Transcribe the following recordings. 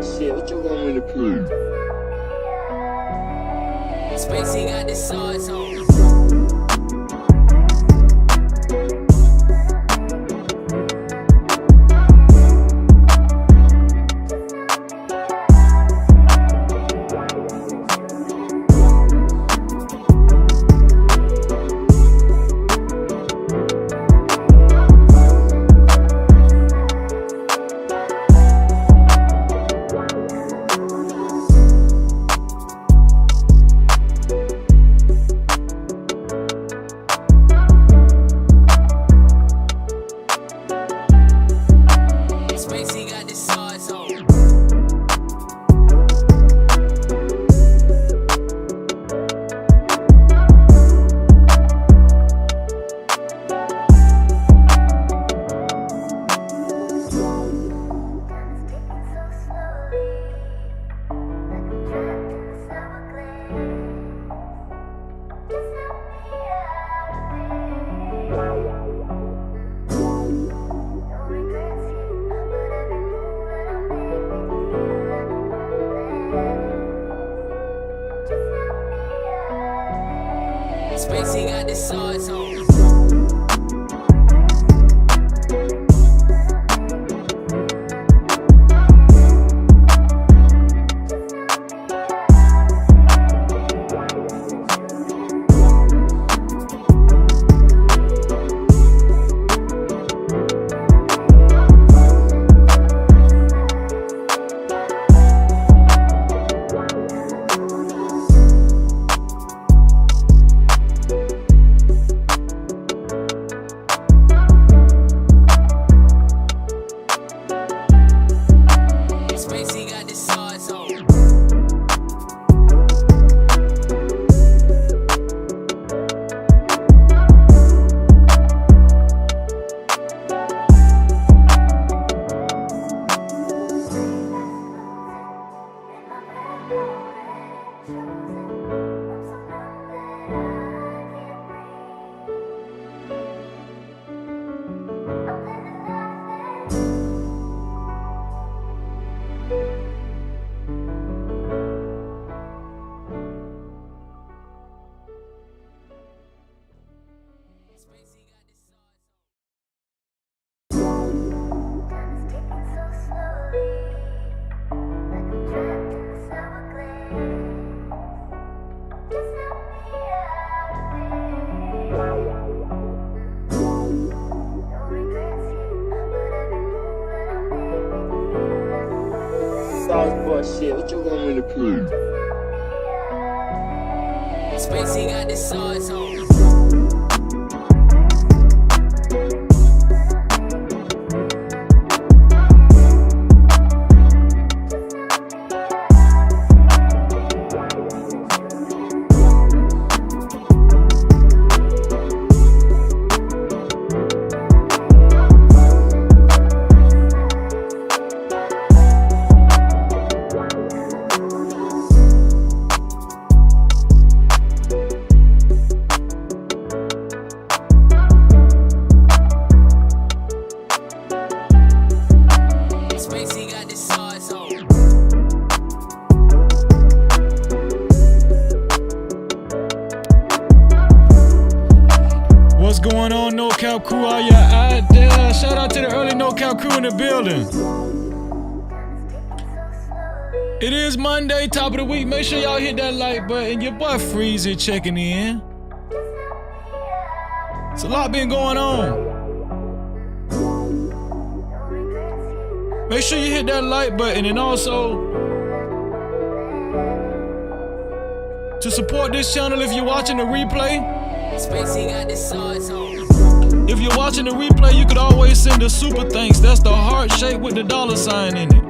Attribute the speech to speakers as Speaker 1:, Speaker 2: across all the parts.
Speaker 1: boy shit, what you want me to prove?
Speaker 2: Spacey got the sauce on. Spacey got the sauce on. Spacey got the sauce on. Spacey got the sauce on. Spacey got the sauce
Speaker 1: Sauce boy shit, what you want me to prove?
Speaker 2: Spacey got the sauce on. Spacey got the sauce on.
Speaker 3: What's going on, No Cap crew? All y'all out there? Shout out to the early No Cap crew in the building. It is Monday, top of the week. Make sure y'all hit that like button. Your boy Freezy checking in. It's a lot been going on. Make sure you hit that like button, and also to support this channel if you're watching the replay.
Speaker 2: Spacey got the sauce on.
Speaker 3: If you're watching the replay, you could always send a super thanks. That's the heart shape with the $sign in it.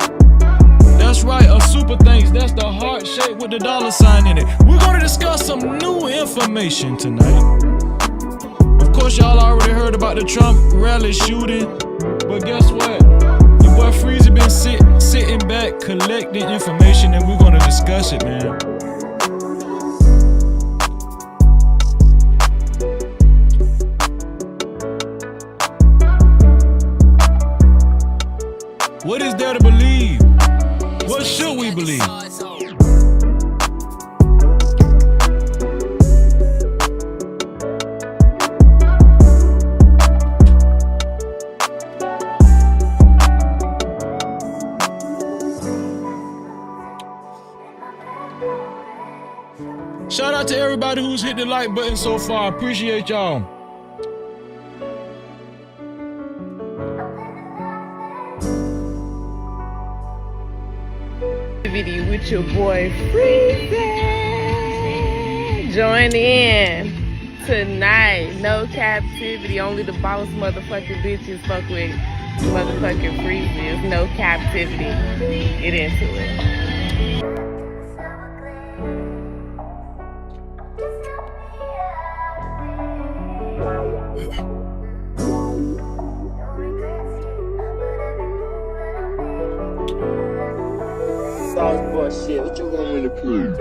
Speaker 3: That's right, a super thanks. That's the heart shape with the $sign in it. We're gonna discuss some new information tonight. Of course, y'all already heard about the Trump rally shooting, but guess what? Your boy Freezy been sitting back, collecting information, and we're gonna discuss it, man. What is there to believe? What believe. Shout out to everybody who's hit the like button so far. Appreciate y'all.
Speaker 4: Video with your boy Freezy. Join in tonight. No captivity. Only the boss motherfucking bitches fuck with motherfucking Freezy. No captivity. Get into it.
Speaker 1: Softball shit, what you want me to prove?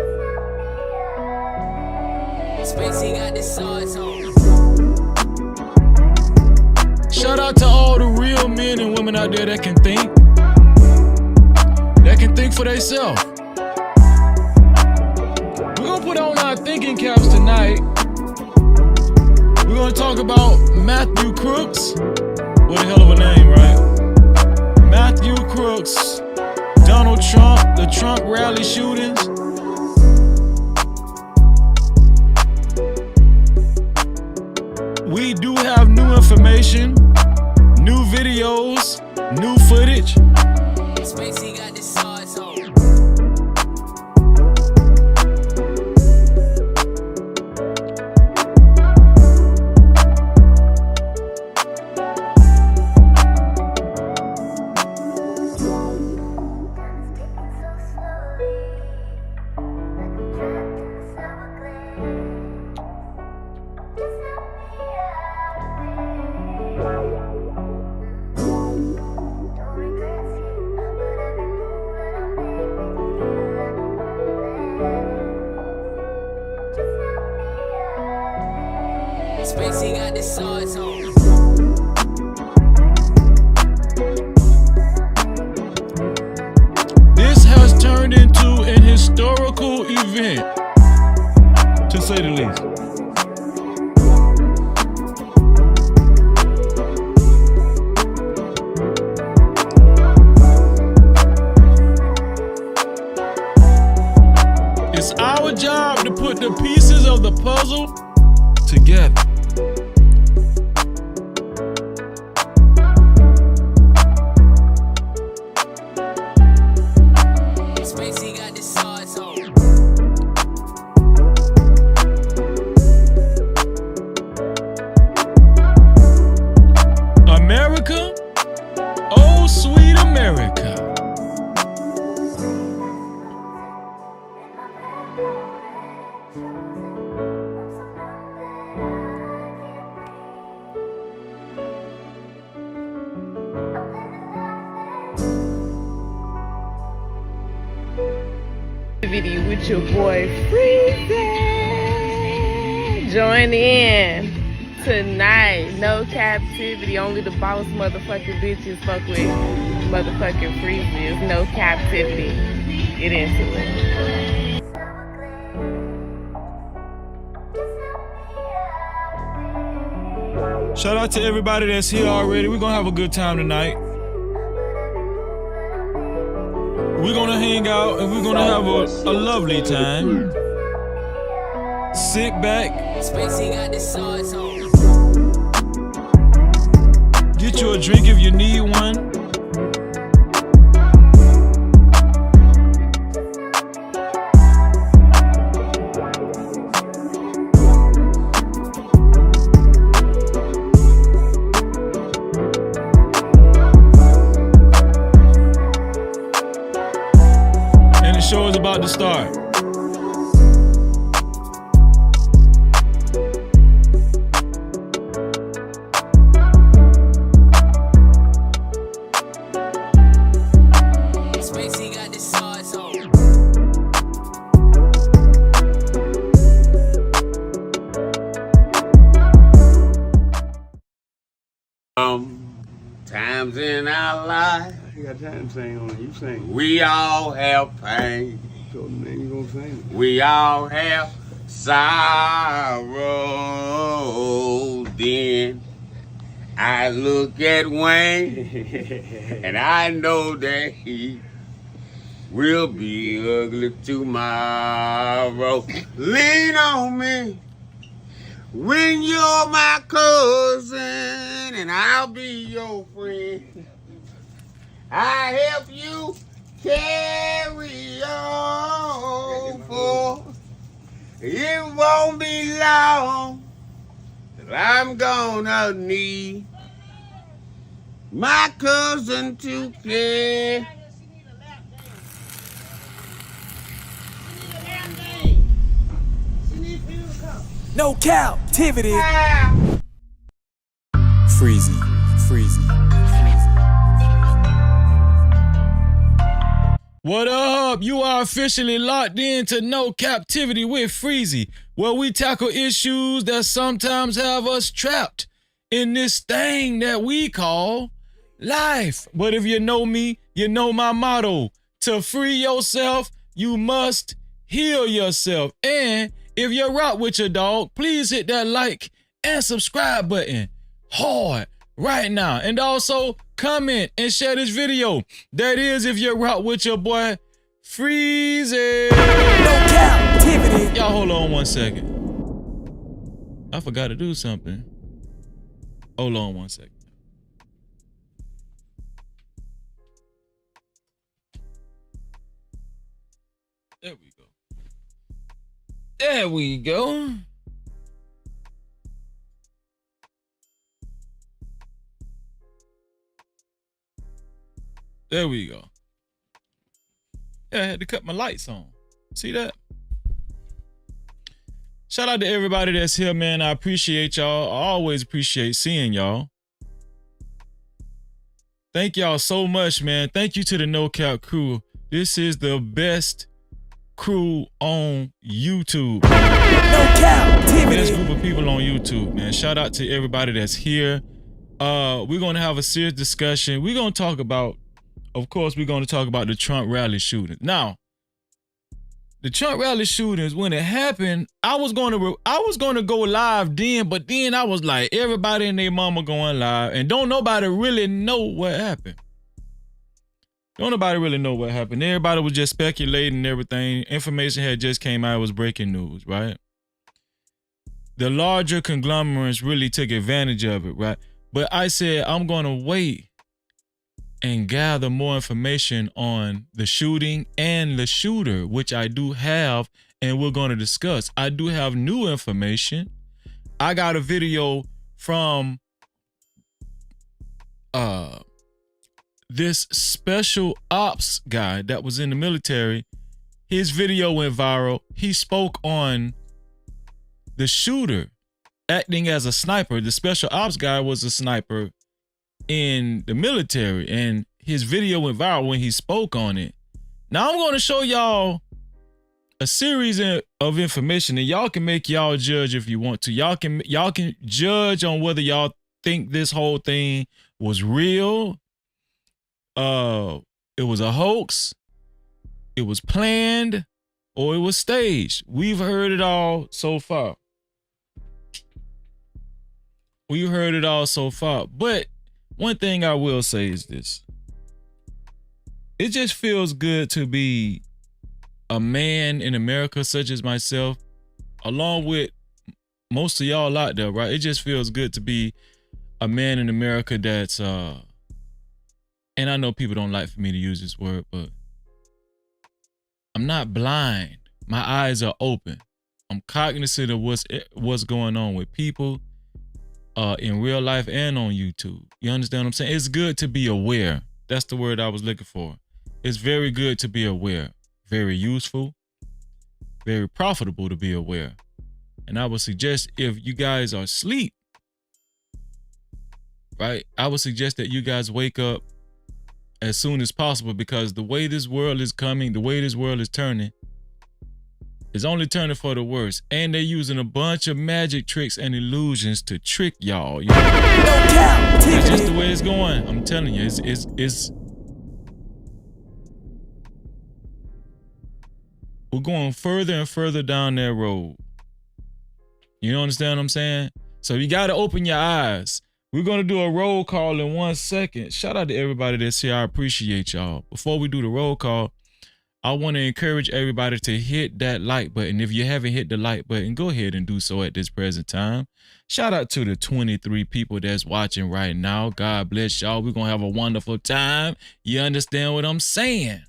Speaker 2: Spacey got the sauce on.
Speaker 3: Shout out to all the real men and women out there that can think. That can think for themselves. We're gonna put on our thinking caps tonight. We're gonna talk about Matthew Crooks. What a hell of a name, right? Matthew Crooks, Donald Trump, the Trump rally shootings. We do have new information, new videos, new footage.
Speaker 2: Spacey got the sauce on. Spacey got the sauce on.
Speaker 3: This has turned into an historical event, to say the least. It's our job to put the pieces of the puzzle together.
Speaker 2: Spacey got the sauce on.
Speaker 3: America, oh sweet America.
Speaker 4: Video with your boy Freezy. Join in tonight. No captivity. Only the boss motherfucking bitches fuck with motherfucking Freezy. No captivity. Get into it.
Speaker 3: Shout out to everybody that's here already. We're gonna have a good time tonight. We're gonna hang out and we're gonna have a lovely time. Sit back,
Speaker 2: Spacey got the sauce on.
Speaker 3: get you a drink if you need one. And the show is about to start.
Speaker 2: Spacey got the sauce on.
Speaker 5: Times in our life
Speaker 1: You got time to sing on it. You sing.
Speaker 5: We all have pain.
Speaker 1: So then you gonna sing it.
Speaker 5: We all have sorrow. Then I look at Wayne and I know that he will be ugly tomorrow. Lean on me when you're my cousin and I'll be your friend. I help you carry on, for it won't be long till I'm gonna need my cousin to care.
Speaker 6: No captivity. Freezy.
Speaker 3: What up? You are officially locked in to No Captivity with Freezy, where we tackle issues that sometimes have us trapped in this thing that we call life. But if you know me, you know my motto. To free yourself, you must heal yourself. And if you're rock with your dog, please hit that like and subscribe button hard right now. And also comment and share this video. That is if you're rock with your boy Freezy.
Speaker 6: No captivity.
Speaker 3: Y'all hold on 1 second. I forgot to do something. Hold on 1 second. There we go. There we go. There we go. Yeah, I had to cut my lights on. See that? Shout out to everybody that's here, man. I appreciate y'all. I always appreciate seeing y'all. Thank y'all so much, man. Thank you to the No Cap crew. This is the best crew on YouTube.
Speaker 6: No captivity.
Speaker 3: Best group of people on YouTube, man. Shout out to everybody that's here. We're gonna have a serious discussion. We're gonna talk about, of course, we're gonna talk about the Trump rally shooting. Now, the Trump rally shootings, when it happened, I was gonna go live then, but then I was like, everybody and their mama going live, and don't nobody really know what happened. Don't nobody really know what happened. Everybody was just speculating and everything. Information had just came out. It was breaking news, right? The larger conglomerates really took advantage of it, right? But I said, I'm going to wait and gather more information on the shooting and the shooter, which I do have, and we're going to discuss. I do have new information. I got a video from this special ops guy that was in the military. His video went viral. He spoke on the shooter acting as a sniper. The special ops guy was a sniper in the military, and his video went viral when he spoke on it. Now I'm going to show y'all a series of information, and y'all can make y'all judge if you want to. Y'all can judge on whether y'all think this whole thing was real. It was a hoax, it was planned, or it was staged. We've heard it all so far. We've heard it all so far. But one thing I will say is this. It just feels good to be a man in America such as myself, along with most of y'all out there, right? It just feels good to be a man in America that's and I know people don't like for me to use this word, but I'm not blind. My eyes are open. I'm cognizant of what's going on with people in real life and on YouTube. You understand what I'm saying? It's good to be aware. That's the word I was looking for. It's very good to be aware. Very useful. Very profitable to be aware. And I would suggest if you guys are asleep, right? I would suggest that you guys wake up as soon as possible, because the way this world is coming, the way this world is turning, is only turning for the worse. And they're using a bunch of magic tricks and illusions to trick y'all. You know? That's just the way it's going. I'm telling you, we're going further and further down that road. You understand what I'm saying? So you got to open your eyes. We're going to do a roll call in 1 second. Shout out to everybody that's here. I appreciate y'all. Before we do the roll call, I want to encourage everybody to hit that like button. If you haven't hit the like button, go ahead and do so at this present time. Shout out to the 23 people that's watching right now. God bless y'all. We're going to have a wonderful time. You understand what I'm saying?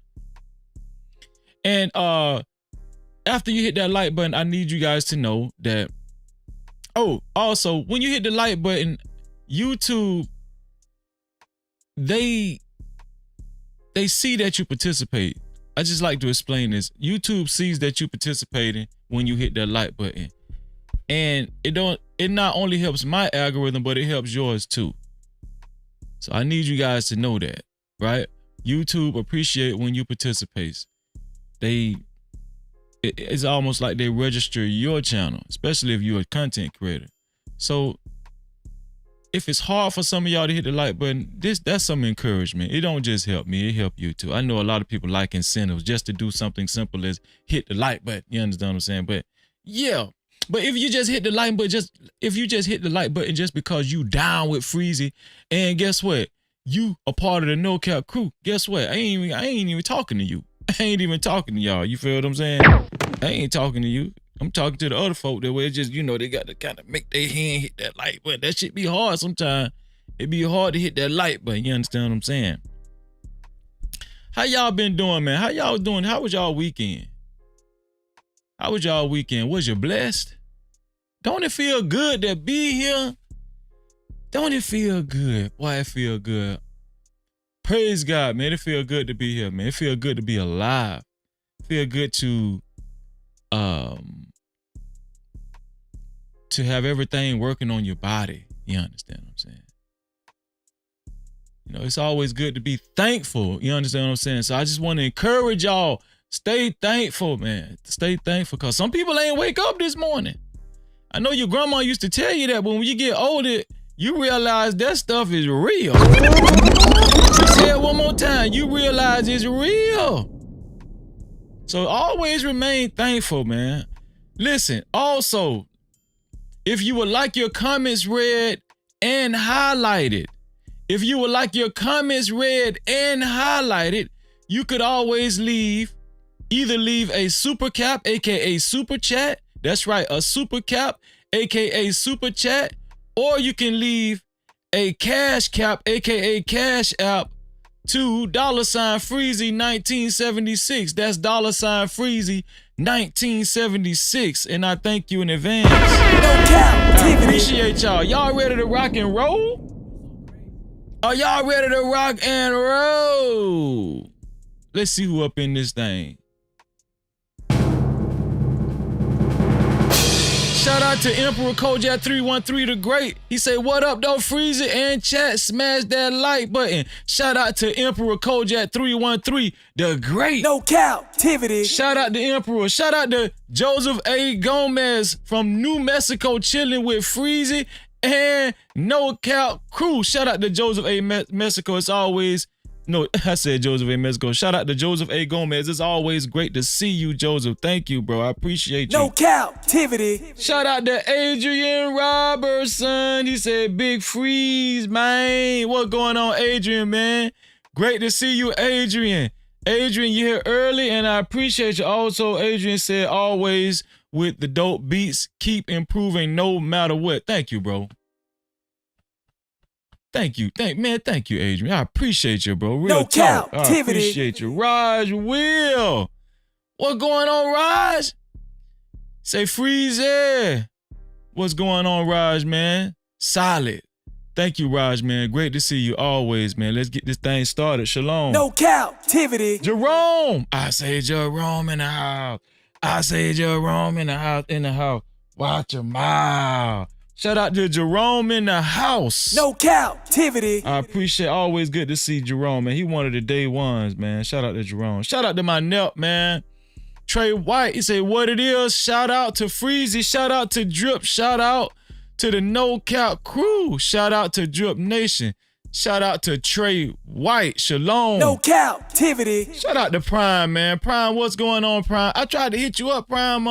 Speaker 3: And after you hit that like button, I need you guys to know that, oh, also, when you hit the like button, YouTube, they see that you participate. I just like to explain this. YouTube sees that you participating when you hit that like button. And it not only helps my algorithm, but it helps yours too. So I need you guys to know that, right? YouTube appreciate when you participate. It's almost like they register your channel, especially if you're a content creator. So if it's hard for some of y'all to hit the like button, that's some encouragement. It don't just help me, it help you too. I know a lot of people like incentives just to do something simple as hit the like button. You understand what I'm saying? But yeah, but if you just hit the like button, just because you down with Freezy, and guess what? You a part of the No Cap crew. Guess what? I ain't even talking to you. I ain't even talking to y'all. You feel what I'm saying? I ain't talking to you. I'm talking to the other folk that way. It's just, they got to kind of make their hand hit that like button. That shit be hard sometimes. It be hard to hit that like button. You understand what I'm saying? How y'all been doing, man? How y'all doing? How was y'all weekend? Was you blessed? Don't it feel good to be here? Don't it feel good? Boy, it feel good. Praise God, man. It feel good to be here, man. It feel good to be alive. It feel good to have everything working on your body. You understand what I'm saying? It's always good to be thankful. You understand what I'm saying? So I just want to encourage y'all, stay thankful, man. Stay thankful, because some people ain't wake up this morning. I know your grandma used to tell you that, but when you get older, you realize that stuff is real. Say it one more time. You realize it's real. So always remain thankful, man. Listen, also, if you would like your comments read and highlighted, you could always either leave a super cap, aka super chat. That's right, a super cap, aka super chat, or you can leave a cash cap, aka cash app, to $Freezy 1976. That's $Freezy 1976, and I thank you in advance. I appreciate y'all. Y'all ready to rock and roll? Are y'all ready to rock and roll? Let's see who up in this thing. Shout out to Emperor Kojak 313 the Great. He say, what up, though, Freezy? And chat, smash that like button. Shout out to Emperor Kojak 313 the Great.
Speaker 6: No Cap-tivity.
Speaker 3: Shout out to Emperor. Shout out to Joseph A. Gomez from New Mexico, chilling with Freezy and No Cap crew. Shout out to Joseph A. Mexico. It's always... No, I said Joseph A. Mexico. Shout out to Joseph A. Gomez. It's always great to see you, Joseph. Thank you, bro. I appreciate you.
Speaker 6: No Cap-tivity.
Speaker 3: Shout out to Adrian Robertson. He said, Big Freeze, man. What's going on, Adrian, man? Great to see you, Adrian. Adrian, you're here early, and I appreciate you. Also, Adrian said, always with the dope beats, keep improving no matter what. Thank you, bro. Thank you, Adrian. I appreciate you, bro. Real
Speaker 6: no
Speaker 3: talk.
Speaker 6: Cap-tivity.
Speaker 3: I appreciate you. Raj Will. What's going on, Raj? Say Freezy. What's going on, Raj, man? Solid. Thank you, Raj, man. Great to see you always, man. Let's get this thing started. Shalom.
Speaker 6: No Cap-tivity.
Speaker 3: Jerome. I say Jerome in the house. In the house. Watch your mouth. Shout out to Jerome in the house.
Speaker 6: No Cap-tivity.
Speaker 3: I appreciate, always good to see Jerome, man. He one of the day ones, man. Shout out to Jerome. Shout out to my Nelp, man. Trey White, he say, what it is. Shout out to Freezy. Shout out to Drip. Shout out to the No Cap crew. Shout out to Drip Nation. Shout out to Trey White. Shalom.
Speaker 6: No captivity.
Speaker 3: Shout out to Prime, man. Prime, what's going on, Prime? I tried to hit you up, Prime,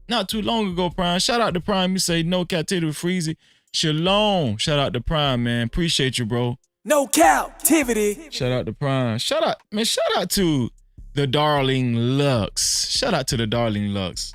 Speaker 3: not too long ago, Prime. Shout out to Prime. You say no captivity with Freezy. Shalom. Shout out to Prime, man. Appreciate you, bro.
Speaker 6: No captivity.
Speaker 3: Shout out to Prime. Shout out to the darling Lux. Shout out to the darling Lux.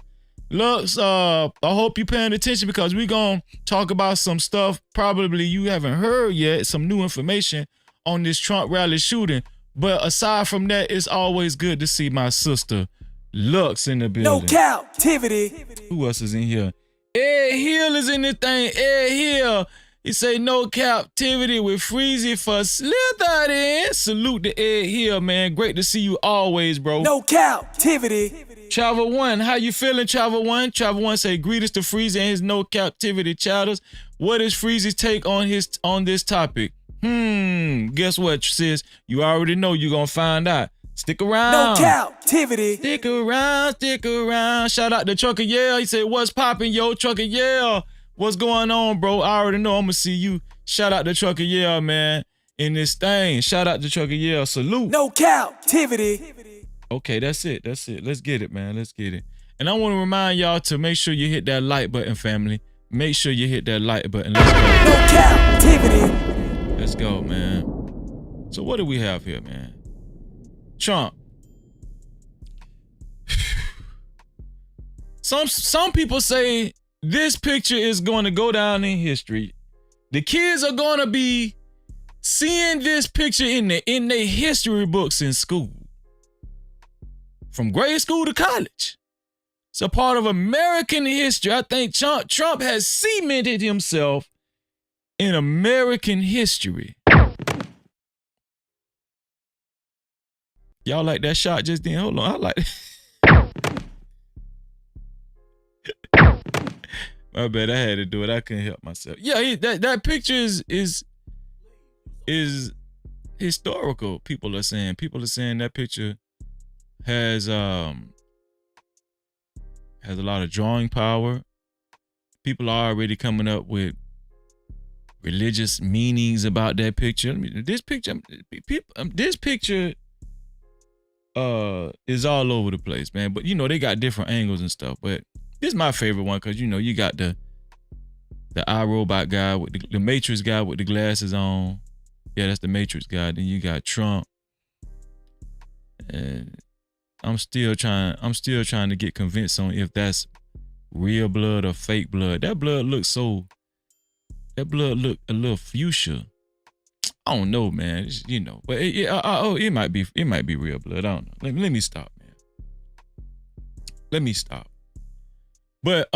Speaker 3: Lux, I hope you're paying attention because we're going to talk about some stuff probably you haven't heard yet, some new information on this Trump rally shooting. But aside from that, it's always good to see my sister Lux in the building.
Speaker 6: No captivity.
Speaker 3: Who else is in here? Ed Hill is in this thing. Ed Hill. He say no captivity with Freezy for Slytherin. Salute to Ed Hill, man. Great to see you always, bro.
Speaker 6: No captivity.
Speaker 3: Travel One, how you feeling, Travel One? Travel One say greetings to Freezy and his no captivity chatters. What is Freezy's take on this topic? Guess what, sis? You already know you're gonna find out. Stick around.
Speaker 6: No captivity.
Speaker 3: Stick around, stick around. Shout out to Trucker Yale. He said, what's poppin', yo, Trucker Yale? What's going on, bro? I already know I'm gonna see you. Shout out to Trucker Yale, man, in this thing. Shout out to Trucker Yale. Salute.
Speaker 6: No captivity.
Speaker 3: Okay, that's it. That's it. Let's get it, man. Let's get it. And I want to remind y'all to make sure you hit that like button, family. Make sure you hit that like button. Let's go.
Speaker 6: No captivity.
Speaker 3: Let's go, man. So what do we have here, man? Trump. Some people say this picture is going to go down in history. The kids are going to be seeing this picture in their history books in school. From grade school to college. It's a part of American history. I think Trump has cemented himself in American history. Y'all like that shot just then? Hold on, I like it. My bad, I had to do it. I couldn't help myself. Yeah, that picture is historical. People are saying that picture has a lot of drawing power. People are already coming up with religious meanings about that picture. I mean, this picture is all over the place, man. But you know, they got different angles and stuff. But this is my favorite one because you know you got the iRobot guy with the Matrix guy with the glasses on. Yeah, that's the Matrix guy. Then you got Trump, and I'm still trying to get convinced on if that's real blood or fake blood. That blood looked a little fuchsia. I don't know, man. It's, you know, but it might be real blood. I don't know. Let me stop, man. Let me stop. But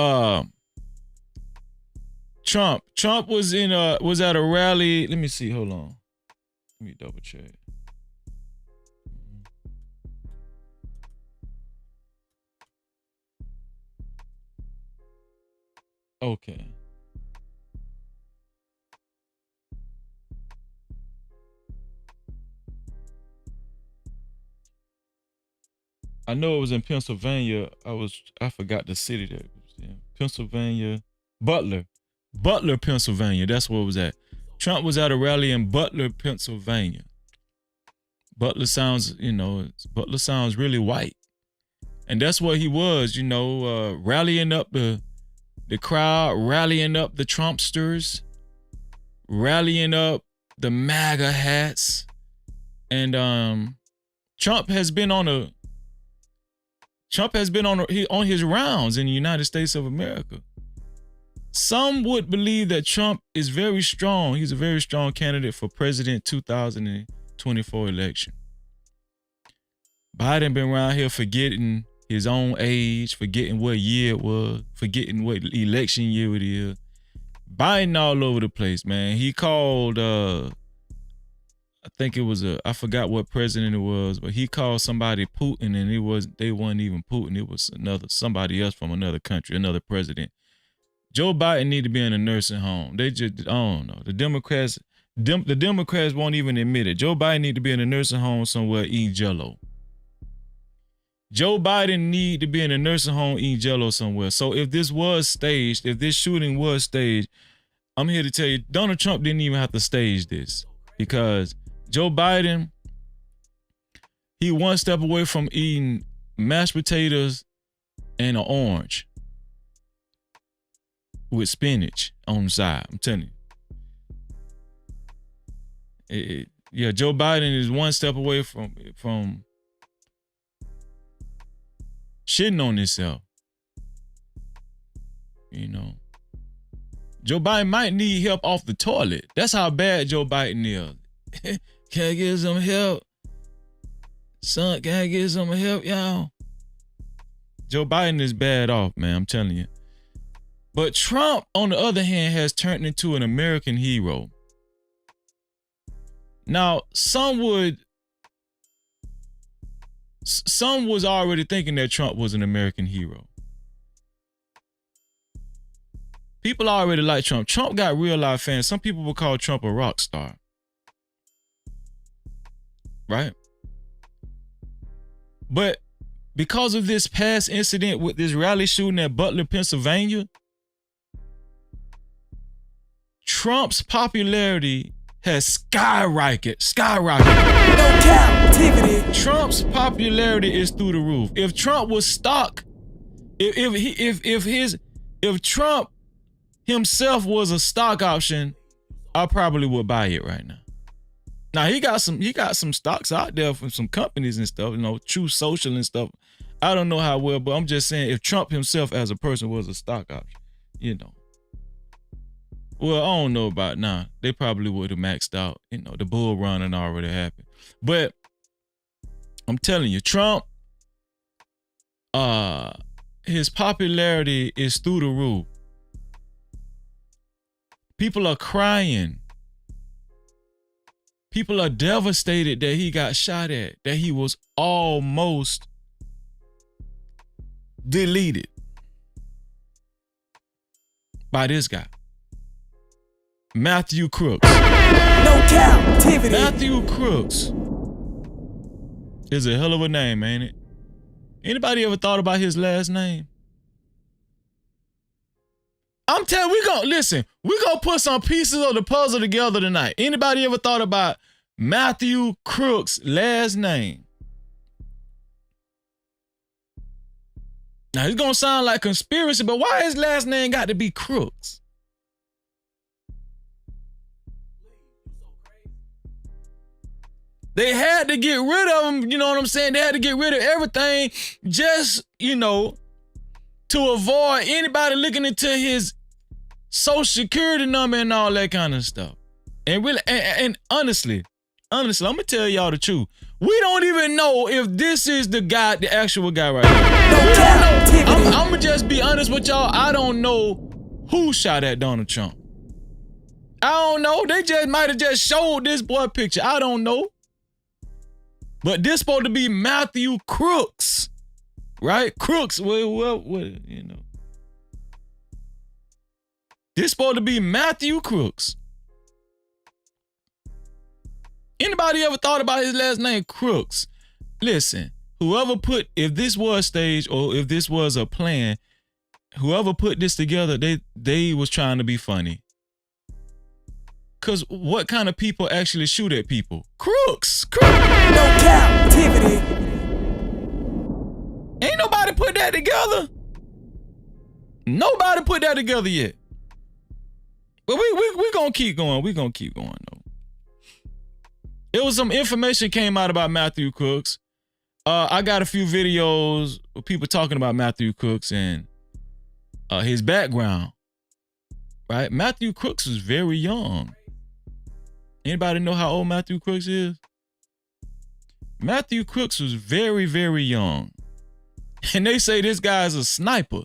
Speaker 3: Trump was at a rally. Let me see. Hold on. Let me double check. Okay. I know it was in Pennsylvania. I forgot the city that it was in. Pennsylvania, Butler, Pennsylvania. That's where it was at. Trump was at a rally in Butler, Pennsylvania. Butler sounds really white. And that's what he was, rallying up the crowd, rallying up the Trumpsters, rallying up the MAGA hats. And Trump has been on his rounds in the United States of America. Some would believe that Trump is very strong. He's a very strong candidate for president 2024 election. Biden been around here forgetting his own age, forgetting what year it was, forgetting what election year it is. Biden all over the place, man. He called, I forgot what president it was, but he called somebody Putin, and they wasn't even Putin. It was somebody else from another country, another president. Joe Biden need to be in a nursing home. They just, I don't know. The Democrats won't even admit it. Joe Biden need to be in a nursing home somewhere eating Jell-O. Joe Biden need to be in a nursing home eating Jell-O somewhere. So if this shooting was staged, I'm here to tell you, Donald Trump didn't even have to stage this. because Joe Biden, he one step away from eating mashed potatoes and an orange with spinach on the side. I'm telling you. Yeah, Joe Biden is one step away from shitting on himself. You know. Joe Biden might need help off the toilet. That's how bad Joe Biden is. Can I get some help? Son, can I get some help, y'all? Joe Biden is bad off, man, I'm telling you. But Trump, on the other hand, has turned into an American hero. Now, some was already thinking that Trump was an American hero. People already like Trump. Trump got real life fans. Some people would call Trump a rock star. Right? But because of this past incident with this rally shooting at Butler, Pennsylvania, Trump's popularity has skyrocketed.
Speaker 6: No Cap-tivity.
Speaker 3: Trump's popularity is through the roof. If Trump was stock, if Trump himself was a stock option, I probably would buy it right now. Now he got some stocks out there from some companies and stuff, you know, True Social and stuff. I don't know how well, but I'm just saying if Trump himself as a person was a stock option, you know. Well, I don't know about now. They probably would have maxed out. You know, the bull run had already happened. But I'm telling you, Trump, his popularity is through the roof. People are crying. People are devastated that he got shot at, that he was almost deleted by this guy. Matthew Crooks.
Speaker 6: No Cap-tivity.
Speaker 3: Matthew Crooks is a hell of a name, ain't it? Anybody ever thought about his last name? I'm telling you, we're gonna put some pieces of the puzzle together tonight. Anybody ever thought about Matthew Crooks' last name? Now, it's gonna sound like conspiracy, but why his last name got to be Crooks? They had to get rid of him, you know what I'm saying? They had to get rid of everything just, you know, to avoid anybody looking into his social security number and all that kind of stuff. And really, and honestly, I'm gonna tell y'all the truth. We don't even know if this is the guy, the actual guy right here. I'm gonna just be honest with y'all. I don't know who shot at Donald Trump. I don't know. They just might have just showed this boy a picture. I don't know. But this supposed to be Matthew Crooks, right? Crooks, well, you know. This supposed to be Matthew Crooks. Anybody ever thought about his last name, Crooks? Listen, if this was staged or if this was a plan, whoever put this together, they was trying to be funny. Cause what kind of people actually shoot at people? Crooks.
Speaker 6: No Cap-tivity.
Speaker 3: Ain't nobody put that together. Nobody put that together yet. But we gonna keep going. We gonna keep going though. It was some information came out about Matthew Crooks. I got a few videos of people talking about Matthew Crooks and his background. Right? Matthew Crooks was very young. Anybody know how old Matthew Crooks is? Matthew Crooks was very, very young. And they say this guy's a sniper.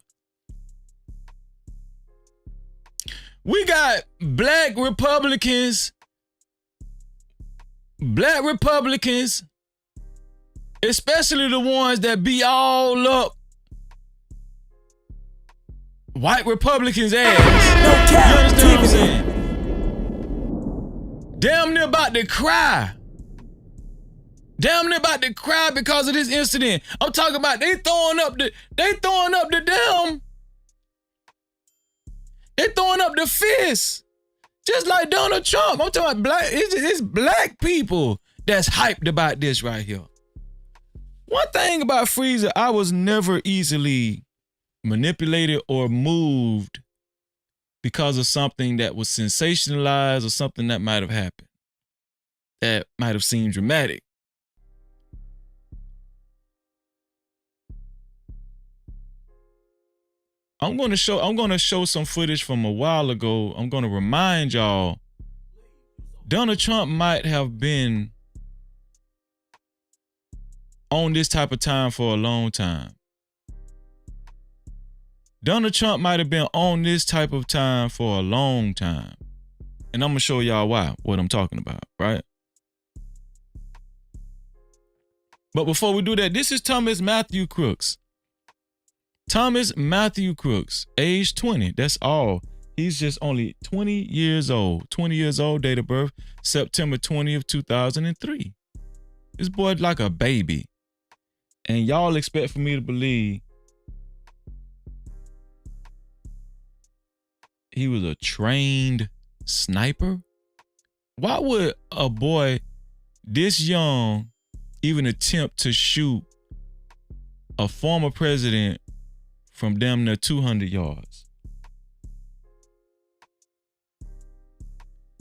Speaker 3: We got black Republicans, especially the ones that be all up white Republicans' ass.
Speaker 6: No
Speaker 3: You understand what I'm
Speaker 6: Cap-tivity.
Speaker 3: saying? Damn near about to cry. Damn near about to cry because of this incident. I'm talking about they throwing up the fist. Just like Donald Trump. I'm talking about black. It's black people that's hyped about this right here. One thing about Freezer, I was never easily manipulated or moved because of something that was sensationalized or something that might have happened. That might have seemed dramatic. I'm gonna show some footage from a while ago. I'm gonna remind y'all, Donald Trump might have been on this type of time for a long time. Donald Trump might have been on this type of time for a long time. And I'm gonna show y'all why, what I'm talking about, right? But before we do that, this is Thomas Matthew Crooks. Thomas Matthew Crooks, age 20. That's all. He's just only 20 years old. 20 years old, date of birth, September 20th, 2003. This boy like a baby. And y'all expect for me to believe he was a trained sniper? Why would a boy this young even attempt to shoot a former president from damn near 200 yards?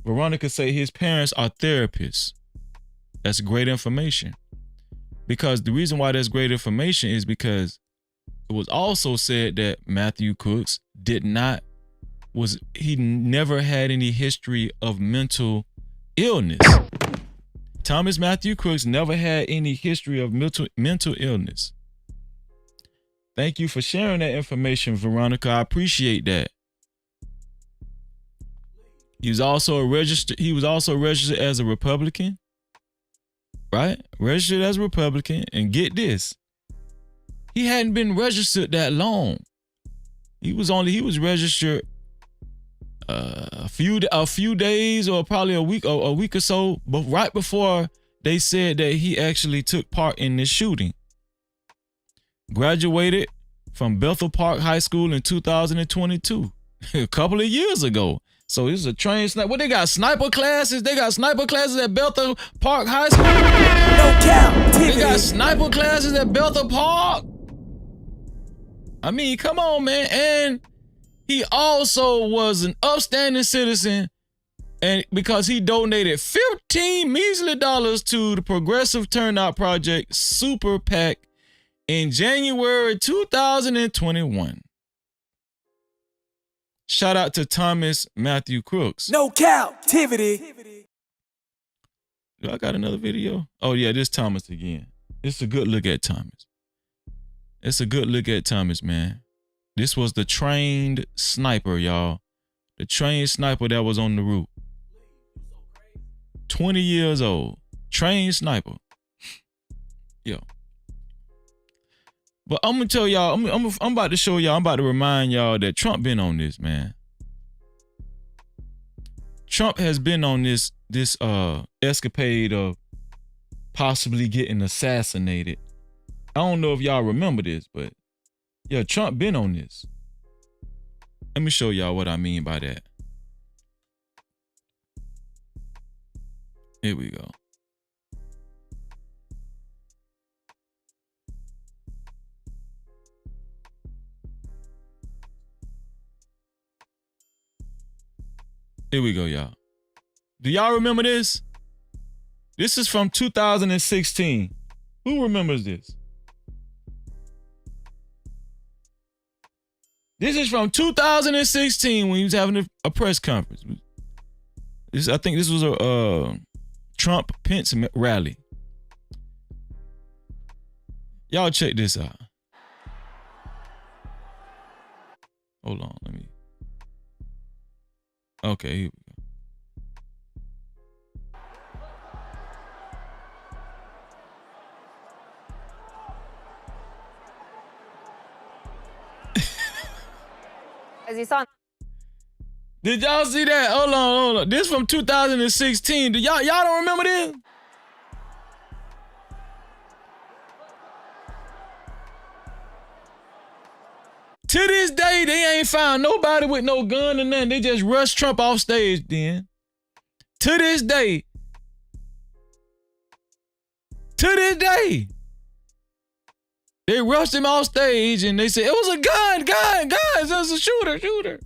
Speaker 3: Veronica say his parents are therapists. That's great information. Because the reason why that's great information is because it was also said that Matthew Crooks he never had any history of mental illness. Thomas Matthew Crooks never had any history of mental illness. Thank you for sharing that information, Veronica. I appreciate that. He was also registered as a Republican. Right? Registered as a Republican. And get this. He hadn't been registered that long. He was registered a few days or probably a week or so, but right before they said that he actually took part in this shooting. Graduated from Bethel Park High School in 2022, a couple of years ago. So this is a trained sniper. What, they got sniper classes? They got sniper classes at Bethel Park High School?
Speaker 6: No Cap-tivity.
Speaker 3: They got sniper classes at Bethel Park? I mean, come on, man. And he also was an upstanding citizen, and because he donated $15 measly to the Progressive Turnout Project Super PAC in January 2021. Shout out to Thomas Matthew Crooks.
Speaker 6: No Cap-tivity.
Speaker 3: Do I got another video? Oh yeah, this Thomas again. It's a good look at Thomas. It's a good look at Thomas, man. This was the trained sniper, y'all. The trained sniper that was on the roof. 20 years old. Trained sniper. Yo. But I'm gonna tell y'all, I'm about to show y'all, I'm about to remind y'all that Trump been on this, man. Trump has been on this escapade of possibly getting assassinated. I don't know if y'all remember this, but yeah, Trump been on this. Let me show y'all what I mean by that. Here we go. Here we go, y'all. Do y'all remember this? This is from 2016. Who remembers this? This is from 2016 when he was having a press conference. I think this was a Trump-Pence rally. Y'all check this out. Hold on, let me. Okay, here we go.
Speaker 7: As you saw.
Speaker 3: Did y'all see that? Hold on. This from 2016. Y'all don't remember this? To this day, they ain't found nobody with no gun or nothing. They just rushed Trump off stage then. To this day. They rushed him off stage and they said, it was a gun, it was a shooter.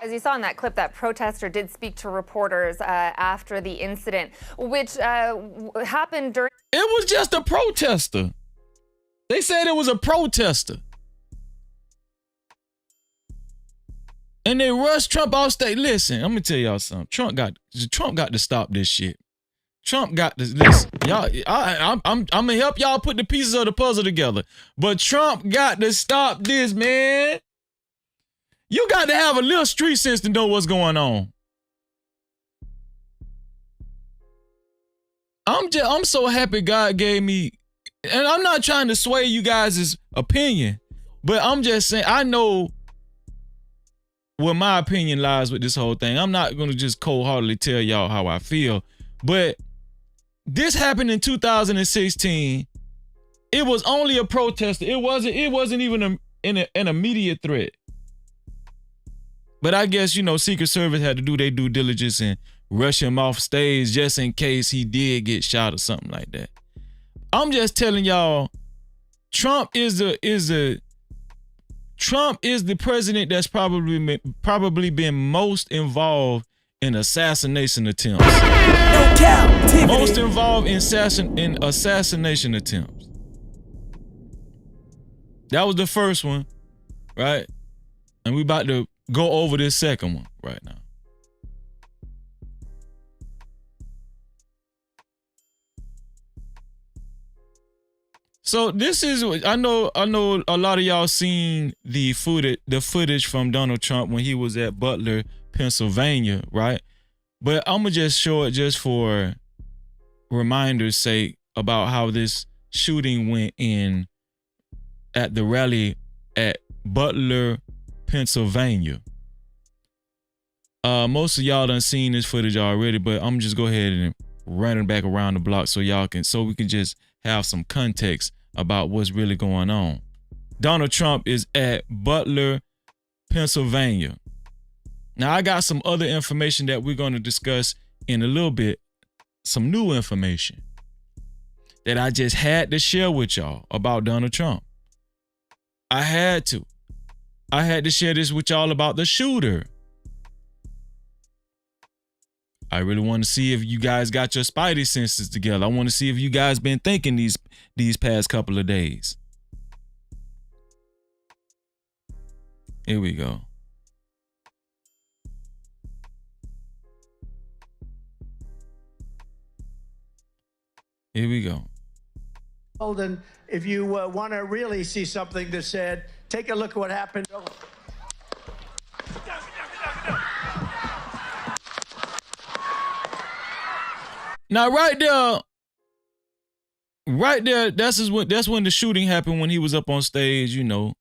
Speaker 7: As you saw in that clip, that protester did speak to reporters after the incident, which happened during...
Speaker 3: It was just a protester. They said it was a protester. And they rushed Trump off stage. Listen, I'm gonna tell y'all something. Trump got to stop this shit. Trump got to listen. Y'all, I'm gonna help y'all put the pieces of the puzzle together. But Trump got to stop this, man. You got to have a little street sense to know what's going on. I'm so happy God gave me, and I'm not trying to sway you guys' opinion, but I'm just saying I know where my opinion lies with this whole thing. I'm not gonna just cold-heartedly tell y'all how I feel, but this happened in 2016. It was only a protester. It wasn't even an immediate threat. But I guess, you know, Secret Service had to do their due diligence and rush him off stage just in case he did get shot or something like that. I'm just telling y'all, Trump is the president that's probably been most involved in assassination attempts.
Speaker 6: No Cap-tivity.
Speaker 3: Most involved in assassination attempts. That was the first one, right? And we about to go over this second one right now. So this is, I know a lot of y'all seen the footage from Donald Trump when he was at Butler, Pennsylvania, right? But I'm gonna just show it just for reminder's sake about how this shooting went in at the rally at Butler, Pennsylvania. Most of y'all done seen this footage already, but I'm just go ahead and run it back around the block so we can just have some context about what's really going on. Donald Trump is at Butler, Pennsylvania. Now I got some other information that we're going to discuss in a little bit, some new information that I just had to share with y'all about Donald Trump. I had to share this with y'all about the shooter. I really want to see if you guys got your spidey senses together. I want to see if you guys been thinking these past couple of days. Here we go. Here we go.
Speaker 8: And if you want to really see something that said, take a look at what happened.
Speaker 3: Now, right there, that's when the shooting happened, when he was up on stage, you know,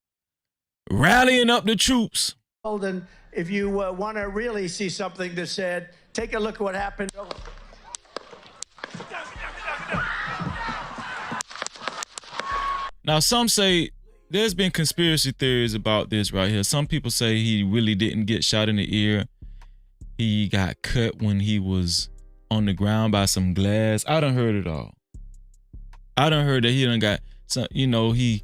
Speaker 3: rallying up the troops.
Speaker 8: And if you want to really see something that said, take a look at what happened.
Speaker 3: Now, some say there's been conspiracy theories about this right here. Some people say he really didn't get shot in the ear. He got cut when he was on the ground by some glass. I done heard it all. I done heard that he done got some, you know, he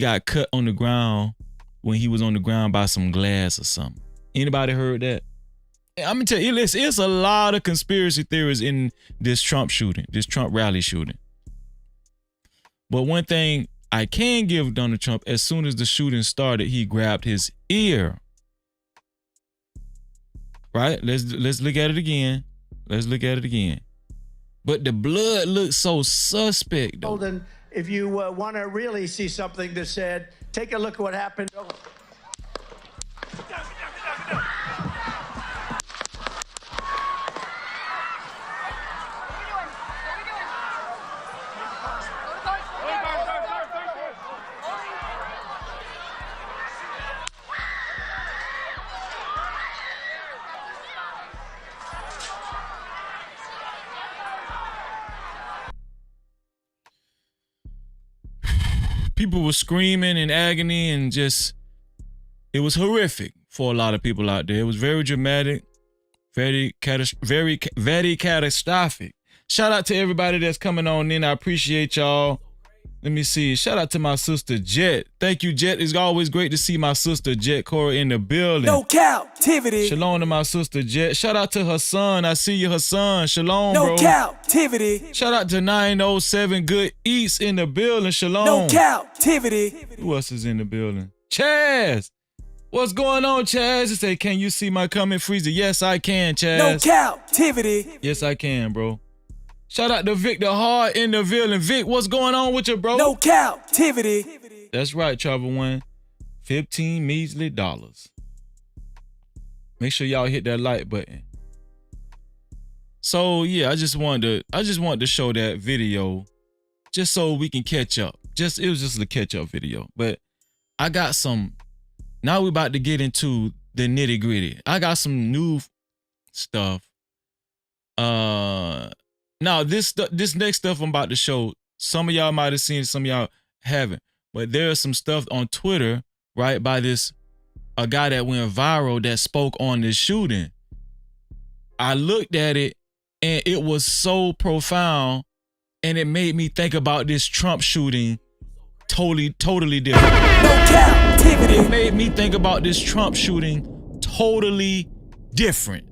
Speaker 3: got cut on the ground when he was on the ground by some glass or something. Anybody heard that? I'm gonna tell you, it's a lot of conspiracy theories in this Trump shooting, this Trump rally shooting. But one thing I can give Donald Trump, as soon as the shooting started, he grabbed his ear. Right? Let's look at it again. Let's look at it again. But the blood looks so suspect, though.
Speaker 8: And if you want to really see something that said, take a look at what happened.
Speaker 3: people were screaming in agony and just, it was horrific for a lot of people out there. It was very dramatic, very catastrophic. Shout out to everybody that's coming on in. I appreciate y'all. Let me see. Shout out to my sister Jet. Thank you, Jet. It's always great to see my sister Jet Cora in the building.
Speaker 6: No Cap-tivity.
Speaker 3: Shalom to my sister Jet. Shout out to her son. I see you, her son. Shalom,
Speaker 6: No
Speaker 3: bro.
Speaker 6: Cap-tivity.
Speaker 3: Shout out to 907 Good Eats in the building. Shalom.
Speaker 6: No Cap-tivity.
Speaker 3: Who else is in the building? Chaz. What's going on, Chaz? He say, can you see my comment, Freezer? Yes, I can, Chaz.
Speaker 6: No Cap-tivity.
Speaker 3: Yes, I can, bro. Shout out to Vic the Hard in the building. Vic, what's going on with you, bro?
Speaker 6: No Cap-tivity.
Speaker 3: That's right, Travel One. 15 measly dollars. Make sure y'all hit that like button. So yeah, I just wanted to show that video just so we can catch up. It was just a catch up video. But I got some, now we're about to get into the nitty gritty. I got some new stuff. Now this next stuff I'm about to show, some of y'all might have seen it, some of y'all haven't. But there's some stuff on Twitter, right, by a guy that went viral that spoke on this shooting. I looked at it and it was so profound and it made me think about this Trump shooting totally different.
Speaker 6: No Cap-tivity.
Speaker 3: It made me think about this Trump shooting totally different.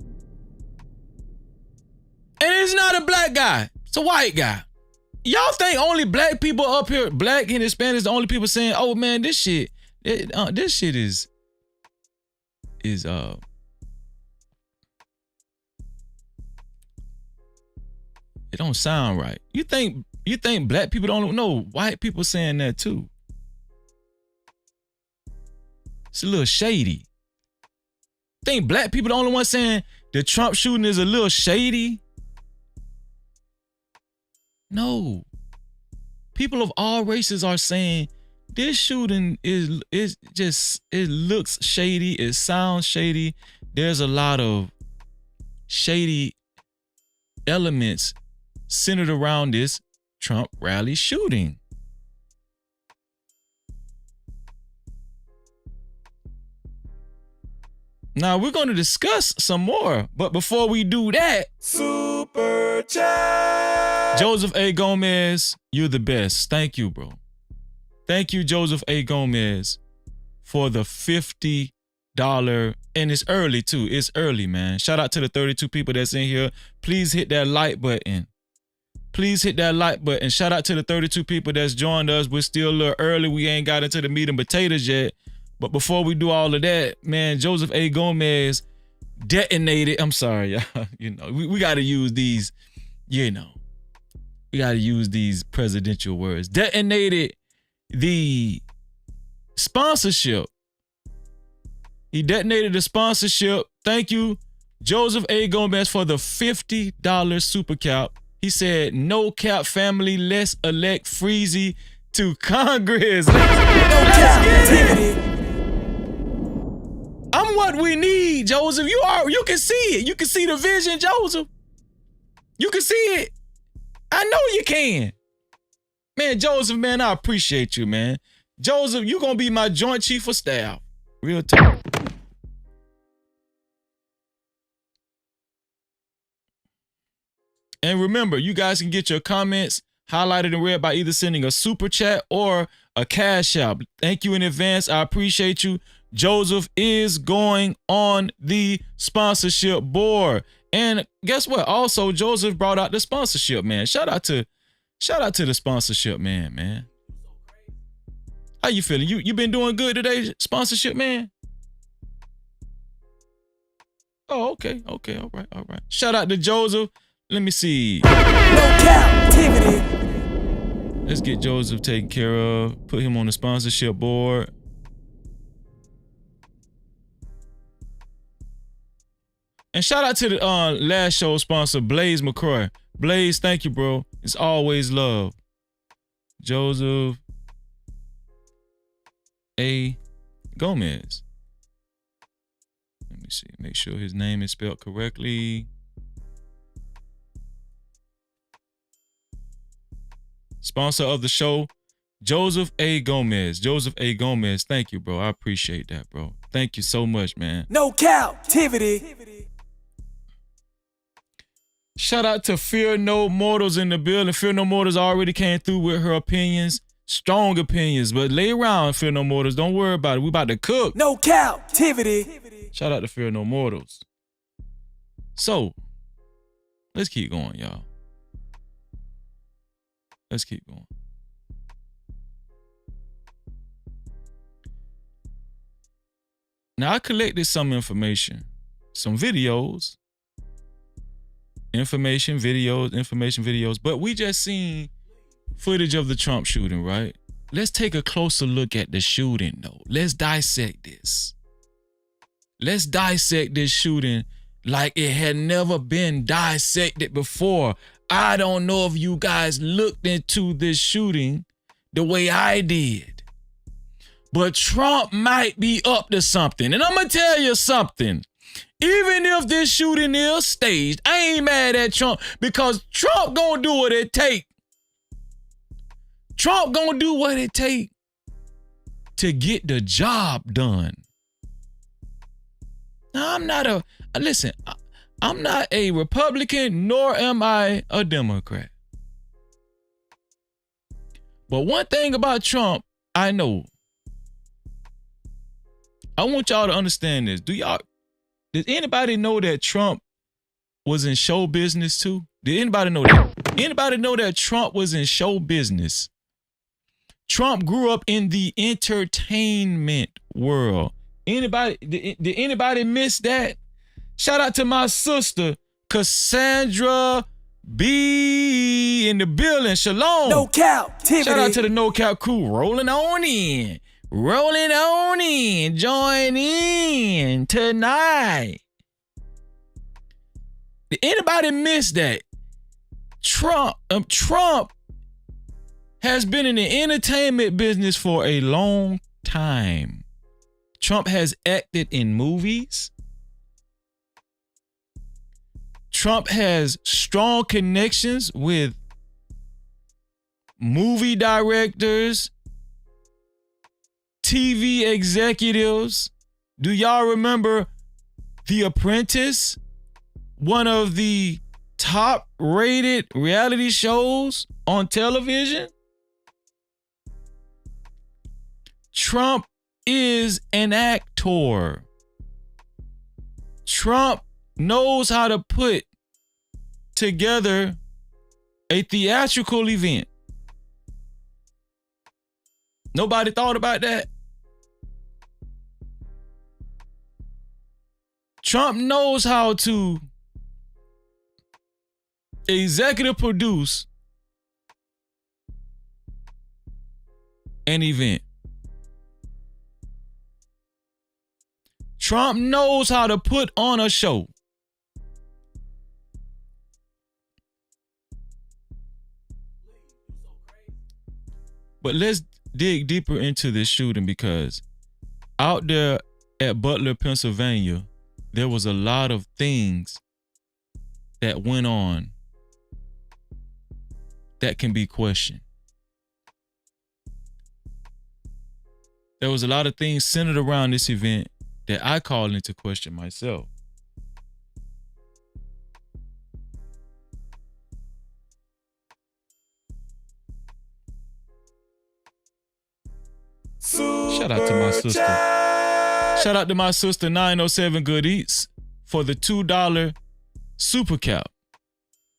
Speaker 3: And it's not a black guy, it's a white guy. Y'all think only black people up here, black and Hispanics, the only people saying, oh man, this shit is it don't sound right. You think black people don't know? White people saying that too. It's a little shady. Think black people the only one saying the Trump shooting is a little shady? No. People of all races are saying this shooting is just, it looks shady, it sounds shady. There's a lot of shady elements centered around this Trump rally shooting. Now we're going to discuss some more, but before we do that, Super Chat. Joseph A. Gomez, you're the best. Thank you, bro. Thank you, Joseph A. Gomez, for the $50. And it's early too. It's early, man. Shout out to the 32 people that's in here. Please hit that like button. Please hit that like button. Shout out to the 32 people that's joined us. We're still a little early. We ain't got into the meat and potatoes yet. But before we do all of that, man, Joseph A. Gomez detonated. I'm sorry, y'all. You know, we got to use these, you know, we got to use these presidential words. Detonated the sponsorship. He detonated the sponsorship. Thank you, Joseph A. Gomez, for the $50 super cap. He said, no cap family, let's elect Freezy to Congress. Let's get it. I'm what we need, Joseph. You can see it. You can see the vision, Joseph. You can see it. I know you can. Man, Joseph, man, I appreciate you, man. Joseph, you gonna be my joint chief of staff. Real talk. And remember, you guys can get your comments highlighted and read by either sending a super chat or a cash app. Thank you in advance. I appreciate you. Joseph is going on the sponsorship board. And guess what? Also, Joseph brought out the sponsorship, man. Shout out to the sponsorship man. How you feeling? You been doing good today, sponsorship man? Oh, okay. All right. Shout out to Joseph. Let me see.
Speaker 6: No Cap-tivity.
Speaker 3: Let's get Joseph taken care of. Put him on the sponsorship board. And shout out to the last show sponsor, Blaze McCroy. Blaze, thank you, bro. It's always love. Joseph A. Gomez. Let me see. Make sure his name is spelled correctly. Sponsor of the show, Joseph A. Gomez. Joseph A. Gomez. Thank you, bro. I appreciate that, bro. Thank you so much, man.
Speaker 6: No captivity.
Speaker 3: Shout out to Fear No Mortals in the building. Fear No Mortals already came through with her opinions. Strong opinions, but lay around, Fear No Mortals. Don't worry about it. We about to cook.
Speaker 6: No captivity.
Speaker 3: Shout out to Fear No Mortals. So, let's keep going, y'all. Let's keep going. Now, I collected some information, some videos, information videos, but we just seen footage of the Trump shooting, right? Let's take a closer look at the shooting, though. Let's dissect this. Let's dissect this shooting like it had never been dissected before. I don't know if you guys looked into this shooting the way I did, but Trump might be up to something. And I'm going to tell you something. Even if this shooting is staged, I ain't mad at Trump because Trump gonna do what it take. Trump gonna do what it take to get the job done. Now, I'm not a Republican, nor am I a Democrat. But one thing about Trump, I know. I want y'all to understand this. Does anybody know that Trump was in show business too? Did anybody know that? Anybody know that Trump was in show business? Trump grew up in the entertainment world. Did anybody miss that? Shout out to my sister, Cassandra B in the building. Shalom.
Speaker 6: No captivity.
Speaker 3: Shout out to the No Cap crew. Rolling on in. Join in tonight. Did anybody miss that? Trump has been in the entertainment business for a long time. Trump has acted in movies. Trump has strong connections with movie directors, TV executives. Do y'all remember The Apprentice? One of the top rated reality shows on television. Trump is an actor. Trump knows how to put together a theatrical event. Nobody thought about that? Trump knows how to executive produce an event. Trump knows how to put on a show. But let's dig deeper into this shooting, because out there at Butler, Pennsylvania, there was a lot of things that went on that can be questioned. There was a lot of things centered around this event that I call into question myself. Shout out to my sister. Shout out to my sister 907 Good Eats for the $2 super cap.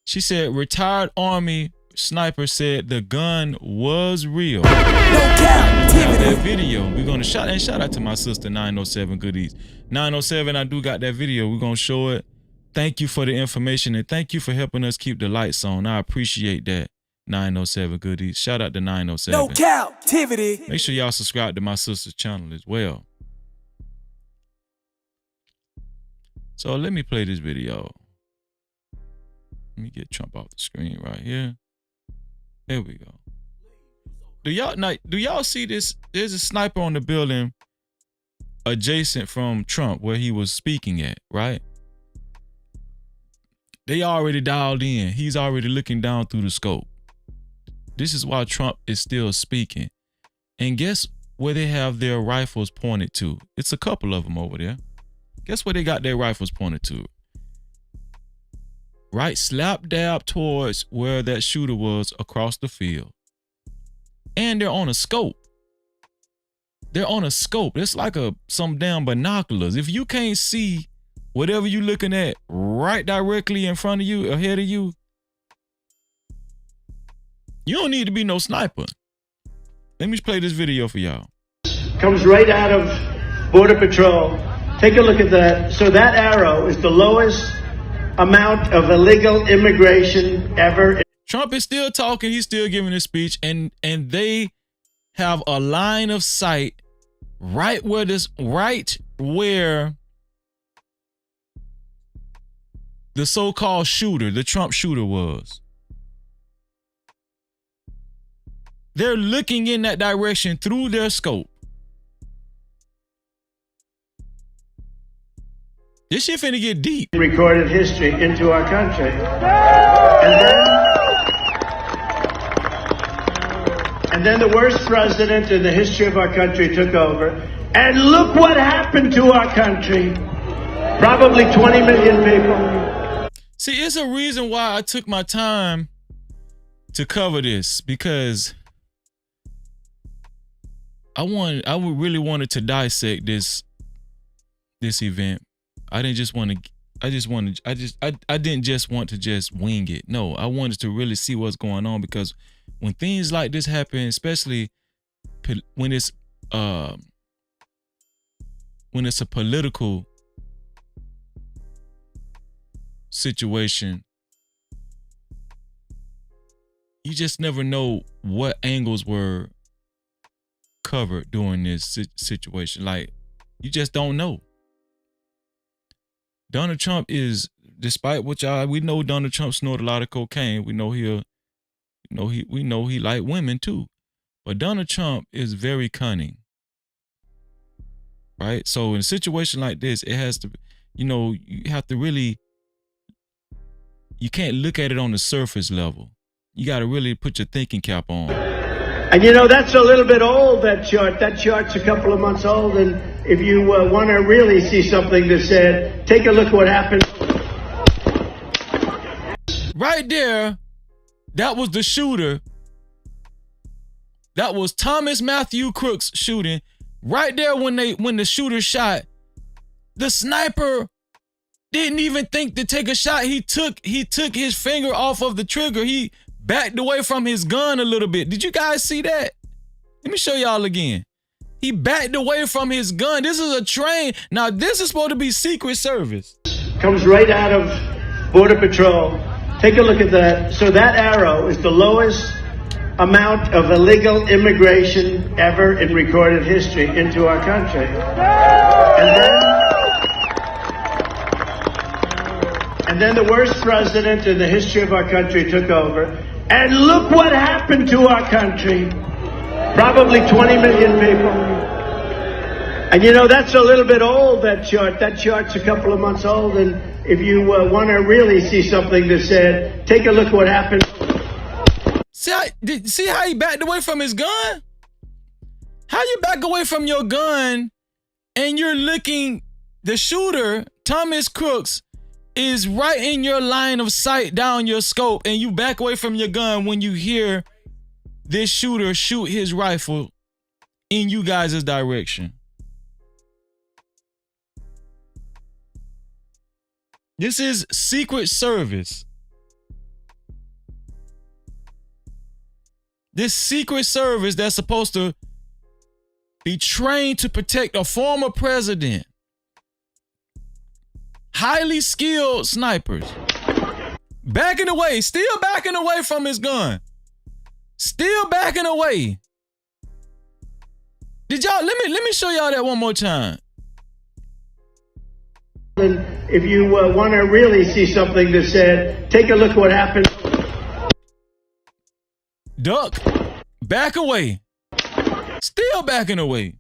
Speaker 3: She said retired Army sniper said the gun was real. That video, we're gonna shout out to my sister 907 Good Eats. 907, I do got that video. We're gonna show it. Thank you for the information and thank you for helping us keep the lights on. I appreciate that. 907 Good Eats. Shout out to 907.
Speaker 6: No captivity.
Speaker 3: Make sure y'all subscribe to my sister's channel as well. So let me play this video. Let me get Trump off the screen right here. There we go. Do y'all see this? There's a sniper on the building adjacent from Trump where he was speaking at, right? They already dialed in. He's already looking down through the scope. This is why Trump is still speaking. And guess where they have their rifles pointed to? It's a couple of them over there. Guess where they got their rifles pointed to? Right slap dab towards where that shooter was across the field. And they're on a scope. They're on a scope. It's like some damn binoculars. If you can't see whatever you're looking at right directly in front of you, ahead of you, you don't need to be no sniper. Let me play this video for y'all.
Speaker 8: Comes right out of Border Patrol. Take a look at that. So that arrow is the lowest amount of illegal immigration ever.
Speaker 3: Trump is still talking. He's still giving his speech, and they have a line of sight right where the so-called shooter, the Trump shooter, was. They're looking in that direction through their scope. This shit finna get deep.
Speaker 8: Recorded history into our country. And then the worst president in the history of our country took over. And look what happened to our country. Probably 20 million people.
Speaker 3: See, it's a reason why I took my time to cover this, because I really wanted to dissect this event. I didn't just want to. I didn't just want to just wing it. No, I wanted to really see what's going on, because when things like this happen, especially when it's a political situation, you just never know what angles were covered during this situation. Like, you just don't know. Donald Trump is, despite what we know Donald Trump snorted a lot of cocaine. We know he like women too. But Donald Trump is very cunning. Right? So in a situation like this, it has to, you have to really, you can't look at it on the surface level. You got to really put your thinking cap on.
Speaker 8: And that's a little bit old, that chart. That chart's a couple of months old. And if you want to really see something that said, take a look what happened.
Speaker 3: Right there, that was the shooter. That was Thomas Matthew Crooks shooting. Right there when the shooter shot, the sniper didn't even think to take a shot. He took his finger off of the trigger. He backed away from his gun a little bit. Did you guys see that? Let me show y'all again. He backed away from his gun. This is a train. Now, this is supposed to be Secret Service.
Speaker 8: Comes right out of Border Patrol. Take a look at that. So that arrow is the lowest amount of illegal immigration ever in recorded history into our country. And then the worst president in the history of our country took over. And look what happened to our country. Probably 20 million people. And that's a little bit old, that chart. That chart's a couple of months old. And if you want to really see something that said, take a look what happened.
Speaker 3: See how he backed away from his gun? How you back away from your gun and you're looking, the shooter, Thomas Crooks, is right in your line of sight down your scope, and you back away from your gun when you hear this shooter shoot his rifle in you guys' direction. This is Secret Service. This Secret Service that's supposed to be trained to protect a former president. Highly skilled snipers. Backing away, still backing away from his gun. Still backing away. Did y'all, let me show y'all that one more time.
Speaker 8: If you want to really see something that said, take a look what happened.
Speaker 3: Duck, back away. Still backing away.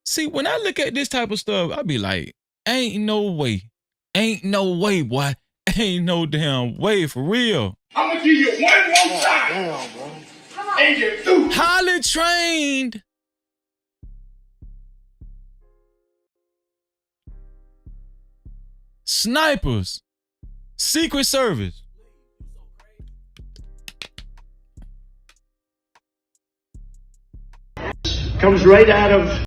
Speaker 3: See, when I look at this type of stuff, I be like, ain't no way. Ain't no way, boy. Ain't no damn way, for real.
Speaker 8: I'm gonna give you one more time. And you're through.
Speaker 3: Highly trained. Snipers. Secret Service.
Speaker 8: Comes right out of.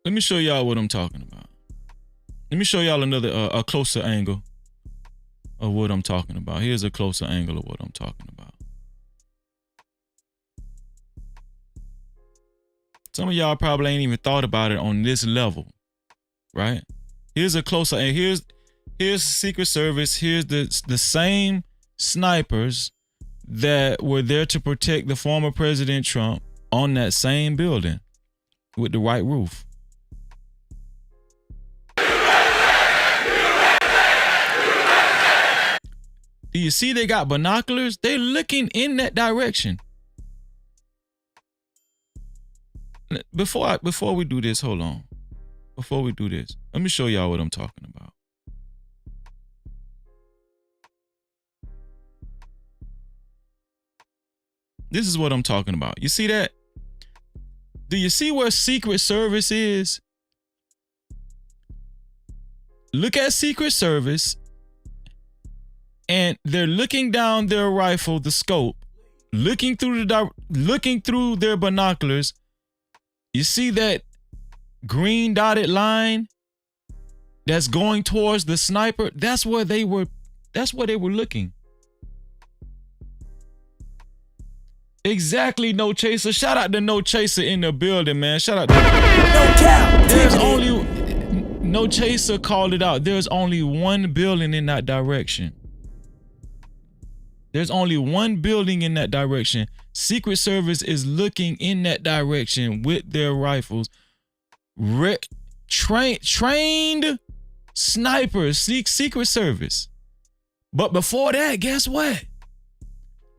Speaker 3: Let me show y'all what I'm talking about. Let me show y'all another, a closer angle of what I'm talking about. Here's a closer angle of what I'm talking about. Some of y'all probably ain't even thought about it on this level, right? Here's a closer, and here's Secret Service. Here's the same snipers that were there to protect the former President Trump on that same building with the white roof. Do you see they got binoculars? They're looking in that direction. Before we do this, hold on. Before we do this, let me show y'all what I'm talking about. This is what I'm talking about. You see that? Do you see where Secret Service is? Look at Secret Service. And they're looking down their rifle, the scope, looking through their binoculars. You see that green dotted line that's going towards the sniper? That's where they were looking. Exactly, No Chaser. Shout out to No Chaser in the building, man. Shout out to There's only No Chaser called it out. There's only one building in that direction. There's only one building in that direction. Secret Service is looking in that direction with their rifles. Trained snipers, Secret Service. But before that, guess what?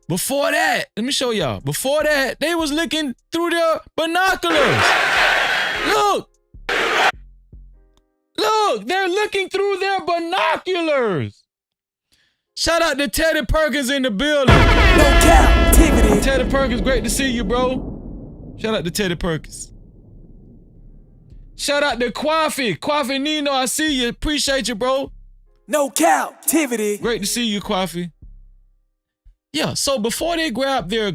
Speaker 3: Before that, let me show y'all. Before that, they was looking through their binoculars. Look, they're looking through their binoculars. Shout out to Teddy Perkins in the building.
Speaker 6: No Cap-tivity.
Speaker 3: Teddy Perkins, great to see you, bro. Shout out to Teddy Perkins. Shout out to Kwafi Nino, I see you. Appreciate you, bro.
Speaker 6: No Cap-tivity.
Speaker 3: Great to see you, Kwafi. Yeah, so before they grabbed their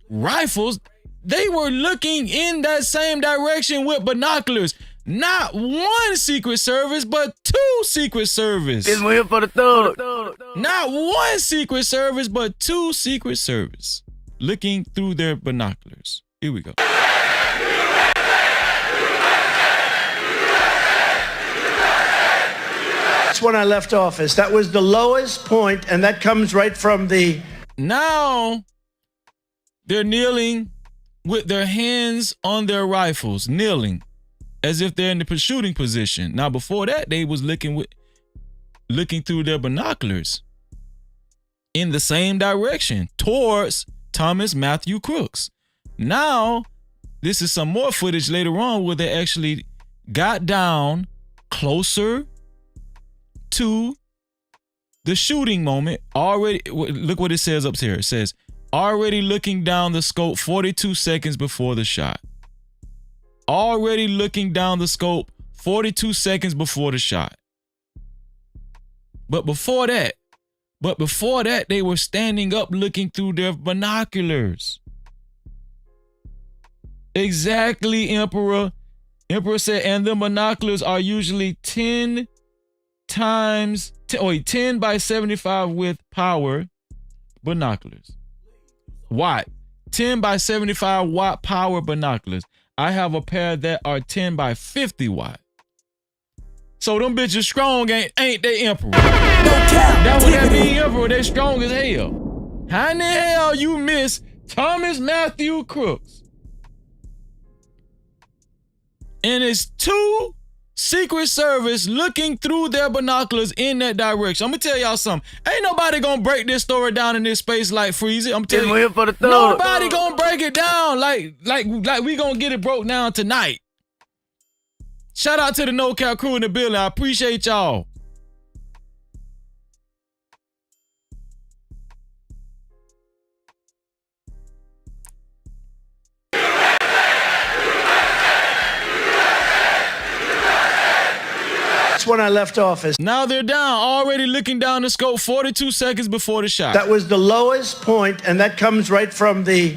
Speaker 3: rifles, they were looking in that same direction with binoculars. Not one Secret Service, but two Secret Service.
Speaker 9: This one here for the thug.
Speaker 3: Not one Secret Service, but two Secret Service. Looking through their binoculars. Here we go.
Speaker 8: That's when I left office. That was the lowest point, and that comes right from the...
Speaker 3: Now, they're kneeling with their hands on their rifles, kneeling, as if they're in the shooting position. Now, before that, they was looking through their binoculars in the same direction towards Thomas Matthew Crooks. Now, this is some more footage later on where they actually got down closer to the shooting moment. Already, look what it says up here. It says, already looking down the scope 42 seconds before the shot. Already looking down the scope 42 seconds before the shot. But before that, they were standing up looking through their binoculars. Exactly, Emperor. Emperor said, and the binoculars are usually 10 by 75 with power binoculars. Watt. 10 by 75 watt power binoculars. I have a pair that are 10 by 50 watt. So them bitches strong, ain't they, Emperor? That would that mean, Emperor? They strong as hell. How in the hell you miss Thomas Matthew Crooks? And it's two Secret Service looking through their binoculars in that direction. I'm gonna tell y'all something. Ain't nobody gonna break this story down in this space like Freezy. I'm telling you, nobody gonna break it down like we gonna get it broke down tonight. Shout out to the No Cap crew in the building. I appreciate y'all.
Speaker 8: When I left office.
Speaker 3: Now they're down, already looking down the scope 42 seconds before the shot.
Speaker 8: That was the lowest point, and that comes right from the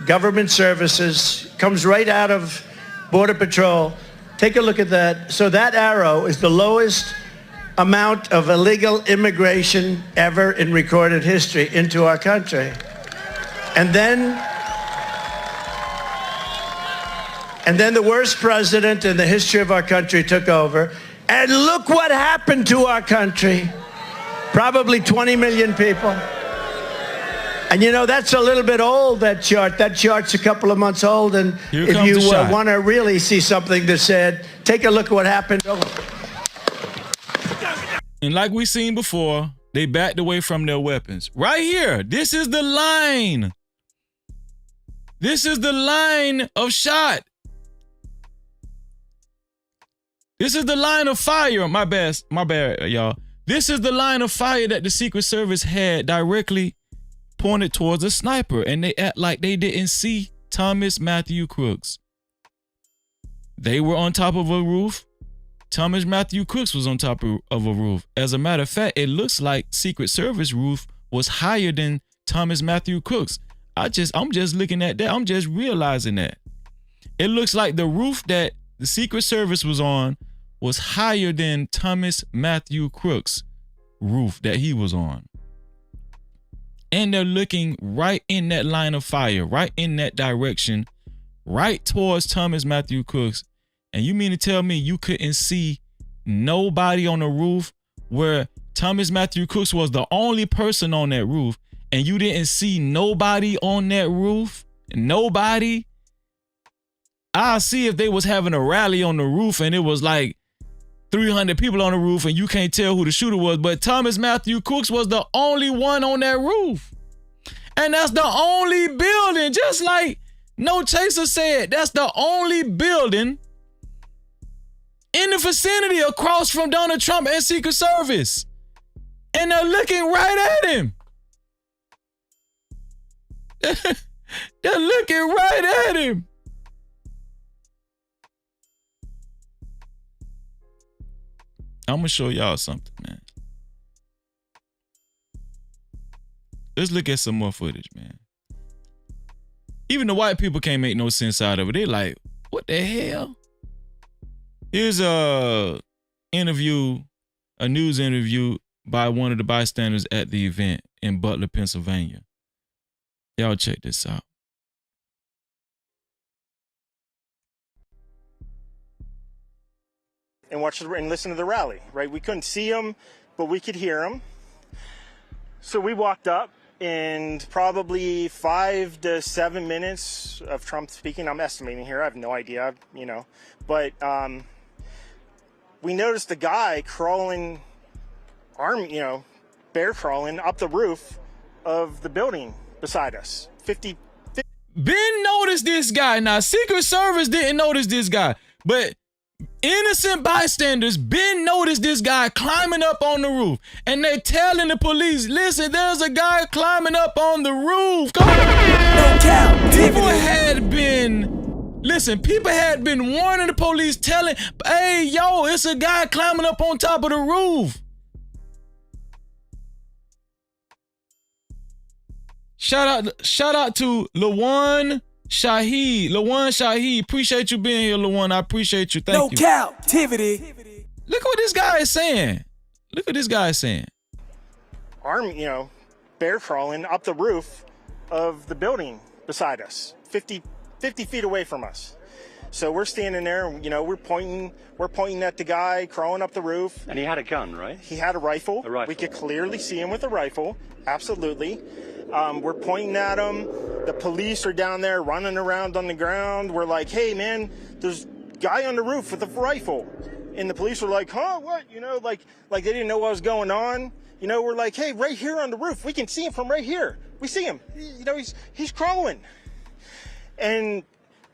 Speaker 8: government services, comes right out of Border Patrol. Take a look at that. So that arrow is the lowest amount of illegal immigration ever in recorded history into our country. And then the worst president in the history of our country took over. And look what happened to our country. Probably 20 million people. And you know, that's a little bit old, that chart. That chart's a couple of months old. And if you want to really see something that's said, take a look at what happened.
Speaker 3: And like we seen before, they backed away from their weapons. Right here, this is the line. This is the line of shot. This is the line of fire. My bad, y'all. This is the line of fire that the Secret Service had directly pointed towards a sniper, and they act like they didn't see Thomas Matthew Crooks. They were on top of a roof. Thomas Matthew Crooks was on top of a roof. As a matter of fact, it looks like Secret Service roof was higher than Thomas Matthew Crooks. I'm just looking at that. I'm just realizing that. It looks like the roof that the Secret Service was on was higher than Thomas Matthew Crooks' roof that he was on. And they're looking right in that line of fire, right in that direction, right towards Thomas Matthew Crooks. And you mean to tell me you couldn't see nobody on the roof where Thomas Matthew Crooks was the only person on that roof, and you didn't see nobody on that roof? Nobody? I'll see if they was having a rally on the roof and it was like 300 people on the roof and you can't tell who the shooter was, but Thomas Matthew Crooks was the only one on that roof. And that's the only building, just like No Chaser said, that's the only building in the vicinity across from Donald Trump and Secret Service. And they're looking right at him. They're looking right at him. I'm gonna show y'all something, man. Let's look at some more footage, man. Even the white people can't make no sense out of it. They like, what the hell? Here's a news interview by one of the bystanders at the event in Butler, Pennsylvania. Y'all check this out.
Speaker 9: And watch and listen to the rally, right? We couldn't see them, but we could hear them. So we walked up, and probably 5 to 7 minutes of Trump speaking. I'm estimating here. I have no idea, you know. But we noticed a guy crawling, bear crawling up the roof of the building beside us.
Speaker 3: Ben noticed this guy. Now, Secret Service didn't notice this guy, but innocent bystanders been noticed this guy climbing up on the roof, and they're telling the police, listen, there's a guy climbing up on the roof. Come on. People had been warning the police, telling, hey, yo, it's a guy climbing up on top of the roof. Shout out to Lawan Shaheed, appreciate you being here, Lawan. I appreciate you. Thank you.
Speaker 6: No Cap-tivity.
Speaker 3: Look what this guy is saying. Look what this guy is saying.
Speaker 9: Bear crawling up the roof of the building beside us, 50 feet away from us. So we're standing there, we're pointing at the guy crawling up the roof.
Speaker 10: And he had a gun, right?
Speaker 9: He had a rifle.
Speaker 10: A rifle.
Speaker 9: We could clearly see him with a rifle. Absolutely. We're pointing at him. The police are down there running around on the ground. We're like, hey, man, there's a guy on the roof with a rifle. And the police were like, huh, what? You know, like they didn't know what was going on. You know, we're like, hey, right here on the roof, we can see him from right here. We see him. You know, he's crawling. And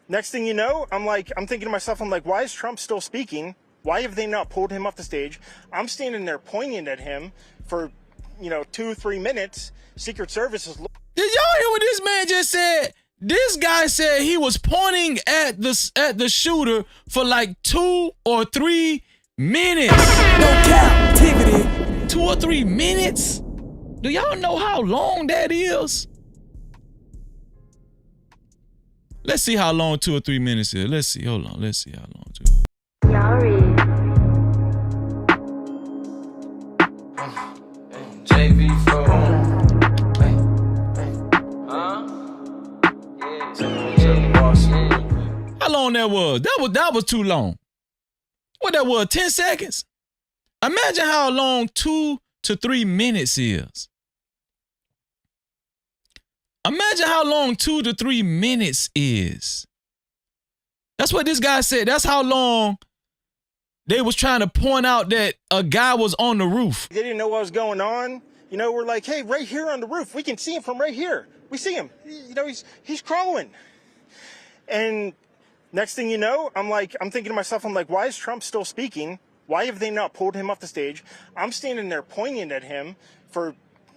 Speaker 9: next thing you know, I'm thinking to myself, I'm like, why is Trump still speaking? Why have they not pulled him off the stage? I'm standing there pointing at him for, 2-3 minutes. Secret Service is.
Speaker 3: Did y'all hear what this man just said? This guy said he was pointing at the shooter for like 2 or 3 minutes.
Speaker 6: No Cap-tivity.
Speaker 3: 2 or 3 minutes? Do y'all know how long that is? Let's see how long 2 or 3 minutes is. Let's see. Hold on. Let's see how long.
Speaker 4: Y'all read.
Speaker 2: JV for
Speaker 3: How long that was? That was too long. What that was? 10 seconds? Imagine how long 2 to 3 minutes is. Imagine how long 2 to 3 minutes is. That's what this guy said. That's how long they was trying to point out that a guy was on the roof.
Speaker 9: They didn't know what was going on. You know, we're like, hey, right here on the roof, we can see him from right here. We see him. You know, he's crawling. And next thing you know, I'm thinking to myself, I'm like, why is Trump still speaking? Why have they not pulled him off the stage? I'm standing there pointing at him for,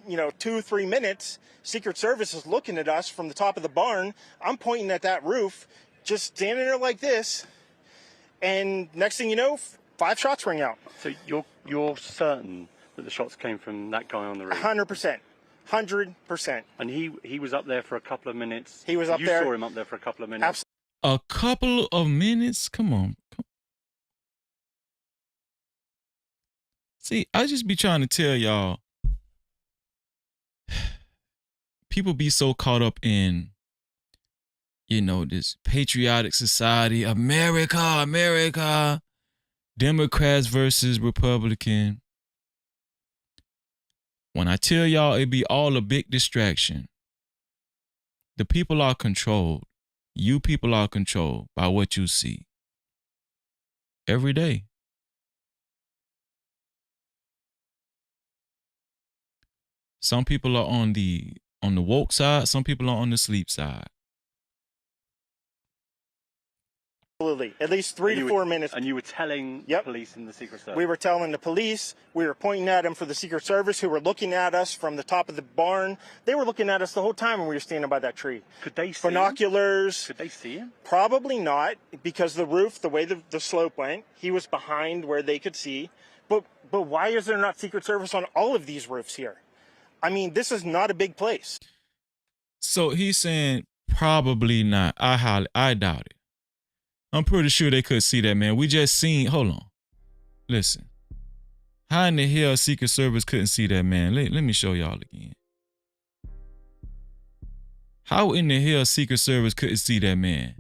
Speaker 9: 2-3 minutes. Secret Service is looking at us from the top of the barn. I'm pointing at that roof, just standing there like this. And next thing you know, 5 shots ring out.
Speaker 10: So you're certain that the shots came from that guy on the roof?
Speaker 9: 100%. 100%.
Speaker 10: And he was up there for a couple of minutes.
Speaker 9: He was up there.
Speaker 10: You saw him up there for a couple of minutes.
Speaker 9: Absolutely.
Speaker 3: A couple of minutes? Come on. See, I just be trying to tell y'all, people be so caught up in, this patriotic society, America, Democrats versus Republican. When I tell y'all it be all a big distraction, the people are controlled. You people are controlled by what you see every day. Some people are on the woke side. Some people are on the sleep side.
Speaker 9: Absolutely. At least 3 to 4 minutes.
Speaker 10: And you were telling the police and the Secret Service?
Speaker 9: We were telling the police. We were pointing at them for the Secret Service, who were looking at us from the top of the barn. They were looking at us the whole time when we were standing by that tree.
Speaker 10: Could they see
Speaker 9: binoculars?
Speaker 10: Could they see him?
Speaker 9: Probably not, because the roof, the way the slope went, he was behind where they could see. But why is there not Secret Service on all of these roofs here? I mean, this is not a big place.
Speaker 3: So he's saying probably not. I doubt it. I'm pretty sure they could see that, man. We just seen, hold on. Listen. How in the hell Secret Service couldn't see that, man? Let me show y'all again. How in the hell Secret Service couldn't see that man?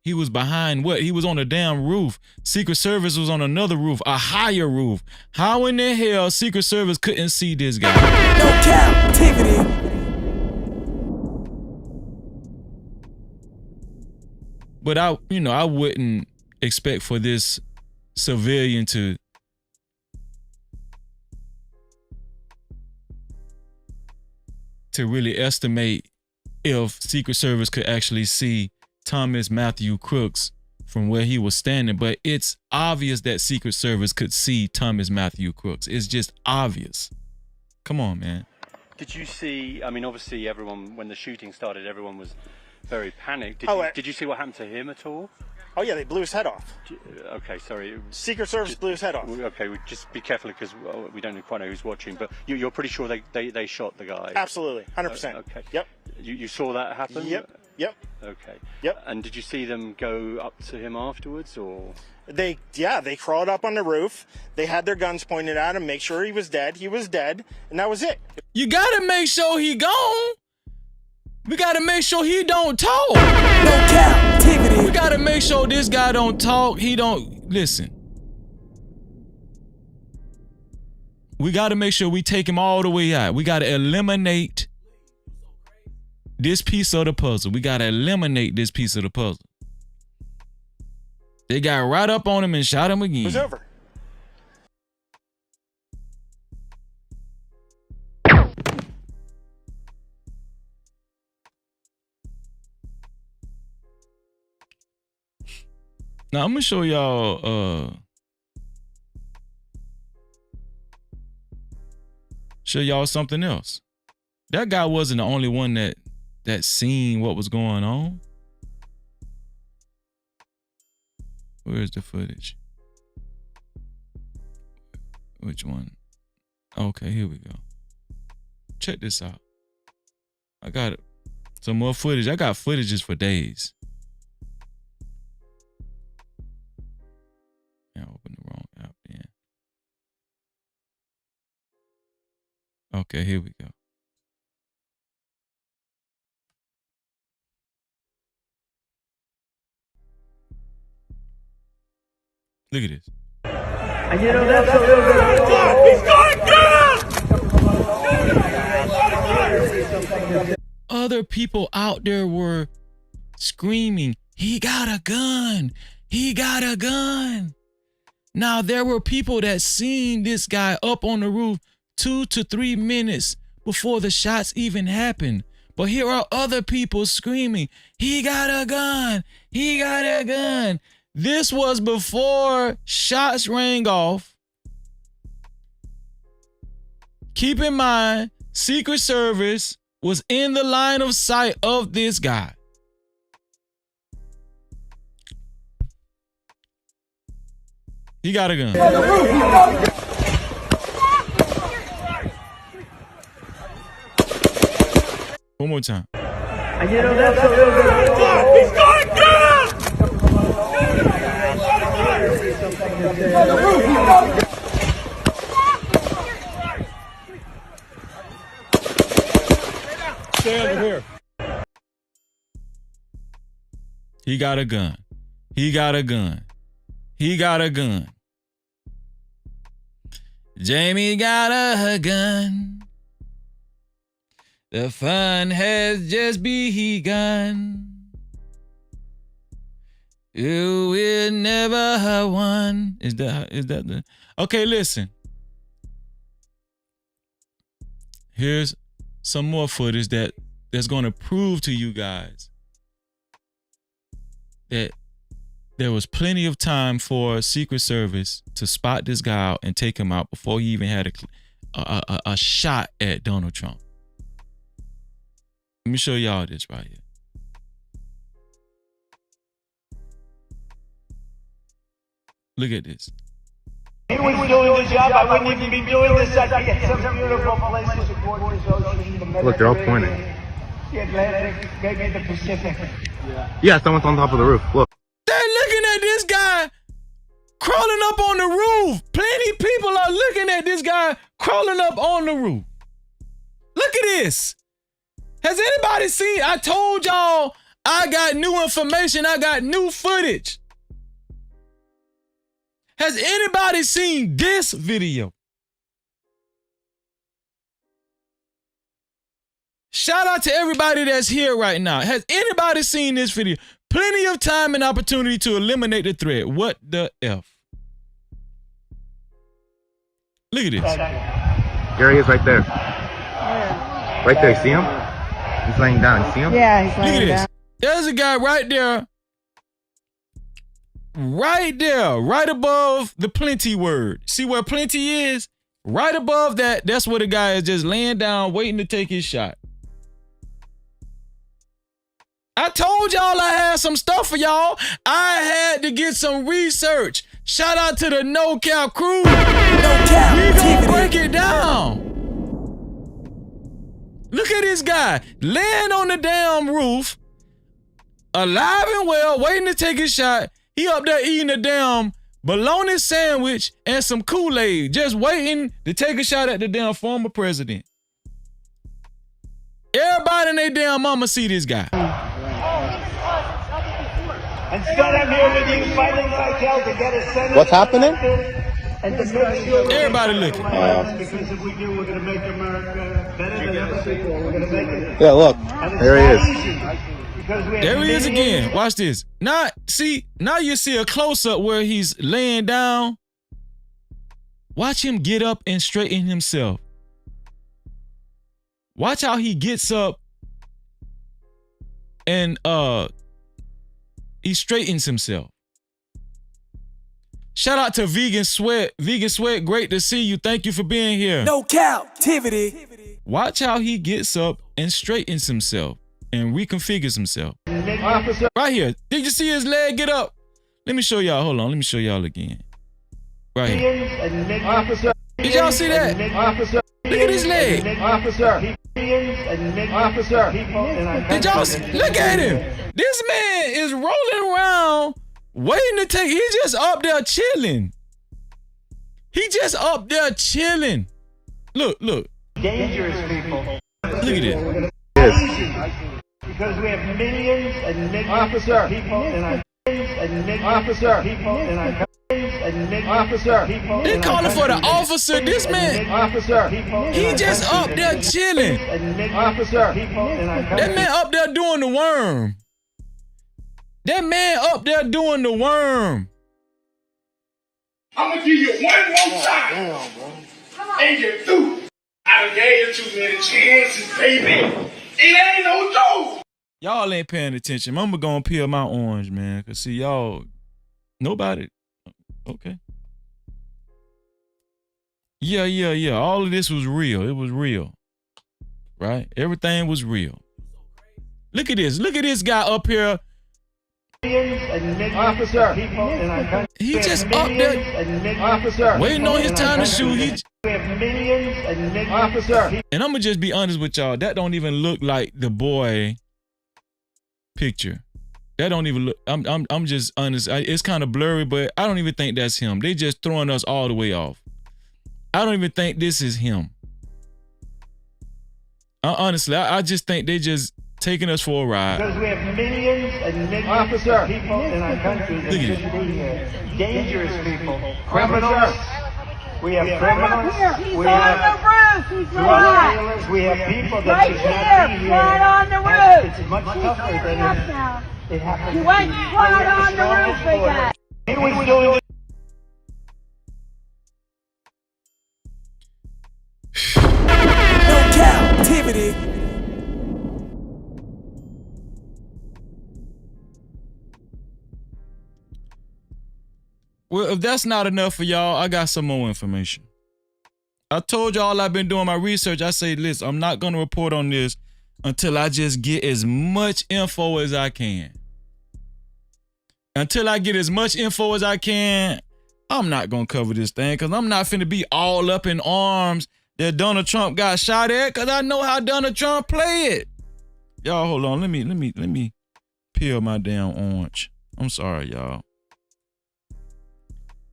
Speaker 3: He was behind what? He was on a damn roof. Secret Service was on another roof, a higher roof. How in the hell Secret Service couldn't see this guy?
Speaker 6: No Cap-tivity.
Speaker 3: But I wouldn't expect for this civilian to really estimate if Secret Service could actually see Thomas Matthew Crooks from where he was standing. But it's obvious that Secret Service could see Thomas Matthew Crooks. It's just obvious. Come on, man.
Speaker 10: Did you see, I mean, obviously everyone, when the shooting started, everyone was very panicked. Did you see what happened to him at all?
Speaker 9: Oh, yeah, they blew his head off.
Speaker 10: Okay, sorry.
Speaker 9: Secret Service blew his head off.
Speaker 10: Okay, just be careful because we don't quite know who's watching, but you're pretty sure they shot the guy?
Speaker 9: Absolutely, 100%.
Speaker 10: Okay.
Speaker 9: Yep.
Speaker 10: You saw that happen?
Speaker 9: Yep.
Speaker 10: Okay.
Speaker 9: Yep.
Speaker 10: And did you see them go up to him afterwards, or?
Speaker 9: They crawled up on the roof. They had their guns pointed at him, make sure he was dead. He was dead, and that was it.
Speaker 3: You gotta make sure he gone. We gotta make sure he don't talk.
Speaker 6: No Cap-tivity.
Speaker 3: We gotta make sure this guy don't talk. He don't listen. We gotta make sure we take him all the way out. We gotta eliminate this piece of the puzzle. We gotta eliminate this piece of the puzzle. They got right up on him and shot him again.
Speaker 9: It was over.
Speaker 3: Now I'm gonna show y'all something else. That guy wasn't the only one that seen what was going on. Where's the footage? Which one? Okay, here we go. Check this out. I got some more footage. I got footages for days. I opened the wrong app then. Okay, here we go. Look at this.
Speaker 8: And you know that's a little bit.
Speaker 3: Other people out there were screaming, "He got a gun! He got a gun!" Now, there were people that seen this guy up on the roof 2 to 3 minutes before the shots even happened. But here are other people screaming, "He got a gun! He got a gun!" This was before shots rang off. Keep in mind, Secret Service was in the line of sight of this guy. He got a gun. One more time.
Speaker 8: And you know that's a little bit. He's going to get
Speaker 3: Stay over here. He got a gun. He got a gun. He got a gun. Jamie got a gun. The fun has just begun. You will never have won. Is that the? Okay, listen. Here's some more footage that's going to prove to you guys that there was plenty of time for Secret Service to spot this guy out and take him out before he even had a shot at Donald Trump. Let me show y'all this right here. Look at this.
Speaker 8: He was doing the job. I wouldn't even be doing this. I'd be at some beautiful places towards the ocean, the Mediterranean.
Speaker 11: Look, they're all pointing.
Speaker 8: The Atlantic, maybe the Pacific.
Speaker 11: Yeah, someone's on top of the roof. Look.
Speaker 3: They're looking at this guy crawling up on the roof. Plenty people are looking at this guy crawling up on the roof. Look at this. Has anybody seen? I told y'all I got new information. I got new footage. Has anybody seen this video? Shout out to everybody that's here right now. Has anybody seen this video? Plenty of time and opportunity to eliminate the threat. What the F? Look at this.
Speaker 11: There he is right there. Right there, see him? He's laying down. You see him?
Speaker 12: Yeah, he's laying down.
Speaker 3: There's a guy right there. Right there, right above the plenty word. See where plenty is? Right above that, that's where the guy is just laying down, waiting to take his shot. I told y'all I had some stuff for y'all. I had to get some research. Shout out to the No Cap crew.
Speaker 6: No Cap.
Speaker 3: We gonna break it down. Look at this guy laying on the damn roof, alive and well, waiting to take his shot. He up there eating a damn bologna sandwich and some Kool-Aid, just waiting to take a shot at the damn former president. Everybody and their damn mama see this guy.
Speaker 8: Instead, I'm here with you fighting like hell to get a Senate.
Speaker 11: What's happening?
Speaker 8: And to make sure
Speaker 3: everybody looking.
Speaker 8: Because if we do, we're going to make America better than other people. We're going to make it.
Speaker 11: Yeah, look. There he is.
Speaker 3: There he is again. Watch this. Now you see a close-up where he's laying down. Watch him get up and straighten himself. Watch how he gets up and he straightens himself. Shout out to Vegan Sweat. Vegan Sweat, great to see you. Thank you for being here.
Speaker 6: No Cap-tivity.
Speaker 3: Watch how he gets up and straightens himself and reconfigures himself. Right here. Did you see his leg get up? Let me show y'all. Hold on. Let me show y'all again. Right here. Did y'all see that? Look at his leg. Did y'all see? Look at him. This man is rolling around waiting to take. He's just up there chilling. He just up there chilling. Look.
Speaker 8: Dangerous people.
Speaker 3: Look at this.
Speaker 8: Because we have millions and millions of people in our people in our
Speaker 3: They calling for the officer. This man, he just up there chilling. That man up there doing the worm. That man up there doing the worm.
Speaker 12: I'm gonna give you one more time, and you're through. I done gave you too many chances, baby. It ain't no joke.
Speaker 3: Y'all ain't paying attention. I'm gonna peel my orange, man. Cause see y'all, nobody. Okay. Yeah. All of this was real. It was real. Right? Everything was real. Look at this. Look at this guy up here. He just up there waiting on his time to shoot. And I'm gonna just be honest with y'all. That don't even look like the boy picture. That don't even look. I'm just honest. It's kind of blurry, but I don't even think that's him. They just throwing us all the way off. I don't even think this is him. Honestly, I just think they just taking us for a ride.
Speaker 8: Because we have millions and millions of people in our country that shouldn't be here. Dangerous people, criminals. We have criminals. We have drug dealers. We have people that should not be here.
Speaker 13: Right on the roof.
Speaker 8: It's much tougher than it happens.
Speaker 13: You went right on the roof for that.
Speaker 8: He was doing.
Speaker 6: No Cap-tivity.
Speaker 3: Well, if that's not enough for y'all, I got some more information. I told y'all I've been doing my research. I say, listen, I'm not going to report on this until I just get as much info as I can. Until I get as much info as I can, I'm not going to cover this thing because I'm not finna be all up in arms that Donald Trump got shot at because I know how Donald Trump play it. Y'all, hold on. Let me peel my damn orange. I'm sorry, y'all.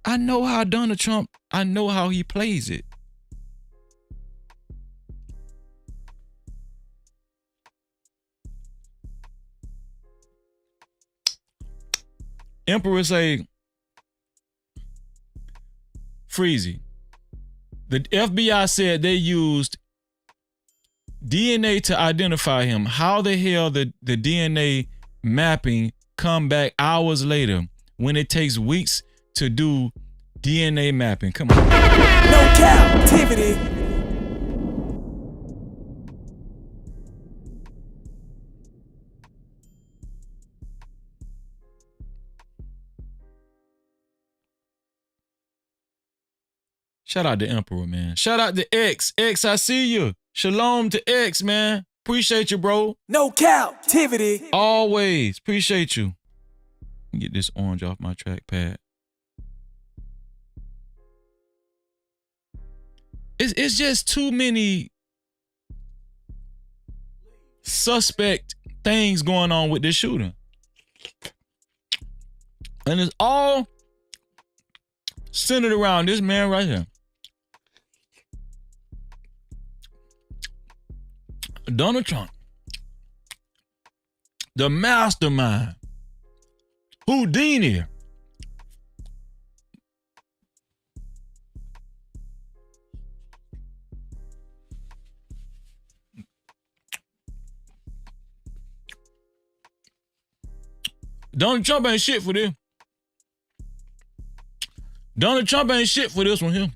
Speaker 3: I know how Donald Trump, I know how he plays it. Emperor say, Freezy, the FBI said they used DNA to identify him. How the hell the DNA mapping come back hours later when it takes weeks to do DNA mapping? Come on.
Speaker 6: No Cap-tivity.
Speaker 3: Shout out to Emperor, man. Shout out to X. X, I see you. Shalom to X, man. Appreciate you, bro.
Speaker 6: No Cap-tivity.
Speaker 3: Always. Appreciate you. Get this orange off my trackpad. It's just too many suspect things going on with this shooting. And it's all centered around this man right here. Donald Trump. The mastermind. Houdini. Donald Trump ain't shit for this. Donald Trump ain't shit for this one here.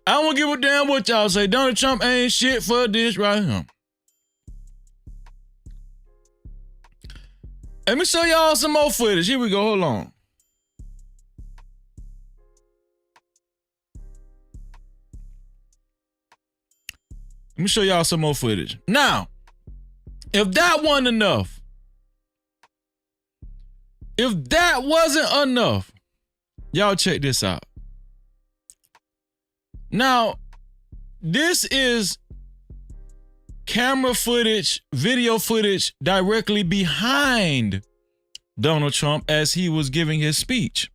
Speaker 3: I don't give a damn what y'all say. Donald Trump ain't shit for this right here. Let me show y'all some more footage. Here we go. Hold on. Let me show y'all some more footage. Now, if that wasn't enough, if that wasn't enough, y'all check this out. Now, this is camera footage, video footage directly behind Donald Trump as he was giving his speech.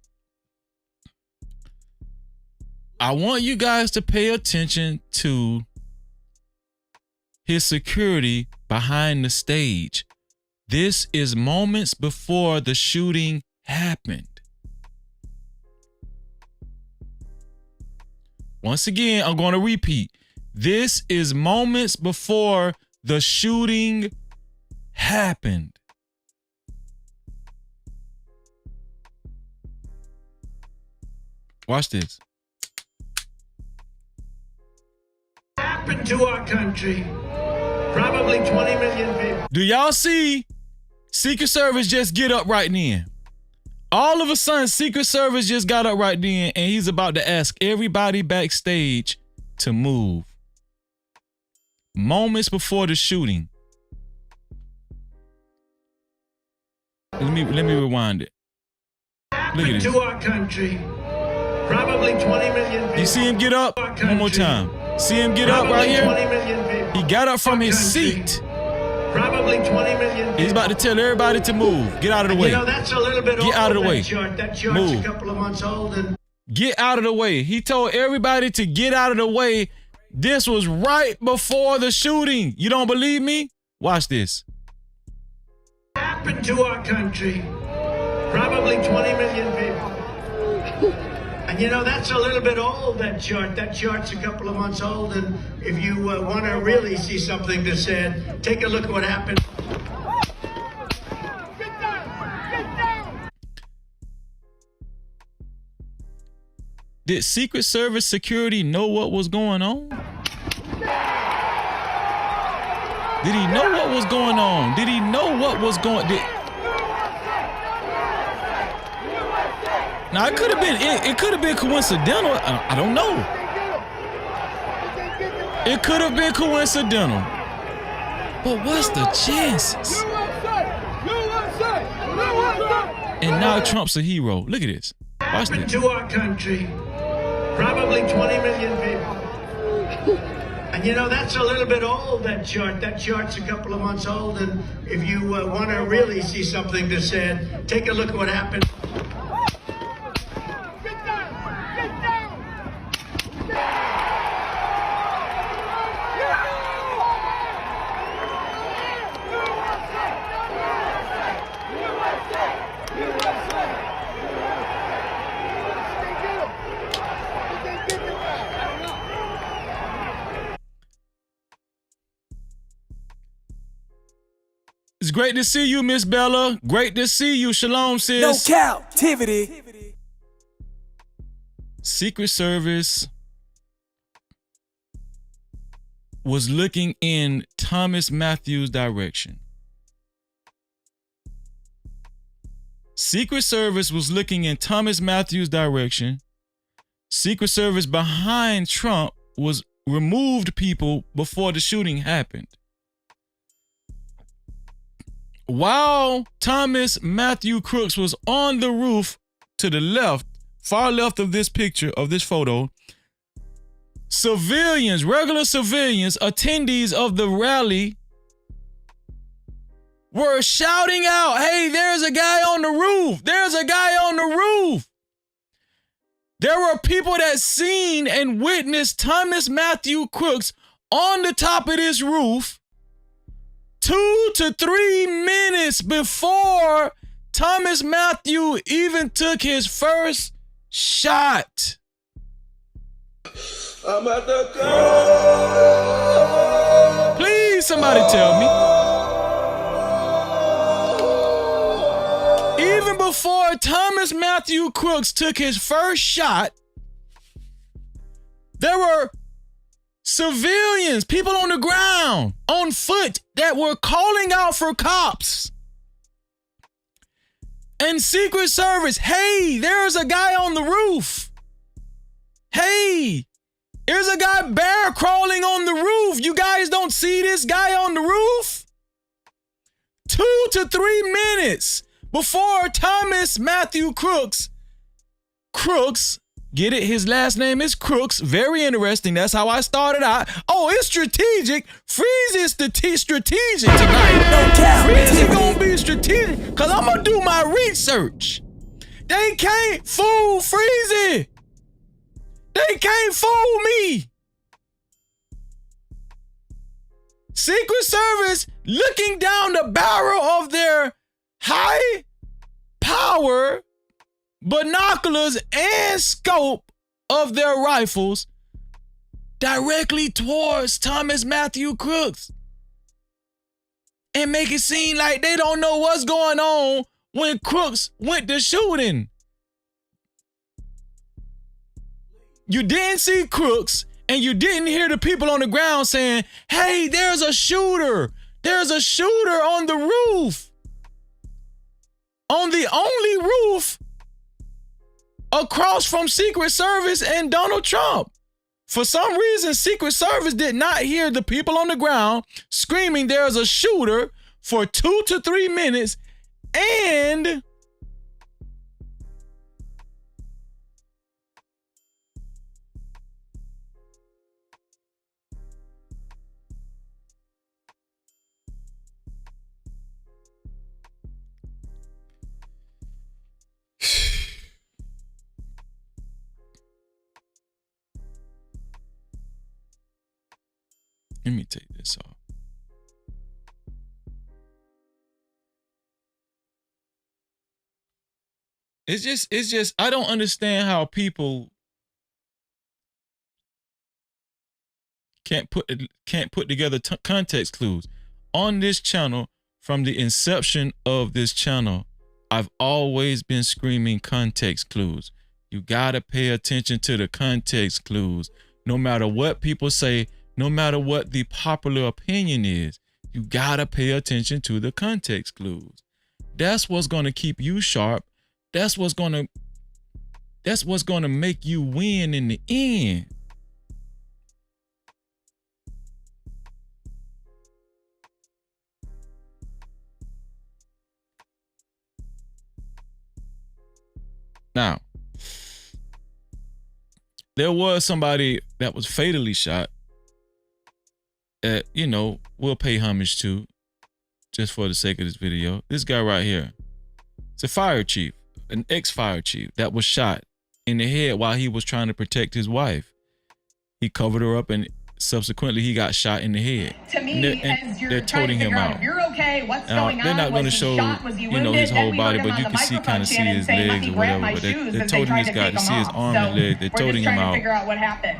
Speaker 3: I want you guys to pay attention to his security behind the stage. This is moments before the shooting happened. Once again, I'm going to repeat. This is moments before the shooting happened. Watch this.
Speaker 8: Happened to our country. Probably 20 million people.
Speaker 3: Do y'all see Secret Service just get up right then? All of a sudden, Secret Service just got up right then, and he's about to ask everybody backstage to move. Moments before the shooting. Let me rewind it. Look at this.
Speaker 8: To our country. Probably 20 million people.
Speaker 3: You see him get up? One more time. See him get up right here?
Speaker 8: 20 million people.
Speaker 3: He got up from his seat.
Speaker 8: Probably 20 million people.
Speaker 3: He's about to tell everybody to move. Get out of the way.
Speaker 8: You know, that's a little bit
Speaker 3: Get out of the way.
Speaker 8: That chart's
Speaker 3: Move.
Speaker 8: a couple of months old. And
Speaker 3: get out of the way. He told everybody to get out of the way. This was right before the shooting. You don't believe me? Watch this.
Speaker 8: Happened to our country. Probably 20 million people. And you know, that's a little bit old, that chart. That chart's a couple of months old. And if you want to really see something that's said, take a look at what happened.
Speaker 3: Did Secret Service security know what was going on? Did he know what was going on? Did he know what was going on? Now, it could have been coincidental. I don't know. It could have been coincidental. But what's the chances? And now Trump's a hero. Look at this. Watch this.
Speaker 8: To our country. Probably 20 million people. And you know, that's a little bit old, that chart. That chart's a couple of months old. And if you want to really see something that's said, take a look at what happened.
Speaker 3: It's great to see you, Miss Bella. Great to see you. Shalom, sis.
Speaker 6: No captivity.
Speaker 3: Secret Service was looking in Thomas Matthews' direction. Secret Service was looking in Thomas Matthews' direction. Secret Service behind Trump was removed people before the shooting happened. While Thomas Matthew Crooks was on the roof to the left, far left of this picture, of this photo, civilians, regular civilians, attendees of the rally were shouting out, "Hey, there's a guy on the roof. There's a guy on the roof." There were people that seen and witnessed Thomas Matthew Crooks on the top of this roof 2 to 3 minutes before Thomas Matthew even took his first shot.
Speaker 12: I'm at the go.
Speaker 3: Please Please, somebody tell me. Even before Thomas Matthew Crooks took his first shot, there were civilians, people on the ground, on foot, that were calling out for cops. And Secret Service, hey, there's a guy on the roof. Hey, there's a guy bear crawling on the roof. You guys don't see this guy on the roof? 2 to 3 minutes before Thomas Matthew Crooks, get it? His last name is Crooks. Very interesting. That's how I started out. Oh, it's strategic. Freeze is strategic tonight.
Speaker 6: No cap.
Speaker 3: Freeze is gonna be strategic because I'm gonna do my research. They can't fool Freezy. They can't fool me. Secret Service looking down the barrel of their high power binoculars and scope of their rifles directly towards Thomas Matthew Crooks and make it seem like they don't know what's going on when Crooks went to shooting. You didn't see Crooks and you didn't hear the people on the ground saying, hey, there's a shooter. There's a shooter on the roof. On the only roof across from Secret Service and Donald Trump. For some reason, Secret Service did not hear the people on the ground screaming there's a shooter for 2 to 3 minutes, and let me take this off. It's just, I don't understand how people can't put together context clues. On this channel, from the inception of this channel, I've always been screaming context clues. You gotta pay attention to the context clues. No matter what people say, no matter what the popular opinion is, you gotta pay attention to the context clues. That's what's gonna keep you sharp. That's what's gonna make you win in the end. Now, there was somebody that was fatally shot that, you know, we'll pay homage to just for the sake of this video. This guy right here. It's a fire chief, an ex-fire chief that was shot in the head while he was trying to protect his wife. He covered her up and subsequently he got shot in the head.
Speaker 14: To me, as you're
Speaker 3: they're toting him out.
Speaker 14: If you're okay, what's
Speaker 3: Now,
Speaker 14: going on?
Speaker 3: they're not going to show,
Speaker 14: you
Speaker 3: know, his whole body, but you can see, kind of see his legs or whatever. But they're toting this guy to see his arm and leg. They're toting him out.
Speaker 14: Figure out what happened.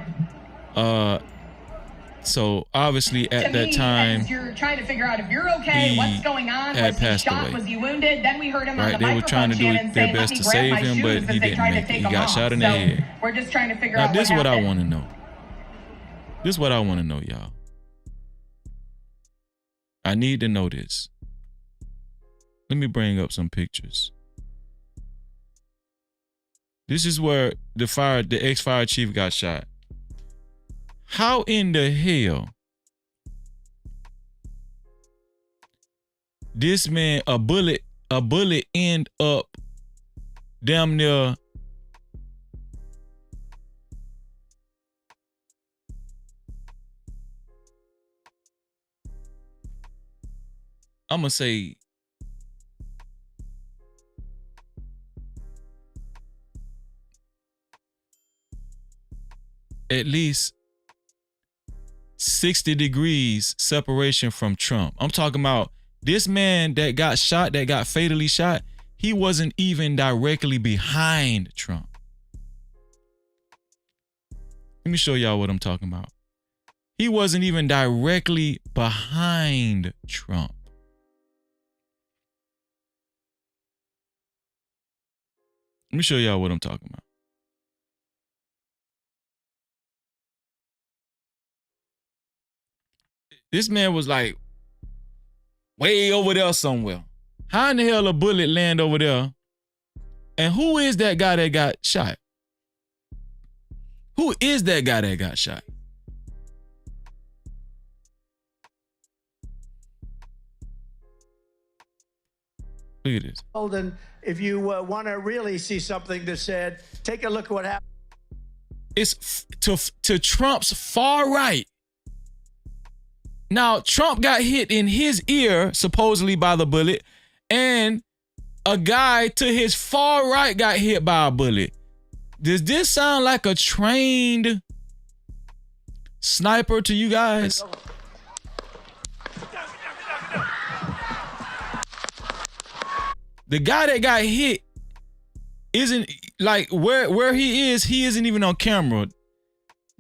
Speaker 3: So obviously at that time,
Speaker 14: as you're trying to figure out if you're okay, what's going on?
Speaker 3: had
Speaker 14: Was he
Speaker 3: passed
Speaker 14: shot?
Speaker 3: away.
Speaker 14: Was he wounded? Then we heard him on the
Speaker 3: They were trying to do their best to save him, but he didn't make it. He got shot in the head.
Speaker 14: We're just trying to figure
Speaker 3: Now
Speaker 14: out
Speaker 3: this is
Speaker 14: what
Speaker 3: what I
Speaker 14: happened.
Speaker 3: want to know. This is what I want to know, y'all. I need to know this. Let me bring up some pictures. This is where the ex-fire chief got shot. How in the hell this man, a bullet end up damn near I'm gonna say at least 60 degrees separation from Trump. I'm talking about this man that got shot, that got fatally shot, he wasn't even directly behind Trump. Let me show y'all what I'm talking about. he wasn't even directly behind Trump. Let me show y'all what I'm talking about. This man was like way over there somewhere. How in the hell a bullet land over there? And who is that guy that got shot? Who is that guy that got shot? Look at this.
Speaker 8: Holden, if you want to really see something that's said, take a look at what happened.
Speaker 3: It's to Trump's far right. Now, Trump got hit in his ear, supposedly by the bullet, and a guy to his far right got hit by a bullet. Does this sound like a trained sniper to you guys? The guy that got hit isn't like where he isn't even on camera.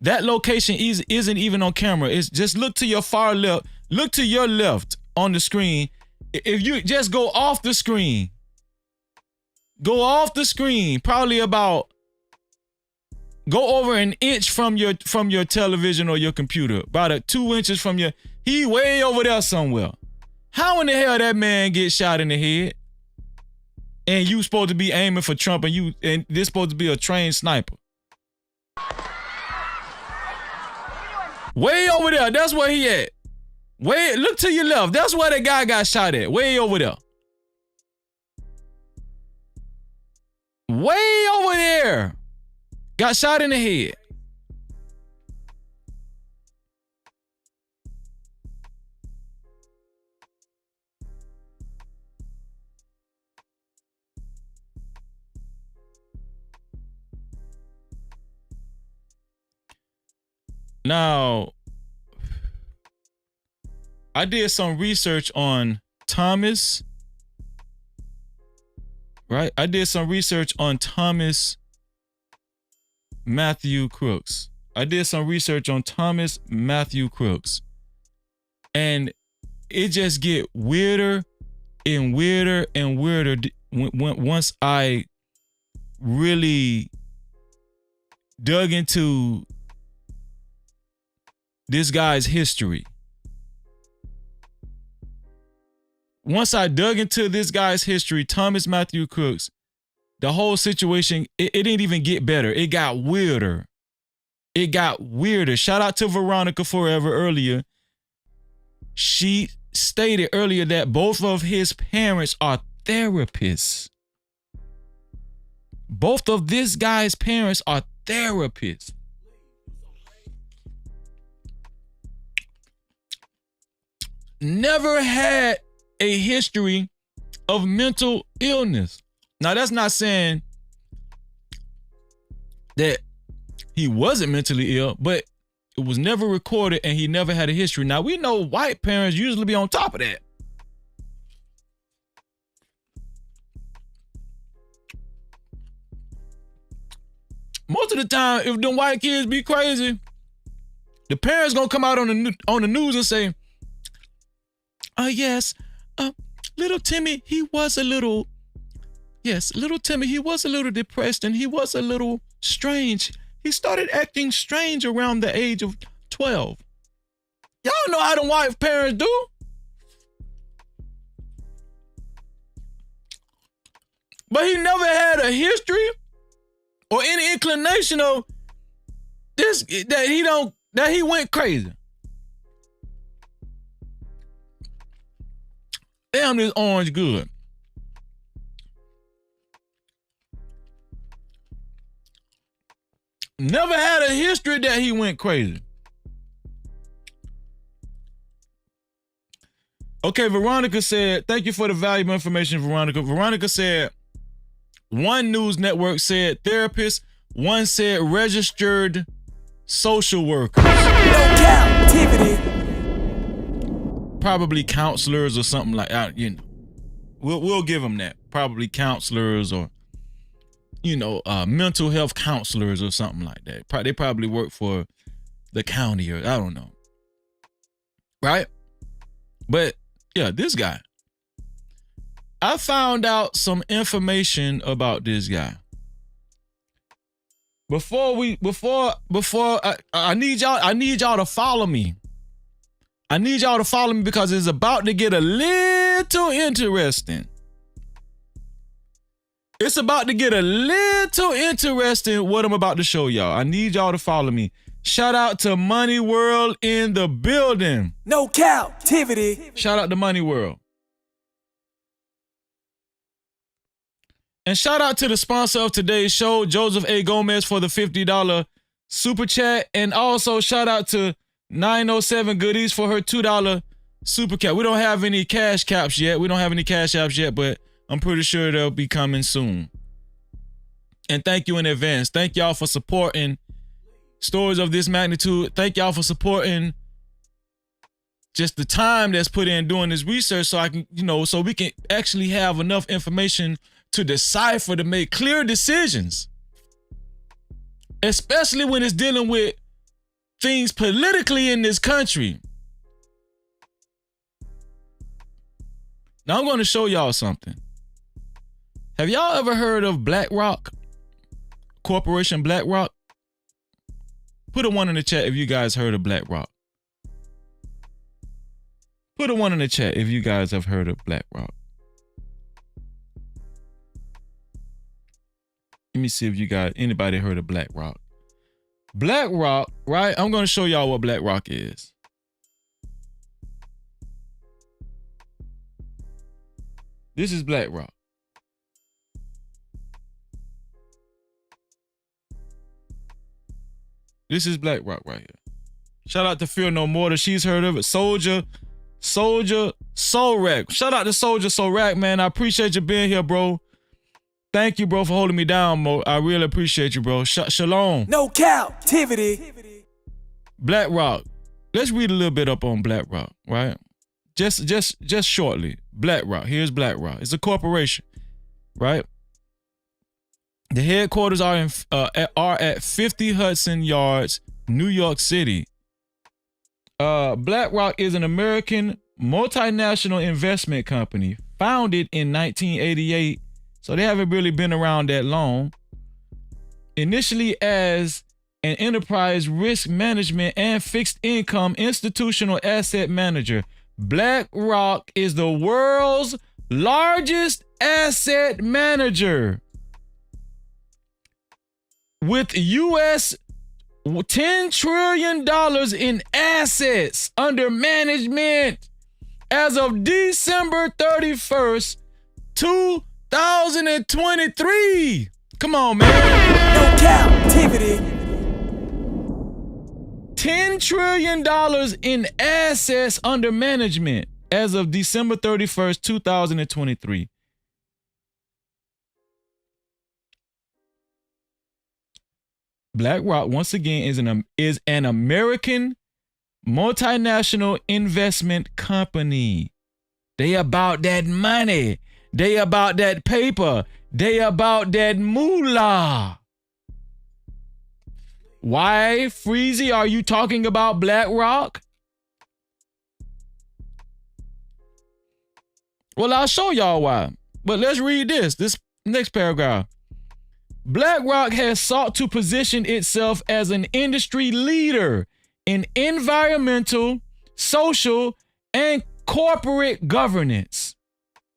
Speaker 3: That location isn't even on camera. It's just look to your far left. Look to your left on the screen. If you just go off the screen, probably about go over an inch from your television or your computer, about 2 inches from your. He way over there somewhere. How in the hell that man get shot in the head? And you supposed to be aiming for Trump, and this supposed to be a trained sniper. Way over there, that's where he at. Look to your left, that's where the guy got shot at. Way over there. Way over there. Got shot in the head. Now, I did some research on Thomas, right? I did some research on Thomas Matthew Crooks. And it just get weirder and weirder and weirder once I really dug into this guy's history. Once I dug into this guy's history, Thomas Matthew Crooks, the whole situation, it didn't even get better. It got weirder. Shout out to Veronica Forever earlier. She stated earlier that both of his parents are therapists. Both of this guy's parents are therapists. Never had a history of mental illness. Now, that's not saying that he wasn't mentally ill, but it was never recorded and he never had a history. Now, we know white parents usually be on top of that. Most of the time, if them white kids be crazy, the parents gonna come out on the news and say, yes, little Timmy, he was a little depressed and he was a little strange. He started acting strange around the age of 12. Y'all know how them white parents do. But he never had a history or any inclination of this, that he went crazy. Damn, this orange good. Never had a history that he went crazy. Okay, Veronica said, thank you for the valuable information, Veronica. Veronica said, one news network said therapist, one said registered social workers. No Cap-tivity. Probably counselors or something like that, you know. We'll give them that. Probably counselors or, mental health counselors or something like that. They probably work for the county or I don't know. Right? But yeah, this guy. I found out some information about this guy. I need y'all to follow me. I need y'all to follow me because it's about to get a little interesting. It's about to get a little interesting what I'm about to show y'all. I need y'all to follow me. Shout out to Money World in the building.
Speaker 6: No Cap-tivity.
Speaker 3: Shout out to Money World. And shout out to the sponsor of today's show, Joseph A. Gomez, for the $50 super chat. And also shout out to 907 Goodies for her $2 super cap. We don't have any cash caps yet. We don't have any cash apps yet, but I'm pretty sure they'll be coming soon. And thank you in advance. Thank y'all for supporting stories of this magnitude. Thank y'all for supporting just the time that's put in doing this research so I can, so we can actually have enough information to decipher, to make clear decisions. Especially when it's dealing with things politically in this country. Now I'm going to show y'all something. Have y'all ever heard of BlackRock? Corporation BlackRock? Put a 1 in the chat if you guys heard of BlackRock. Put a 1 in the chat if you guys have heard of BlackRock. Let me see if anybody heard of BlackRock. BlackRock, right? I'm going to show y'all what BlackRock is. This is BlackRock. This is BlackRock right here. Shout out to Fear No Mortar. She's heard of it. Soldier Solrak. Shout out to Soldier Solrak, man. I appreciate you being here, bro. Thank you, bro, for holding me down, Mo. I really appreciate you, bro. Shalom.
Speaker 6: No Cap-tivity.
Speaker 3: BlackRock. Let's read a little bit up on BlackRock, right? Just shortly. BlackRock. Here's BlackRock. It's a corporation, right? The headquarters are at 50 Hudson Yards, New York City. BlackRock is an American multinational investment company founded in 1988. So they haven't really been around that long. Initially as an enterprise risk management and fixed income institutional asset manager, BlackRock is the world's largest asset manager with US $10 trillion in assets under management as of December 31st, 2023. Come on, man.
Speaker 6: No Cap-tivity.
Speaker 3: $10 trillion in assets under management as of December 31st, 2023. BlackRock, once again, is an American multinational investment company. They about that money. They about that paper. They about that moolah. Why, Freezy, are you talking about BlackRock? Well, I'll show y'all why. But let's read this next paragraph. BlackRock has sought to position itself as an industry leader in environmental, social, and corporate governance.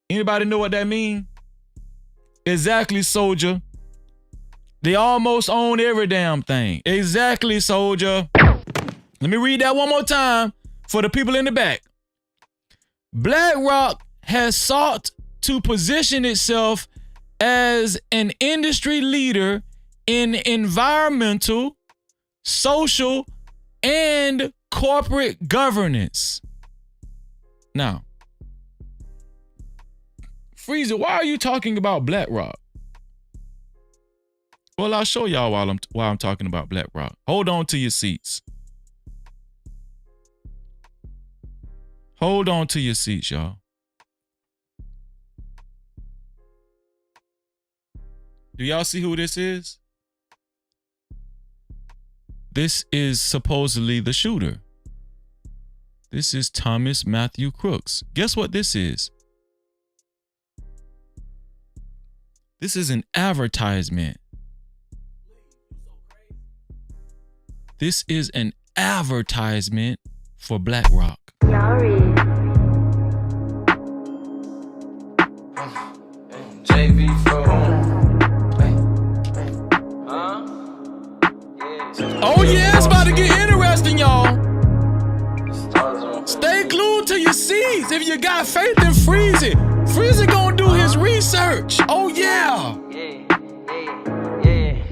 Speaker 3: Anybody know what that means? Exactly, Soldier. They almost own every damn thing. Exactly, Soldier. Let me read that one more time for the people in the back. BlackRock has sought to position itself as an industry leader in environmental, social, and corporate governance. Now, Freezer, why are you talking about BlackRock? Well, I'll show y'all while I'm talking about BlackRock. Hold on to your seats. Hold on to your seats, y'all. Do y'all see who this is? This is supposedly the shooter. This is Thomas Matthew Crooks. Guess what this is? This is an advertisement. This is an advertisement for BlackRock. Oh yeah, it's about to get interesting, y'all. Stay glued to your seats. If you got faith, then freeze it. Freeze it gonna do his research. Oh yeah.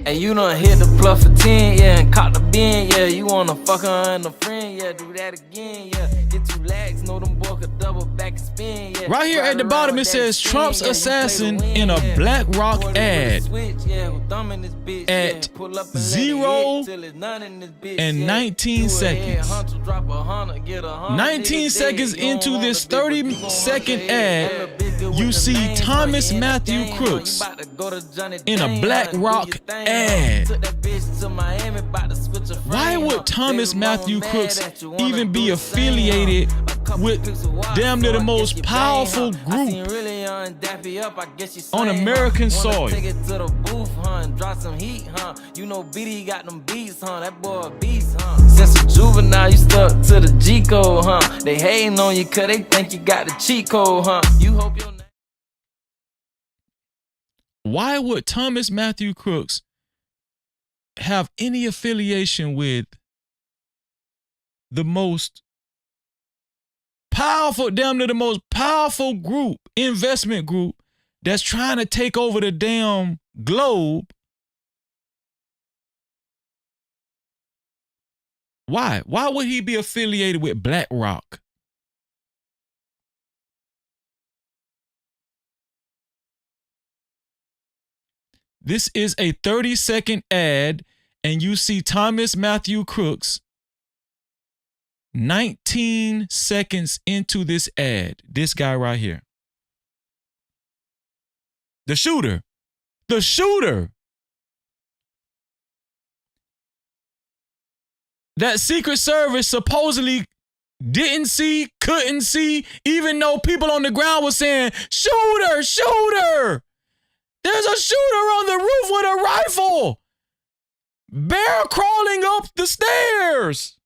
Speaker 15: And you done hit the plug for 10, yeah, and caught the bin, yeah. You wanna fuck her and a friend, yeah, do that again, yeah. Get 2 legs, know them boy could double back and spin, yeah.
Speaker 3: Right here at the bottom it says Trump's assassin in a BlackRock ad at 0 and 19 seconds. 19 seconds into this 30-second ad, you see Thomas Matthew Crooks in a BlackRock ad. Why would Thomas Matthew Crooks even be affiliated with damn near the most powerful group on American soil?
Speaker 15: Since a juvenile, you stuck to the G code, huh? They hating on you cause they think you got the cheat code, huh? You hope your
Speaker 3: Why would Thomas Matthew Crooks have any affiliation with the most powerful, damn near the most powerful group, investment group that's trying to take over the damn globe? Why? Why would he be affiliated with BlackRock? This is a 30-second ad, and you see Thomas Matthew Crooks 19 seconds into this ad. This guy right here. The shooter. The shooter. That Secret Service supposedly didn't see, couldn't see, even though people on the ground were saying, shooter, shooter. There's a shooter on the roof with a rifle. Bear crawling up the stairs.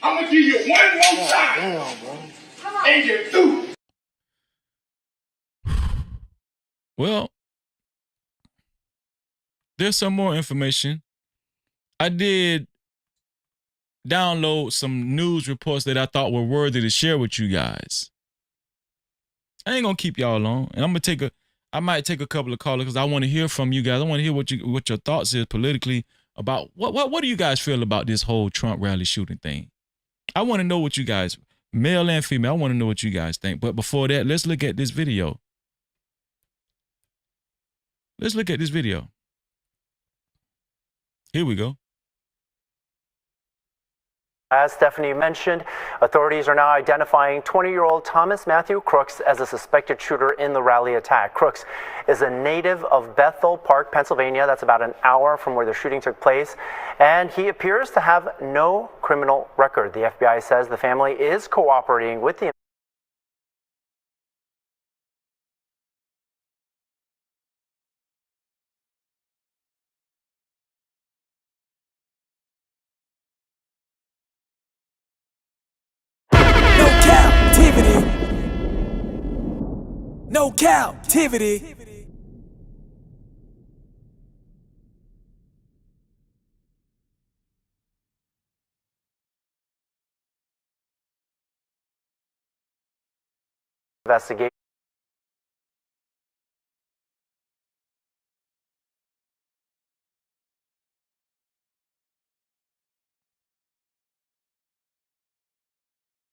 Speaker 12: I'm gonna give you one more time. And you're through.
Speaker 3: Well, there's some more information. I did download some news reports that I thought were worthy to share with you guys. I ain't gonna keep y'all long, and I might take a couple of callers because I want to hear from you guys. I want to hear what your thoughts is politically about what do you guys feel about this whole Trump rally shooting thing? I want to know what you guys, male and female, I want to know what you guys think. But before that, let's look at this video. Let's look at this video. Here we go.
Speaker 16: As Stephanie mentioned, authorities are now identifying 20-year-old Thomas Matthew Crooks as a suspected shooter in the rally attack. Crooks is a native of Bethel Park, Pennsylvania. That's about an hour from where the shooting took place. And he appears to have no criminal record. The FBI says the family is cooperating with the
Speaker 6: No captivity.
Speaker 16: Investigation.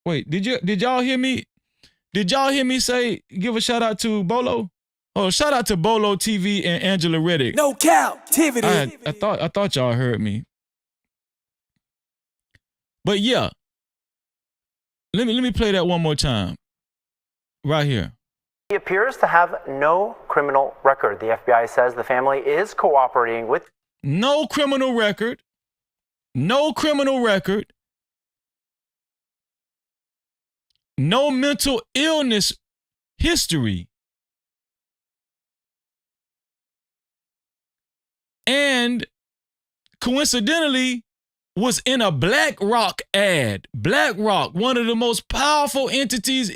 Speaker 3: Wait, did y'all hear me? Did y'all hear me say, give a shout out to Bolo? Oh, shout out to Bolo TV and Angela Reddick.
Speaker 6: No captivity.
Speaker 3: I thought y'all heard me. But yeah, Let me play that one more time. Right here.
Speaker 16: He appears to have no criminal record. The FBI says the family is cooperating with.
Speaker 3: No criminal record. No criminal record. No mental illness history. And coincidentally was in a BlackRock ad. BlackRock, one of the most powerful entities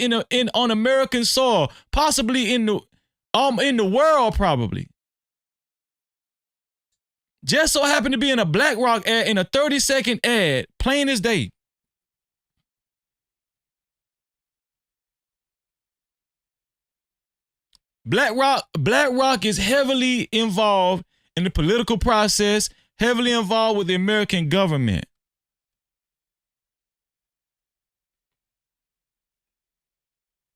Speaker 3: on American soil, possibly in the world, probably. Just so happened to be in a BlackRock ad, in a 30-second ad, plain as day. BlackRock is heavily involved in the political process, heavily involved with the American government.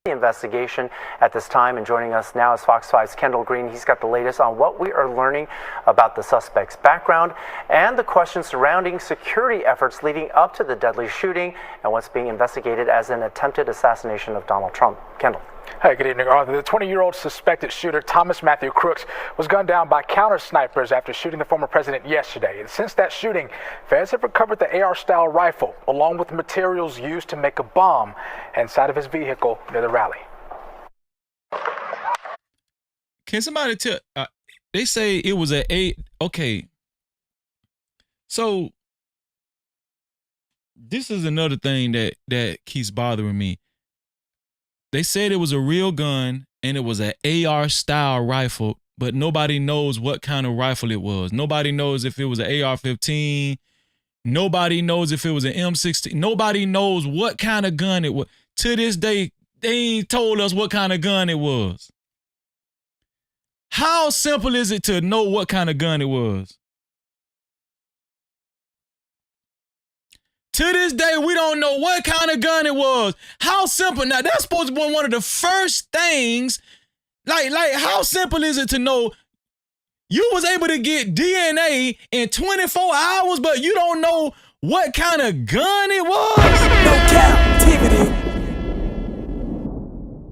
Speaker 16: The investigation at this time, and joining us now is Fox 5's Kendall Green. He's got the latest on what we are learning about the suspect's background and the questions surrounding security efforts leading up to the deadly shooting and what's being investigated as an attempted assassination of Donald Trump. Kendall.
Speaker 17: Hey, good evening, Arthur. The 20-year-old suspected shooter, Thomas Matthew Crooks, was gunned down by counter-snipers after shooting the former president yesterday. And since that shooting, feds have recovered the AR-style rifle, along with materials used to make a bomb, inside of his vehicle near the rally.
Speaker 3: Can somebody tell? They say it was okay. So this is another thing that keeps bothering me. They said it was a real gun and it was an AR style rifle, but nobody knows what kind of rifle it was. Nobody knows if it was an AR-15. Nobody knows if it was an M16. Nobody knows what kind of gun it was. To this day, they ain't told us what kind of gun it was. How simple is it to know what kind of gun it was? To this day, we don't know what kind of gun it was. How simple? Now, that's supposed to be one of the first things. Like how simple is it to know you was able to get DNA in 24 hours, but you don't know what kind of gun it was?
Speaker 6: No Cap-tivity.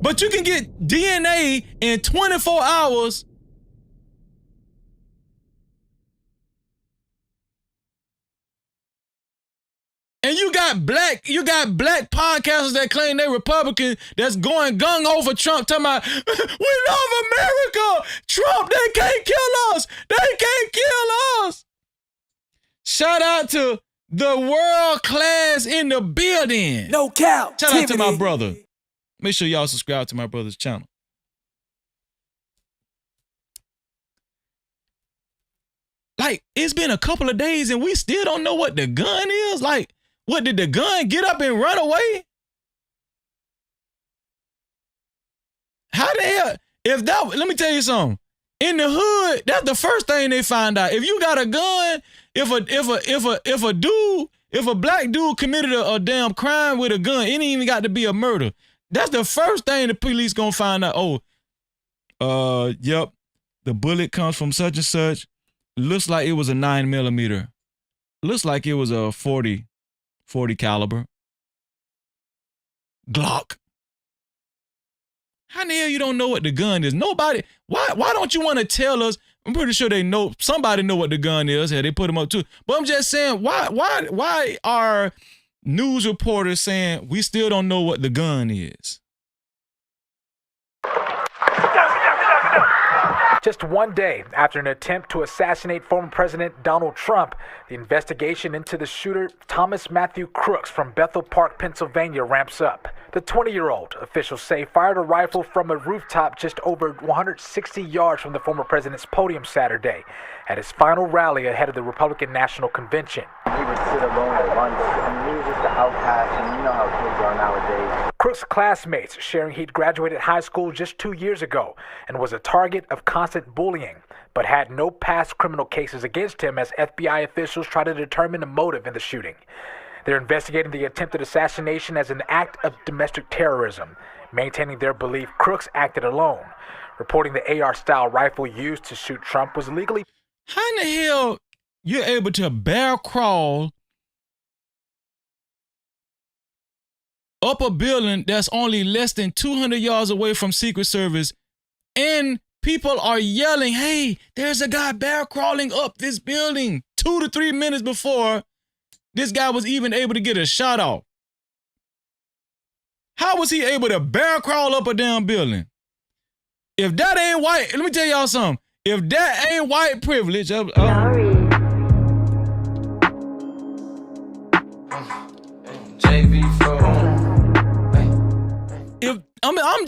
Speaker 3: But you can get DNA in 24 hours. And you got black podcasters that claim they're Republican that's going gung-ho for Trump, talking about, we love America. Trump, they can't kill us. They can't kill us. Shout out to the world class in the building.
Speaker 6: No Cap.
Speaker 3: Shout out to my brother. Make sure y'all subscribe to my brother's channel. Like, it's been a couple of days and we still don't know what the gun is. Like, what, did the gun get up and run away? How the hell? Let me tell you something. In the hood, that's the first thing they find out. If you got a gun, if a black dude committed a damn crime with a gun, it ain't even got to be a murder. That's the first thing the police gonna find out. Oh, yep, the bullet comes from such and such. Looks like it was a 9mm. Looks like it was a 40 caliber. Glock. How the hell you don't know what the gun is? Nobody. Why don't you want to tell us? I'm pretty sure they know. Somebody know what the gun is. Hey, they put them up too. But I'm just saying, why are news reporters saying we still don't know what the gun is?
Speaker 17: Just one day after an attempt to assassinate former President Donald Trump, the investigation into the shooter, Thomas Matthew Crooks from Bethel Park, Pennsylvania, ramps up. The 20-year-old, officials say, fired a rifle from a rooftop just over 160 yards from the former president's podium Saturday at his final rally ahead of the Republican National Convention.
Speaker 18: He would sit alone at lunch. I mean, he was just an outcast, and you know how kids are nowadays.
Speaker 17: Crooks' classmates sharing he'd graduated high school just 2 years ago and was a target of constant bullying, but had no past criminal cases against him as FBI officials try to determine the motive in the shooting. They're investigating the attempted assassination as an act of domestic terrorism, maintaining their belief Crooks acted alone, reporting the AR-style rifle used to shoot Trump was legally...
Speaker 3: How in the hell you're able to bear crawl up a building that's only less than 200 yards away from Secret Service, and people are yelling, hey, there's a guy bear crawling up this building 2 to 3 minutes before this guy was even able to get a shot off. How was he able to bear crawl up a damn building? If that ain't white, let me tell y'all something. If that ain't white privilege, if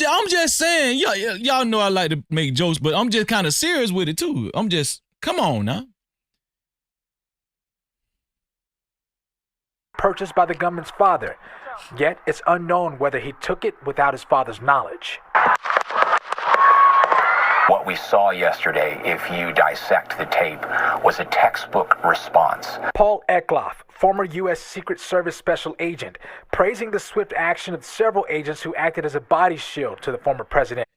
Speaker 3: I'm just saying, y'all know I like to make jokes, but I'm just kind of serious with it too. I'm just, come on now.
Speaker 17: Purchased by the gunman's father, yet it's unknown whether he took it without his father's knowledge.
Speaker 19: What we saw yesterday, if you dissect the tape, was a textbook response.
Speaker 17: Paul Eckloff, former U.S. Secret Service special agent, praising the swift action of several agents who acted as a body shield to the former president.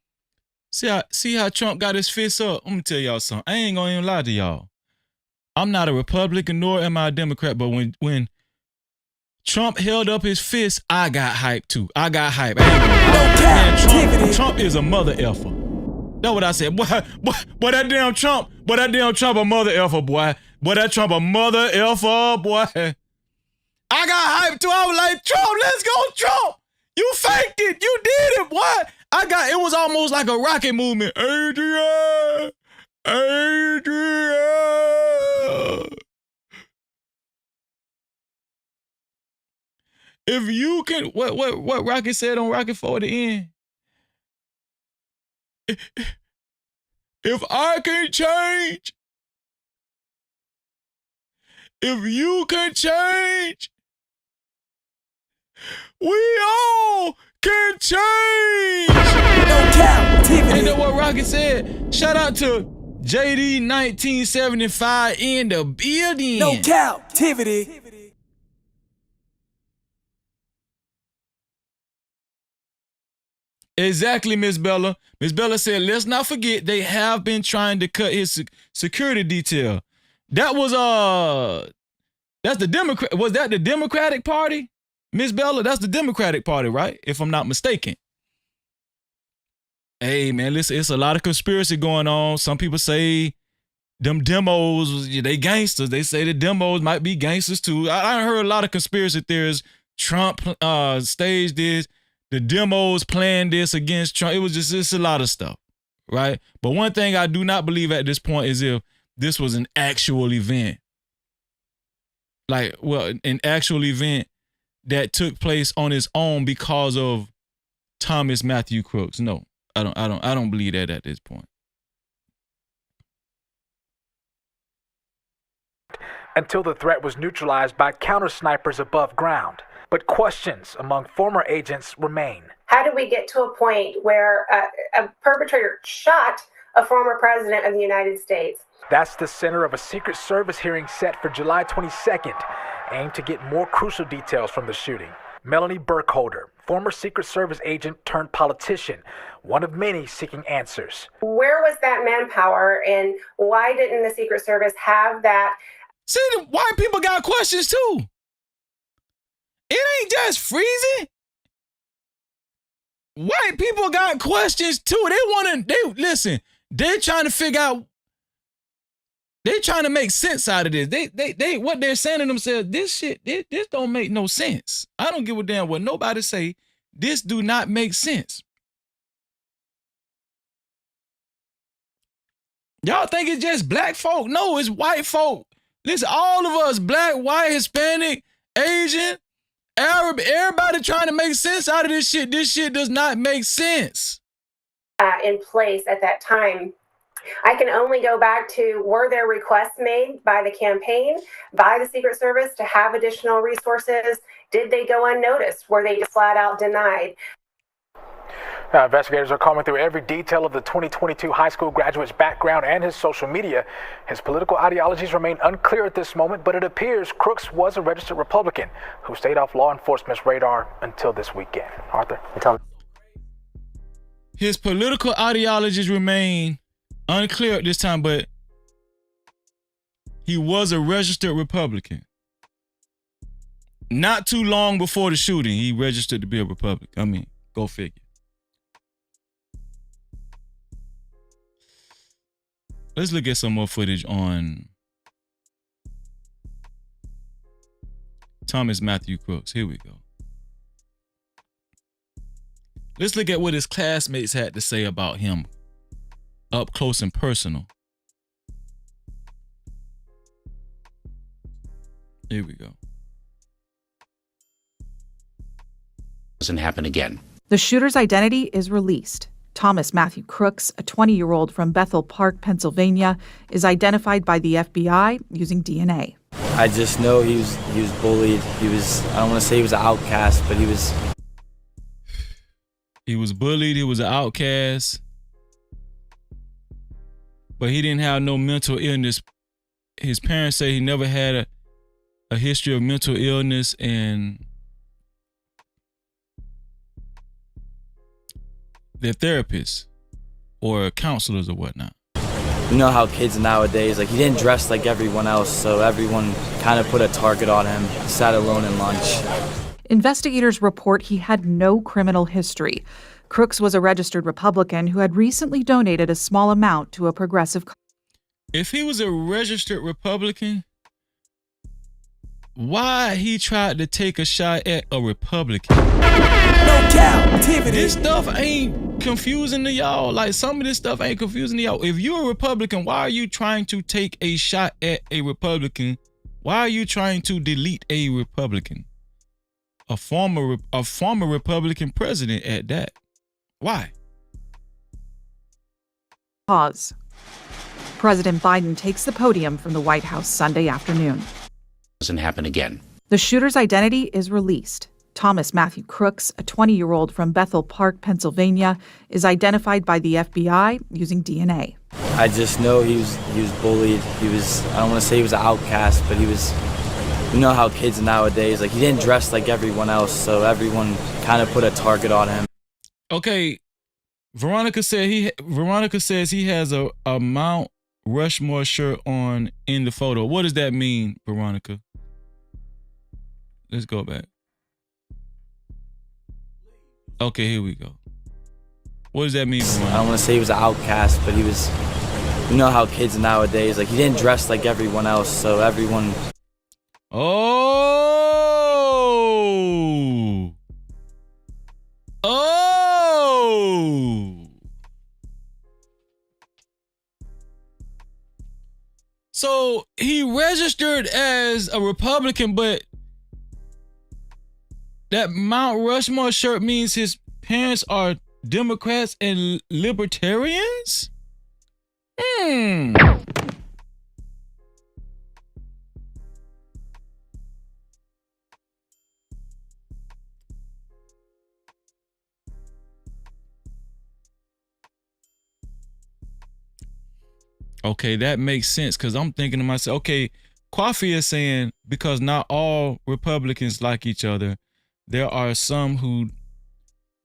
Speaker 3: See how Trump got his fist up? I'm gonna tell y'all something. I ain't gonna even lie to y'all. I'm not a Republican nor am I a Democrat, but when Trump held up his fist, I got hyped too. I got hyped. Man, Trump is a mother effer. That's what I said. Boy, that damn Trump a mother effer, boy. Boy, that Trump a mother effer, boy. I got hyped too. I was like, Trump, let's go, Trump. You faked it. You did it, boy. It was almost like a rocket movement. Adrian. If you can, what Rocket said on Rocket 4 at the end? If I can change, if you can change, we all can change.
Speaker 6: No Cap-tivity.
Speaker 3: And that's what Rocket said. Shout out to JD 1975 in the building.
Speaker 6: No Cap-tivity.
Speaker 3: Exactly, Miss Bella. Miss Bella said, let's not forget they have been trying to cut his security detail. That was that's the Democrat. Was that the Democratic Party, Miss Bella? That's the Democratic Party, right? If I'm not mistaken. Hey man, listen, it's a lot of conspiracy going on. Some people say them demos, they gangsters. They say the demos might be gangsters too. I heard a lot of conspiracy theories. Trump staged this. The demos planned this against Trump. It was just a lot of stuff, right? But one thing I do not believe at this point is if this was an actual event. Like, well, an actual event that took place on its own because of Thomas Matthew Crooks. No, I don't believe that at this point.
Speaker 17: Until the threat was neutralized by counter snipers above ground. But questions among former agents remain.
Speaker 20: How did we get to a point where a perpetrator shot a former president of the United States?
Speaker 17: That's the center of a Secret Service hearing set for July 22nd, aimed to get more crucial details from the shooting. Melanie Burkholder, former Secret Service agent turned politician, one of many seeking answers.
Speaker 20: Where was that manpower, and why didn't the Secret Service have that?
Speaker 3: See, the white people got questions too. It ain't just freezing. White people got questions too. Listen, they're trying to figure out, they're trying to make sense out of this. They what they're saying to themselves, this don't make no sense. I don't give a damn what nobody say. This do not make sense. Y'all think it's just black folk? No, it's white folk. Listen, all of us, black, white, Hispanic, Asian, Arab, everybody trying to make sense out of this shit. This shit does not make sense.
Speaker 20: In place at that time. I can only go back to, were there requests made by the campaign, by the Secret Service to have additional resources? Did they go unnoticed? Were they just flat out denied?
Speaker 17: Now, investigators are combing through every detail of the 2022 high school graduate's background and his social media. His political ideologies remain unclear at this moment, but it appears Crooks was a registered Republican who stayed off law enforcement's radar until this weekend. Arthur, tell me.
Speaker 3: His political ideologies remain unclear at this time, but he was a registered Republican. not too long before the shooting, he registered to be a Republican. I mean, go figure. Let's look at some more footage on Thomas Matthew Crooks. Here we go. Let's look at what his classmates had to say about him up close and personal. Here we go.
Speaker 19: Doesn't happen again.
Speaker 21: The shooter's identity is released. Thomas Matthew Crooks, a 20-year-old from Bethel Park, Pennsylvania, is identified by the FBI using DNA.
Speaker 22: I just know he was bullied. I don't want to say he was an outcast, but he was
Speaker 3: bullied, he was an outcast. But he didn't have no mental illness. His parents say he never had a history of mental illness, and they're therapists or counselors or whatnot.
Speaker 22: You know how kids nowadays, like, he didn't dress like everyone else, so everyone kind of put a target on him. He sat alone in lunch.
Speaker 21: Investigators report he had no criminal history. Crooks was a registered Republican who had recently donated a small amount to a progressive.
Speaker 3: If he was a registered Republican, why he tried to take a shot at a Republican?
Speaker 6: No Cap-tivity.
Speaker 3: This stuff ain't confusing to y'all. Like, some of this stuff ain't confusing to y'all. If you're a Republican, why are you trying to take a shot at a Republican? Why are you trying to delete a Republican? A former Republican president at that. Why?
Speaker 21: Pause. President Biden takes the podium from the White House Sunday afternoon.
Speaker 19: Doesn't happen again.
Speaker 21: The shooter's identity is released. Thomas Matthew Crooks, a 20-year-old from Bethel Park, Pennsylvania, is identified by the FBI using DNA.
Speaker 22: I just know he was bullied. I don't want to say he was an outcast, but you know how kids nowadays, like, he didn't dress like everyone else, so everyone kind of put a target on him.
Speaker 3: Okay, Veronica says he has a Mount Rushmore shirt on in the photo. What does that mean, Veronica? Let's go back. Okay, here we go. What does that mean, Veronica?
Speaker 22: I don't want to say he was an outcast, but you know how kids nowadays, like, he didn't dress like everyone else, so everyone.
Speaker 3: So he registered as a Republican, but that Mount Rushmore shirt means his parents are Democrats and libertarians? Okay, that makes sense, because I'm thinking to myself, okay, Coffee is saying because not all Republicans like each other. There are some who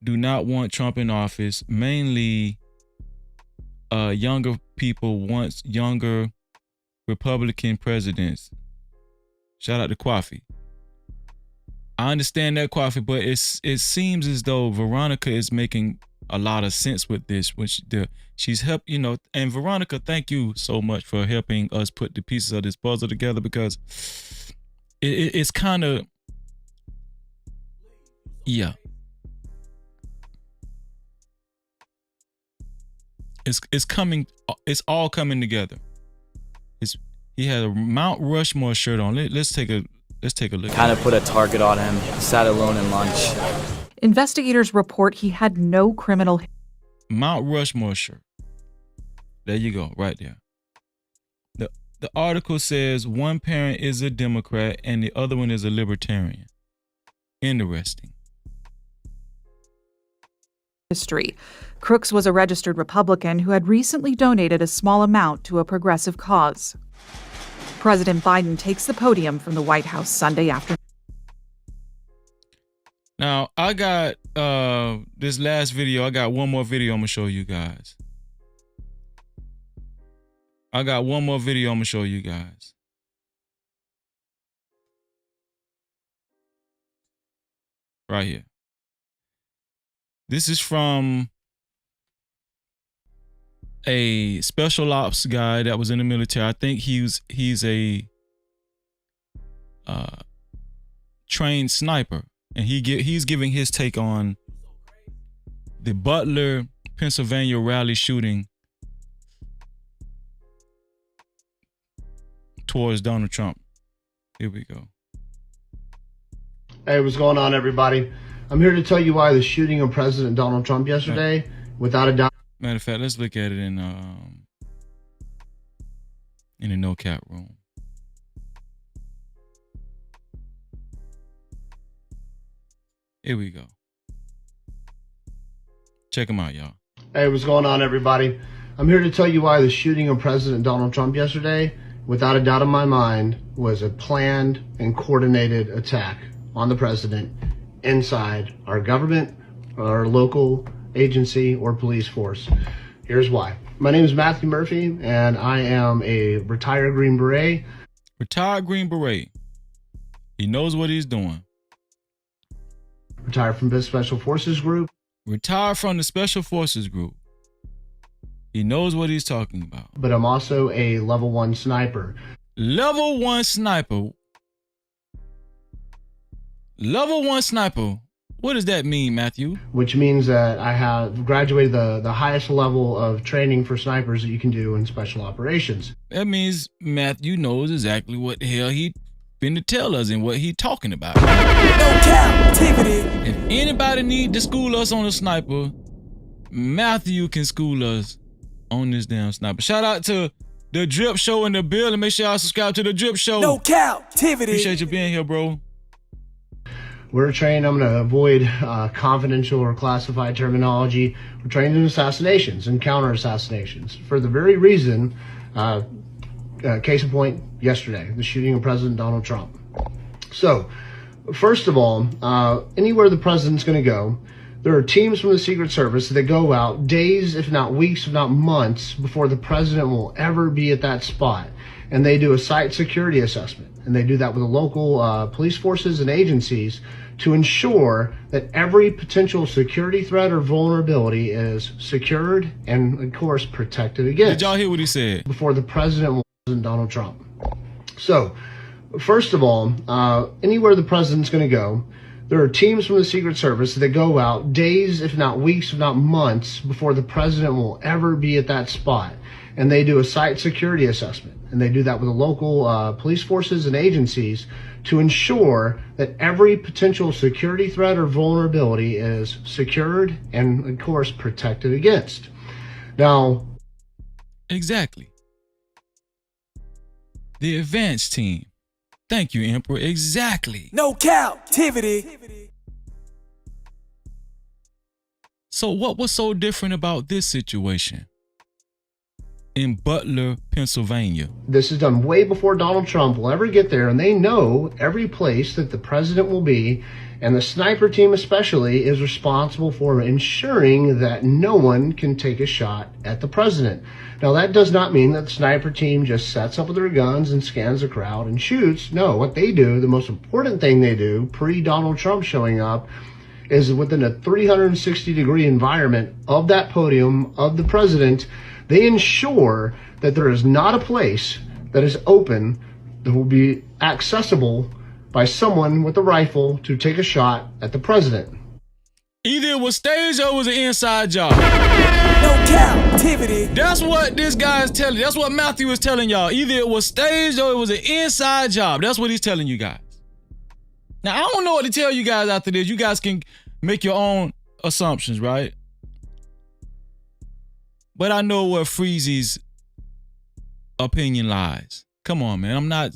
Speaker 3: do not want Trump in office. Mainly younger people want younger Republican presidents. Shout out to Coffee. I understand that, Coffee, but it seems as though Veronica is making a lot of sense with this, which she's helped, and Veronica, thank you so much for helping us put the pieces of this puzzle together, because it's kind of, yeah. It's coming, it's all coming together. He had a Mount Rushmore shirt on. Let's take a look.
Speaker 22: Kind of put a target on him. He sat alone in lunch.
Speaker 21: Investigators report he had no criminal.
Speaker 3: Mount Rushmore shirt. There you go, right there. The article says one parent is a Democrat and the other one is a libertarian. Interesting.
Speaker 21: History. Crooks was a registered Republican who had recently donated a small amount to a progressive cause. President Biden takes the podium from the White House Sunday afternoon.
Speaker 3: Now, I got this last video. I got one more video I'm going to show you guys. Right here. This is from a special ops guy that was in the military. I think he's a trained sniper, and he's giving his take on the Butler, Pennsylvania rally shooting towards Donald Trump. Here we go.
Speaker 1: Hey, what's going on, everybody? I'm here to tell you why the shooting of President Donald Trump yesterday, without a doubt.
Speaker 3: Matter of fact, let's look at it in the no cap room. Here we go. Check them out, y'all.
Speaker 1: Hey, what's going on, everybody? I'm here to tell you why the shooting of President Donald Trump yesterday, without a doubt in my mind, was a planned and coordinated attack on the president inside our government, our local agency, or police force. Here's why. My name is Matthew Murphy, and I am a retired Green Beret.
Speaker 3: Retired Green Beret. He knows what he's doing.
Speaker 1: Retired from the Special Forces Group.
Speaker 3: Retired from the Special Forces Group. He knows what he's talking about.
Speaker 1: But I'm also a level 1 sniper.
Speaker 3: Level 1 sniper. Level 1 sniper. What does that mean, Matthew?
Speaker 1: Which means that I have graduated the highest level of training for snipers that you can do in special operations.
Speaker 3: That means Matthew knows exactly what the hell he finna tell us and what he talking about.
Speaker 6: No Cap-tivity.
Speaker 3: If anybody need to school us on a sniper, Matthew can school us on this damn sniper. Shout out to the Drip Show in the building. Make sure y'all subscribe to the Drip Show.
Speaker 6: No Cap-tivity.
Speaker 3: Appreciate you being here, bro.
Speaker 1: We're trained, I'm going to avoid confidential or classified terminology. We're trained in assassinations and counter assassinations for the very reason, case in point, yesterday, the shooting of President Donald Trump. So, first of all, anywhere the president's going to go, there are teams from the Secret Service that go out days, if not weeks, if not months, before the president will ever be at that spot. And they do a site security assessment. And they do that with the local police forces and agencies to ensure that every potential security threat or vulnerability is secured and, of course, protected against.
Speaker 3: Did y'all hear what he said?
Speaker 1: Before the president was Donald Trump. So, first of all, anywhere the president's going to go, there are teams from the Secret Service that go out days, if not weeks, if not months, before the president will ever be at that spot. And they do a site security assessment. And they do that with the local police forces and agencies to ensure that every potential security threat or vulnerability is secured and, of course, protected against. Now,
Speaker 3: exactly. The advanced team. Thank you, Emperor. Exactly.
Speaker 6: No Cap-tivity.
Speaker 3: So what was so different about this situation in Butler, Pennsylvania?
Speaker 1: This is done way before Donald Trump will ever get there, and they know every place that the president will be, and the sniper team especially is responsible for ensuring that no one can take a shot at the president. Now, that does not mean that the sniper team just sets up with their guns and scans the crowd and shoots. No, what they do, the most important thing they do pre-Donald Trump showing up, is within a 360-degree environment of that podium of the president, they ensure that there is not a place that is open that will be accessible by someone with a rifle to take a shot at the president.
Speaker 3: Either it was staged or it was an inside job.
Speaker 6: No Cap-tivity.
Speaker 3: That's what this guy is telling you. That's what Matthew is telling y'all. Either it was staged or it was an inside job. That's what he's telling you guys. Now, I don't know what to tell you guys after this. You guys can make your own assumptions, right? But I know where Freezy's opinion lies. Come on, man. I'm not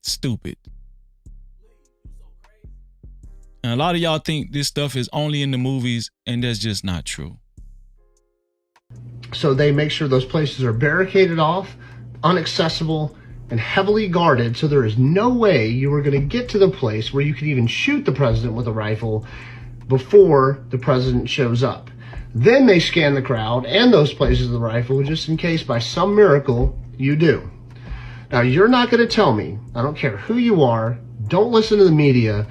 Speaker 3: stupid. And a lot of y'all think this stuff is only in the movies, and that's just not true.
Speaker 1: So they make sure those places are barricaded off, inaccessible, and heavily guarded, so there is no way you are going to get to the place where you could even shoot the president with a rifle before the president shows up. Then they scan the crowd and those places with the rifle just in case by some miracle you do. Now, you're not going to tell me, I don't care who you are, don't listen to the media,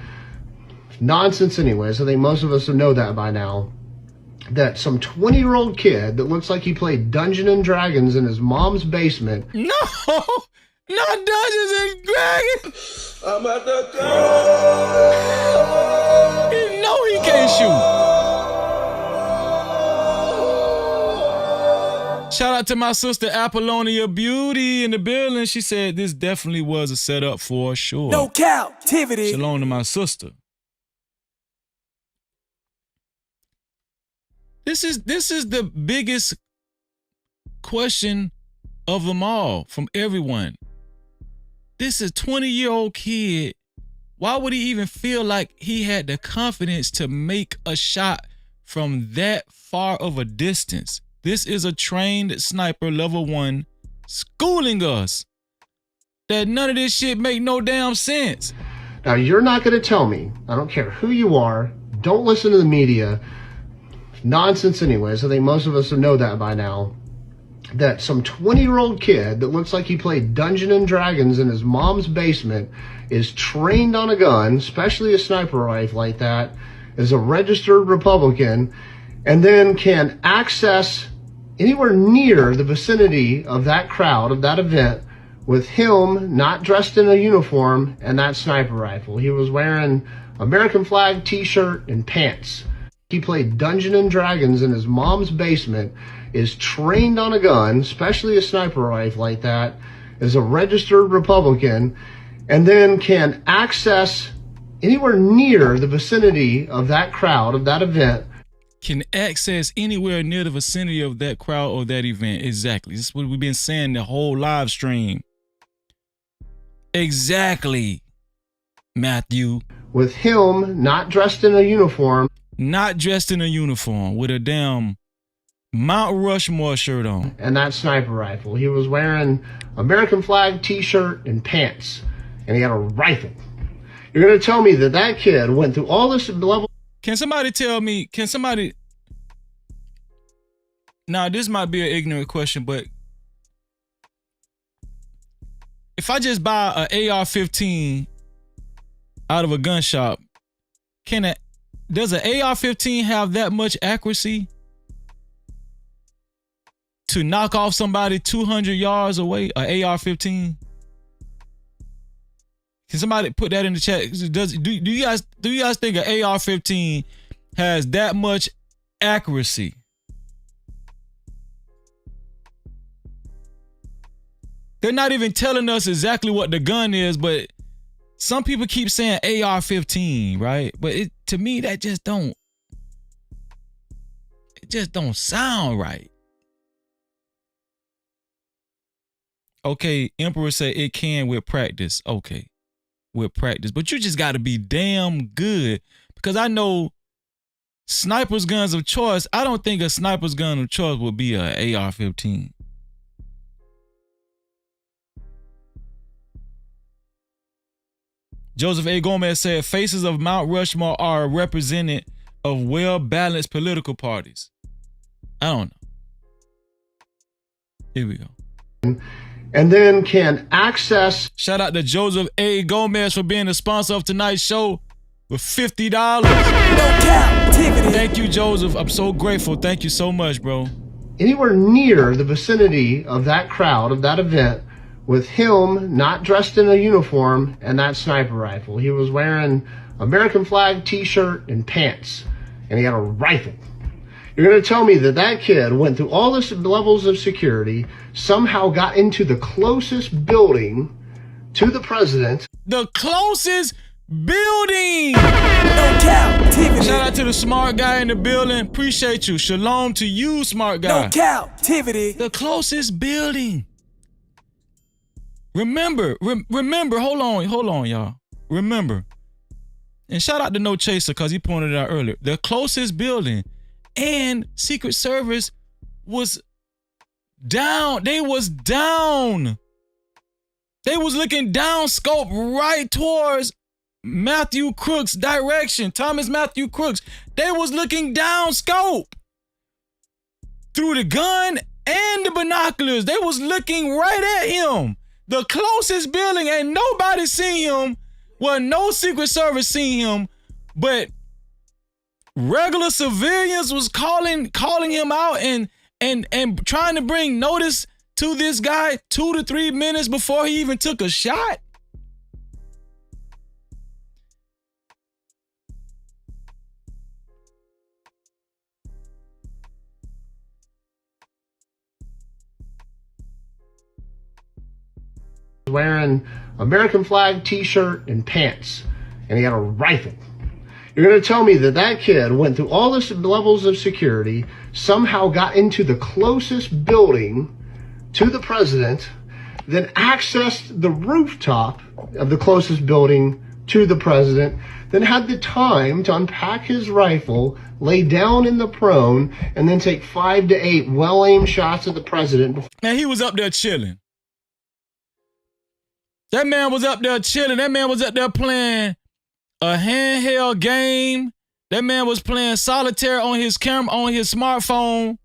Speaker 1: nonsense anyways, I think most of us know that by now, that some 20-year-old kid that looks like he played Dungeons and Dragons in his mom's basement.
Speaker 3: No, not Dungeons and Dragons.
Speaker 12: I'm at the go.
Speaker 3: You know he can't shoot. Shout out to my sister Apollonia Beauty in the building. She said this definitely was a setup for sure.
Speaker 6: No Cap-tivity.
Speaker 3: Shalom to my sister. This is the biggest question of them all from everyone. This is a 20-year-old kid. Why would he even feel like he had the confidence to make a shot from that far of a distance? This is a trained sniper, level 1, schooling us that none of this shit make no damn sense.
Speaker 1: Now, you're not going to tell me, I don't care who you are, don't listen to the media, nonsense anyways, I think most of us know that by now, that some 20-year-old kid that looks like he played Dungeons and Dragons in his mom's basement is trained on a gun, especially a sniper rifle like that, is a registered Republican, and then can access anywhere near the vicinity of that crowd, of that event, with him not dressed in a uniform and that sniper rifle. He was wearing American flag t-shirt and pants. He played Dungeons and Dragons in his mom's basement, is trained on a gun, especially a sniper rifle like that, is a registered Republican, and then can access anywhere near the vicinity of that crowd, of that event.
Speaker 3: Can access anywhere near the vicinity of that crowd or that event. Exactly. This is what we've been saying the whole live stream. Exactly, Matthew.
Speaker 1: With him not dressed in a uniform.
Speaker 3: Not dressed in a uniform, with a damn Mount Rushmore shirt on.
Speaker 1: And that sniper rifle. He was wearing American flag t-shirt and pants. And he had a rifle. You're going to tell me that that kid went through all this level.
Speaker 3: Can somebody tell me, now this might be an ignorant question, but if I just buy an AR-15 out of a gun shop, does an AR-15 have that much accuracy to knock off somebody 200 yards away, an AR-15? Can somebody put that in the chat? Do you guys think an AR-15 has that much accuracy? They're not even telling us exactly what the gun is, but some people keep saying AR-15, right? But to me, that just don't sound right. Okay, Emperor said it can with practice. Okay. With practice, but you just got to be damn good, because I know snipers' guns of choice. I don't think a sniper's gun of choice would be an AR-15. Joseph A. Gomez said faces of Mount Rushmore are represented of well-balanced political parties. I don't know. Here we go.
Speaker 1: And then can access.
Speaker 3: Shout out to Joseph A. Gomez for being the sponsor of tonight's show with $50. No
Speaker 6: Cap-tivity.
Speaker 3: Thank you, Joseph. I'm so grateful. Thank you so much, bro.
Speaker 1: Anywhere near the vicinity of that crowd, of that event, with him not dressed in a uniform and that sniper rifle. He was wearing American flag t-shirt and pants, and he had a rifle. You're going to tell me that that kid went through all this levels of security, somehow got into the closest building to the president.
Speaker 3: The closest building!
Speaker 6: No Cap-tivity.
Speaker 3: Shout out to the smart guy in the building. Appreciate you. Shalom to you, smart guy.
Speaker 6: No Cap-tivity.
Speaker 3: The closest building. Remember, hold on, y'all. Remember. And shout out to No Chaser, because he pointed it out earlier. The closest building. And Secret Service was down. They was down. They was looking down scope right towards Matthew Crooks' direction. Thomas Matthew Crooks. They was looking down scope through the gun and the binoculars. They was looking right at him. The closest building, ain't nobody seen him. Well, no Secret Service seen him, but regular civilians was calling him out and trying to bring notice to this guy 2 to 3 minutes before he even took a shot.
Speaker 1: Wearing American flag t-shirt and pants, and he had a rifle. You're going to tell me that that kid went through all the levels of security, somehow got into the closest building to the president, then accessed the rooftop of the closest building to the president, then had the time to unpack his rifle, lay down in the prone, and then take 5 to 8 well-aimed shots at the president.
Speaker 3: Man, he was up there chilling. That man was up there chilling. That man was up there playing a handheld game. That man was playing solitaire on his camera, on his smartphone.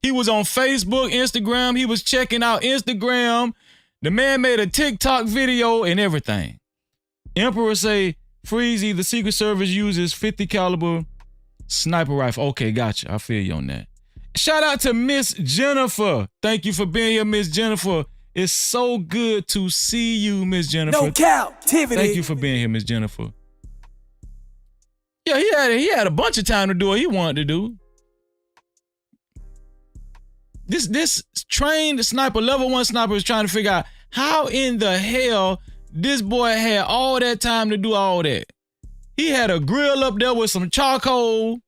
Speaker 3: He was on Facebook, Instagram. He was checking out Instagram. The man made a TikTok video and everything. Emperor say, Freezy, the Secret Service uses 50 caliber sniper rifle. Okay, gotcha. I feel you on that. Shout out to Miss Jennifer. Thank you for being here, Miss Jennifer. It's so good to see you, Miss Jennifer.
Speaker 6: No Cap-tivity.
Speaker 3: Thank you for being here, Miss Jennifer. Yeah, he had a bunch of time to do what he wanted to do. This trained sniper, level 1 sniper, is trying to figure out how in the hell this boy had all that time to do all that. He had a grill up there with some charcoal.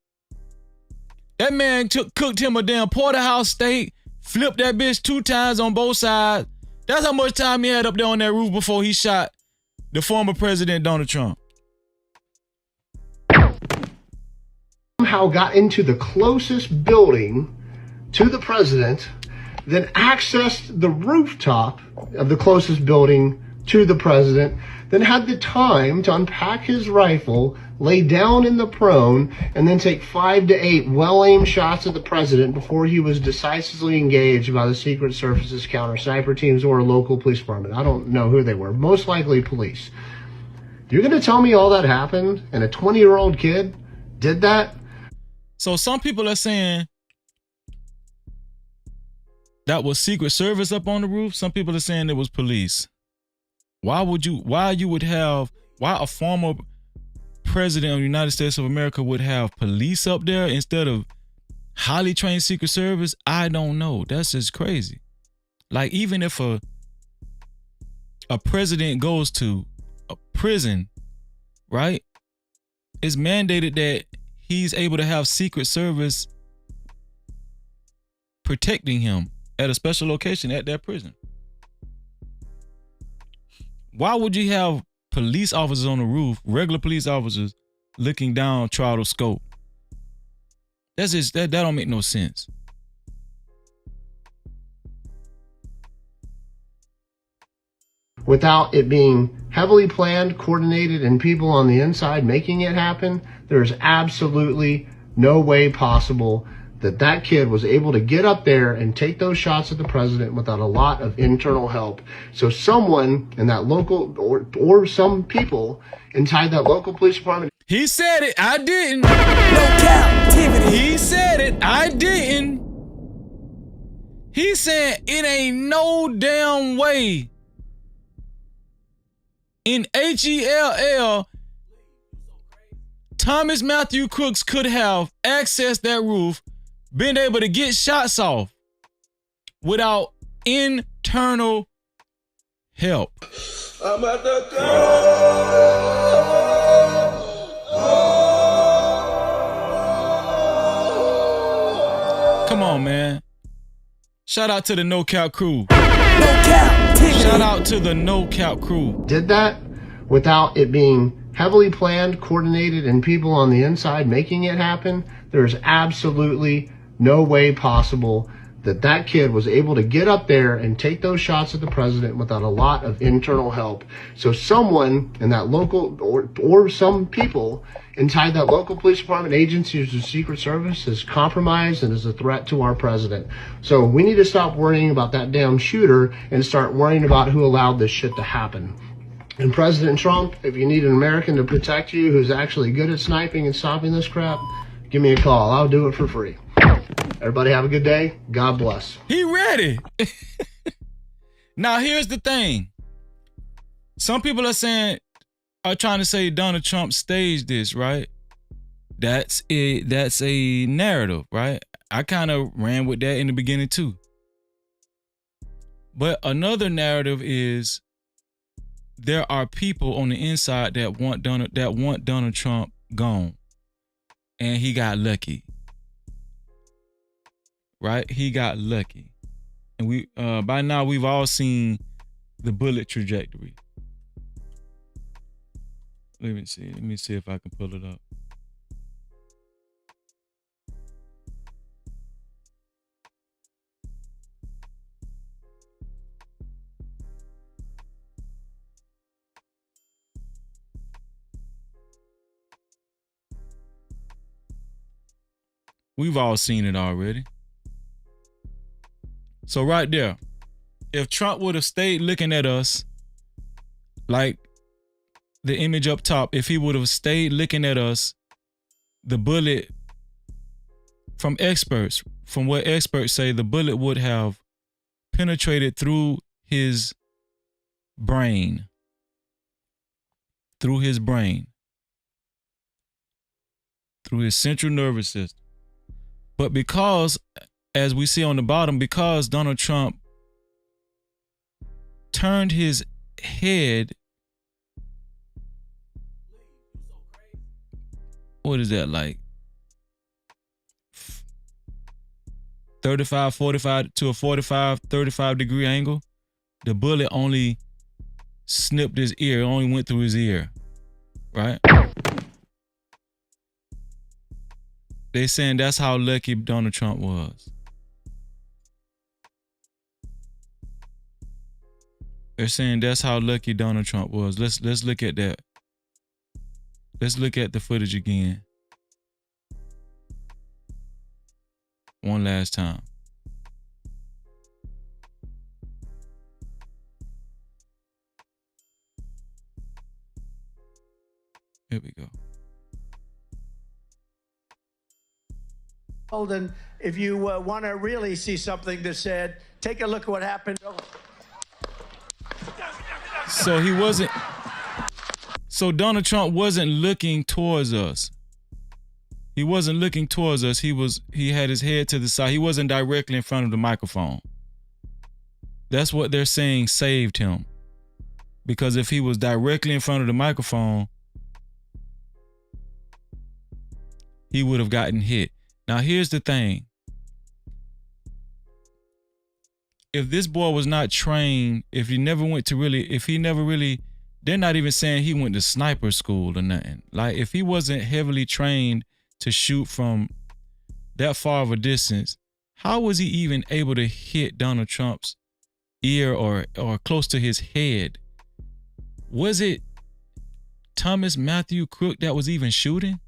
Speaker 3: That man cooked him a damn porterhouse steak, flipped that bitch 2 times on both sides. That's how much time he had up there on that roof before he shot the former president, Donald Trump.
Speaker 1: Somehow got into the closest building to the president, then accessed the rooftop of the closest building to the president, then had the time to unpack his rifle, lay down in the prone, and then take 5 to 8 well-aimed shots at the president before he was decisively engaged by the Secret Service's counter sniper teams or a local police department. I don't know who they were. Most likely police. You're going to tell me all that happened and a 20-year-old kid did that?
Speaker 3: So some people are saying that was Secret Service up on the roof. Some people are saying it was police. Why a former president of the United States of America would have police up there instead of highly trained Secret Service? I don't know. That's just crazy. Like, even if a president goes to a prison, right? It's mandated that he's able to have Secret Service protecting him at a special location at that prison. Why would you have police officers on the roof, regular police officers, looking down, throttle scope? That's just, that don't make no sense.
Speaker 1: Without it being heavily planned, coordinated, and people on the inside making it happen, there's absolutely no way possible that that kid was able to get up there and take those shots at the president without a lot of internal help. So someone in that local, or some people inside that local police department.
Speaker 3: He said it, I didn't.
Speaker 6: No Cap-tivity.
Speaker 3: He said it, I didn't. He said it ain't no damn way in HELL Thomas Matthew Crooks could have accessed that roof, been able to get shots off without internal help.
Speaker 12: I'm at the
Speaker 3: Come on, man. Shout out to the No Cap crew.
Speaker 6: No Cap-tivity.
Speaker 3: Shout out to the No Cap crew.
Speaker 1: Did that without it being heavily planned, coordinated, and people on the inside making it happen. There's absolutely no way possible that kid was able to get up there and take those shots at the president without a lot of internal help. So someone in that local, or some people inside that local police department, agencies, or Secret Service is compromised and is a threat to our president. So we need to stop worrying about that damn shooter and start worrying about who allowed this shit to happen. And President Trump, if you need an American to protect you who's actually good at sniping and stopping this crap, give me a call. I'll do it for free. Everybody have a good day. God bless.
Speaker 3: He ready. Now, here's the thing. Some people are trying to say Donald Trump staged this, right? That's it. That's a narrative, right? I kind of ran with that in the beginning too. But another narrative is there are people on the inside that want Donald Trump gone. And he got lucky. Right? He got lucky. And we by now we've all seen the bullet trajectory. Let me see if I can pull it up. We've all seen it already. So right there, if Trump would have stayed looking at us like the image up top, if he would have stayed looking at us, the bullet, from what experts say, the bullet would have penetrated through his brain. Through his central nervous system. But because, as we see on the bottom, because Donald Trump turned his head, what is that, like 35, 45 to a 45, 35 degree angle, the bullet only snipped his ear, only went through his ear, right? They saying that's how lucky Donald Trump was. They're saying that's how lucky Donald Trump was. Let's look at that. Let's look at the footage again. One last time. Here we go.
Speaker 8: And if you want to really see something that said, take a look at what happened.
Speaker 3: So Donald Trump wasn't looking towards us. He wasn't looking towards us. He had his head to the side. He wasn't directly in front of the microphone. That's what they're saying saved him. Because if he was directly in front of the microphone, he would have gotten hit. Now, here's the thing. If this boy was not trained, if he never really, they're not even saying he went to sniper school or nothing. Like, if he wasn't heavily trained to shoot from that far of a distance, how was he even able to hit Donald Trump's ear or close to his head? Was it Thomas Matthew Crook that was even shooting?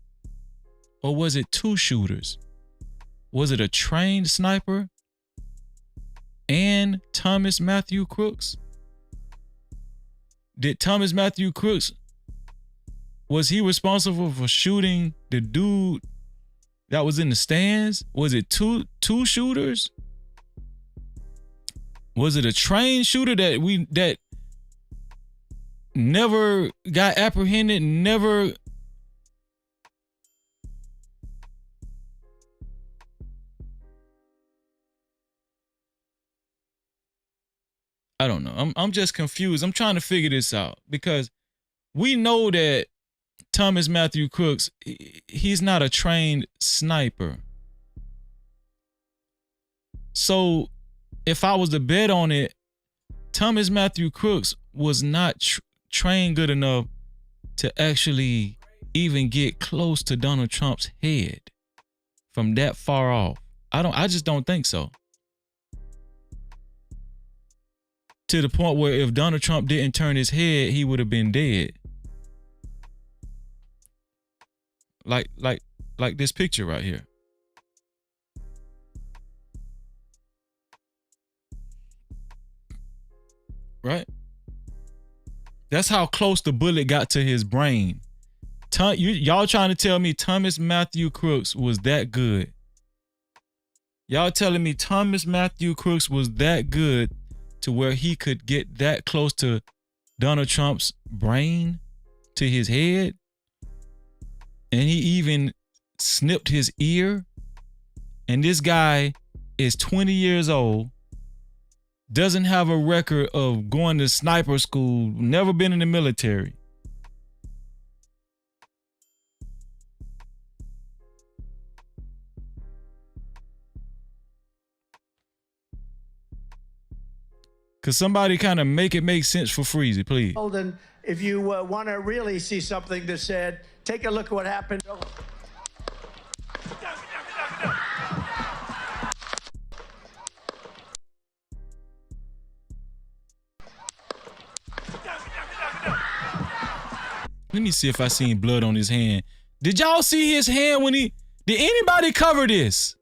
Speaker 3: Or was it two shooters? Was it a trained sniper and Thomas Matthew Crooks? Did Thomas Matthew Crooks, was he responsible for shooting the dude that was in the stands? Was it two shooters? Was it a trained shooter that never got apprehended, never? I don't know. I'm just confused. I'm trying to figure this out because we know that Thomas Matthew Crooks, he's not a trained sniper. So if I was to bet on it, Thomas Matthew Crooks was not trained good enough to actually even get close to Donald Trump's head from that far off. I just don't think so. to the point where if Donald Trump didn't turn his head, he would have been dead. Like this picture right here. Right? That's how close the bullet got to his brain. Y'all trying to tell me Thomas Matthew Crooks was that good? Y'all telling me Thomas Matthew Crooks was that good to where he could get that close to Donald Trump's brain, to his head? And he even snipped his ear? And this guy is 20 years old, doesn't have a record of going to sniper school, never been in the military. Could somebody kind of make it make sense for Freezy, please?
Speaker 8: And if you want to really see something that's said, take a look at what happened.
Speaker 3: Let me see if I seen blood on his hand. Did y'all see his hand when he... Did anybody cover this?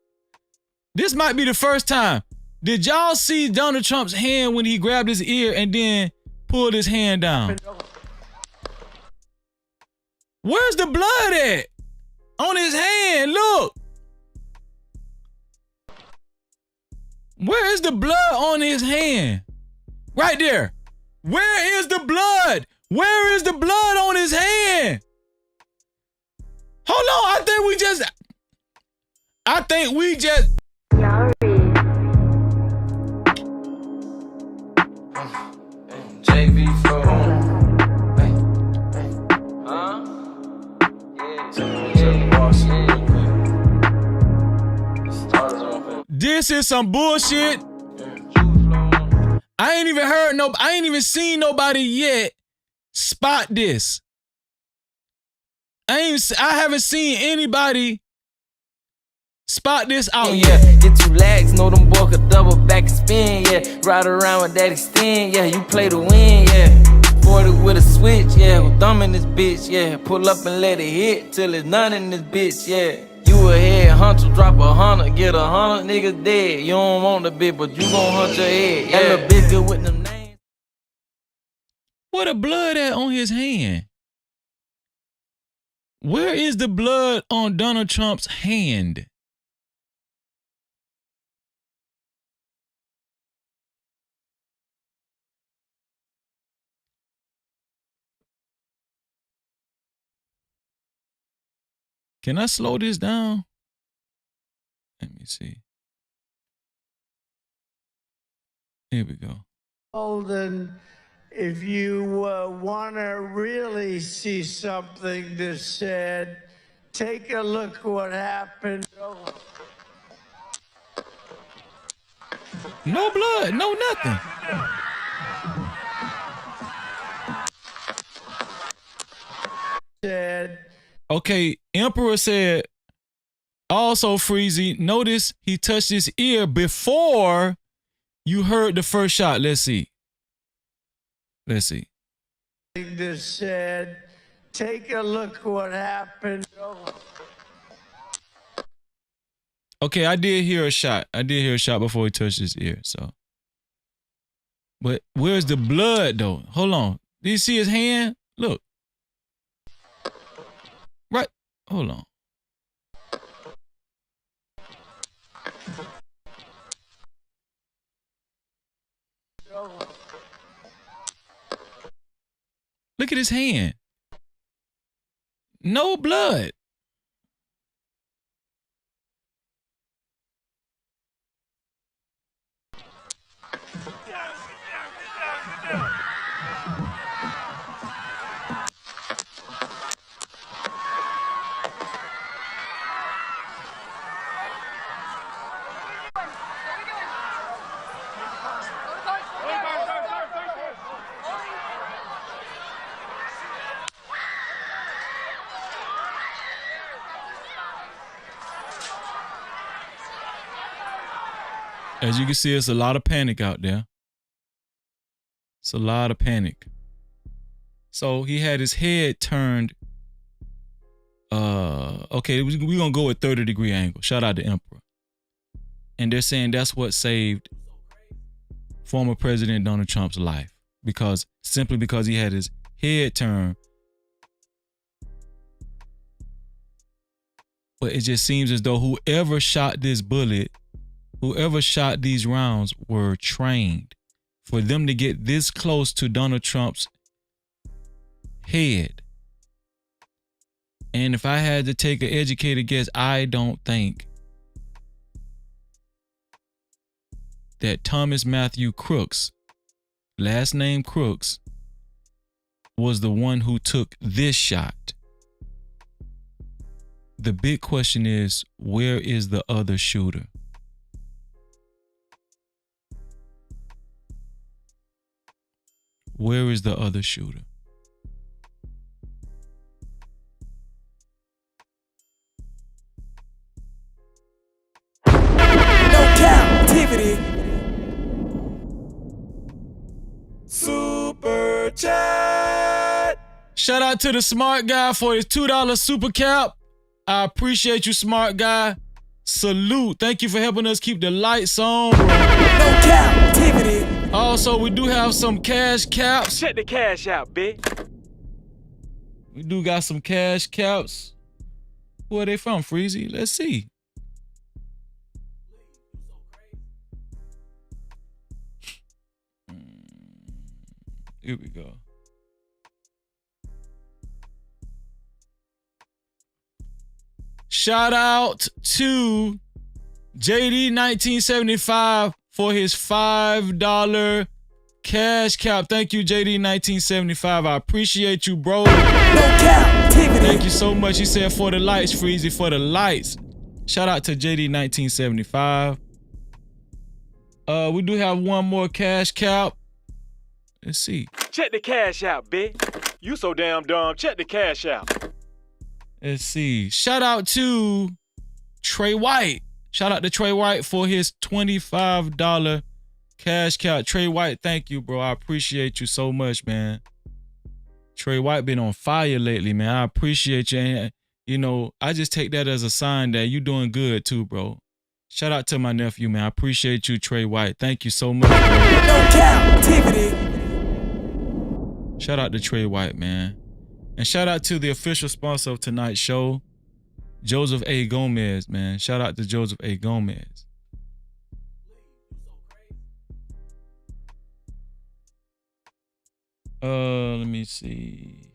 Speaker 3: This might be the first time. Did y'all see Donald Trump's hand when he grabbed his ear and then pulled his hand down? Where's the blood at? On his hand, look. Where is the blood on his hand? Right there. Where is the blood? Where is the blood on his hand? Hold on, I think we just...
Speaker 15: JV
Speaker 3: This is some bullshit. I ain't even seen nobody yet spot this. I haven't seen anybody spot this out
Speaker 15: yet. Get 2 legs, know them boy could double back and spin, yeah. Ride around with that extend, yeah. You play to win, yeah. 40 with a switch, yeah. With thumb in this bitch, yeah. Pull up and let it hit till it's none in this bitch, yeah. You a head hunter, drop 100, get 100 niggas dead. You don't want the bitch, but you gon' hunt your head, yeah. That little bitch good with them names.
Speaker 3: Where the blood at on his hand? Where is the blood on Donald Trump's hand? Can I slow this down? Let me see. Here we go.
Speaker 8: Holden, if you want to really see something that's said, take a look what happened.
Speaker 3: No blood, no nothing.
Speaker 8: Said.
Speaker 3: Okay, Emperor said, also Freezy, notice he touched his ear before you heard the first shot. Let's see. Let's see.
Speaker 8: This said, take a look what happened.
Speaker 3: Okay, I did hear a shot. I did hear a shot before he touched his ear, so. But where's the blood, though? Hold on. Did you see his hand? Look. Right. Hold on. Look at his hand. No blood. As you can see, it's a lot of panic out there. It's a lot of panic. So he had his head turned. Okay, we're gonna go with 30-degree angle. Shout out to Emperor. And they're saying that's what saved former President Donald Trump's life. Simply because he had his head turned. But it just seems as though whoever shot this bullet, whoever shot these rounds were trained. For them to get this close to Donald Trump's head. And if I had to take an educated guess, I don't think that Thomas Matthew Crooks, last name Crooks, was the one who took this shot. The big question is, where is the other shooter? Where is the other shooter?
Speaker 6: No Cap-tivity.
Speaker 3: Super chat. Shout out to the smart guy for his $2 super cap. I appreciate you, smart guy. Salute. Thank you for helping us keep the lights on. No
Speaker 6: Cap-tivity.
Speaker 3: Also, we do have some cash caps.
Speaker 6: Check the cash out, bitch.
Speaker 3: We do got some cash caps. Where are they from, Freezy? Let's see. Here we go. Shout out to JD1975 for his $5 cash cap. Thank you, JD1975. I appreciate you, bro.
Speaker 6: No Cap-tivity.
Speaker 3: Thank you so much. He said for the lights, Freezy, for the lights. Shout out to JD1975. We do have one more cash cap. Let's see.
Speaker 6: Check the cash out, bitch. You so damn dumb. Check the cash out.
Speaker 3: Let's see. Shout out to Trey White. Shout out to Trey White for his $25 cash cap. Trey White, thank you, bro. I appreciate you so much, man. Trey White been on fire lately, man. I appreciate you. And, you know, I just take that as a sign that you doing good too, bro. Shout out to my nephew, man. I appreciate you, Trey White. Thank you so much, bro.
Speaker 6: No Cap-tivity.
Speaker 3: Shout out to Trey White, man. And shout out to the official sponsor of tonight's show, Joseph A. Gomez, man. Shout out to Joseph A. Gomez. Let me see.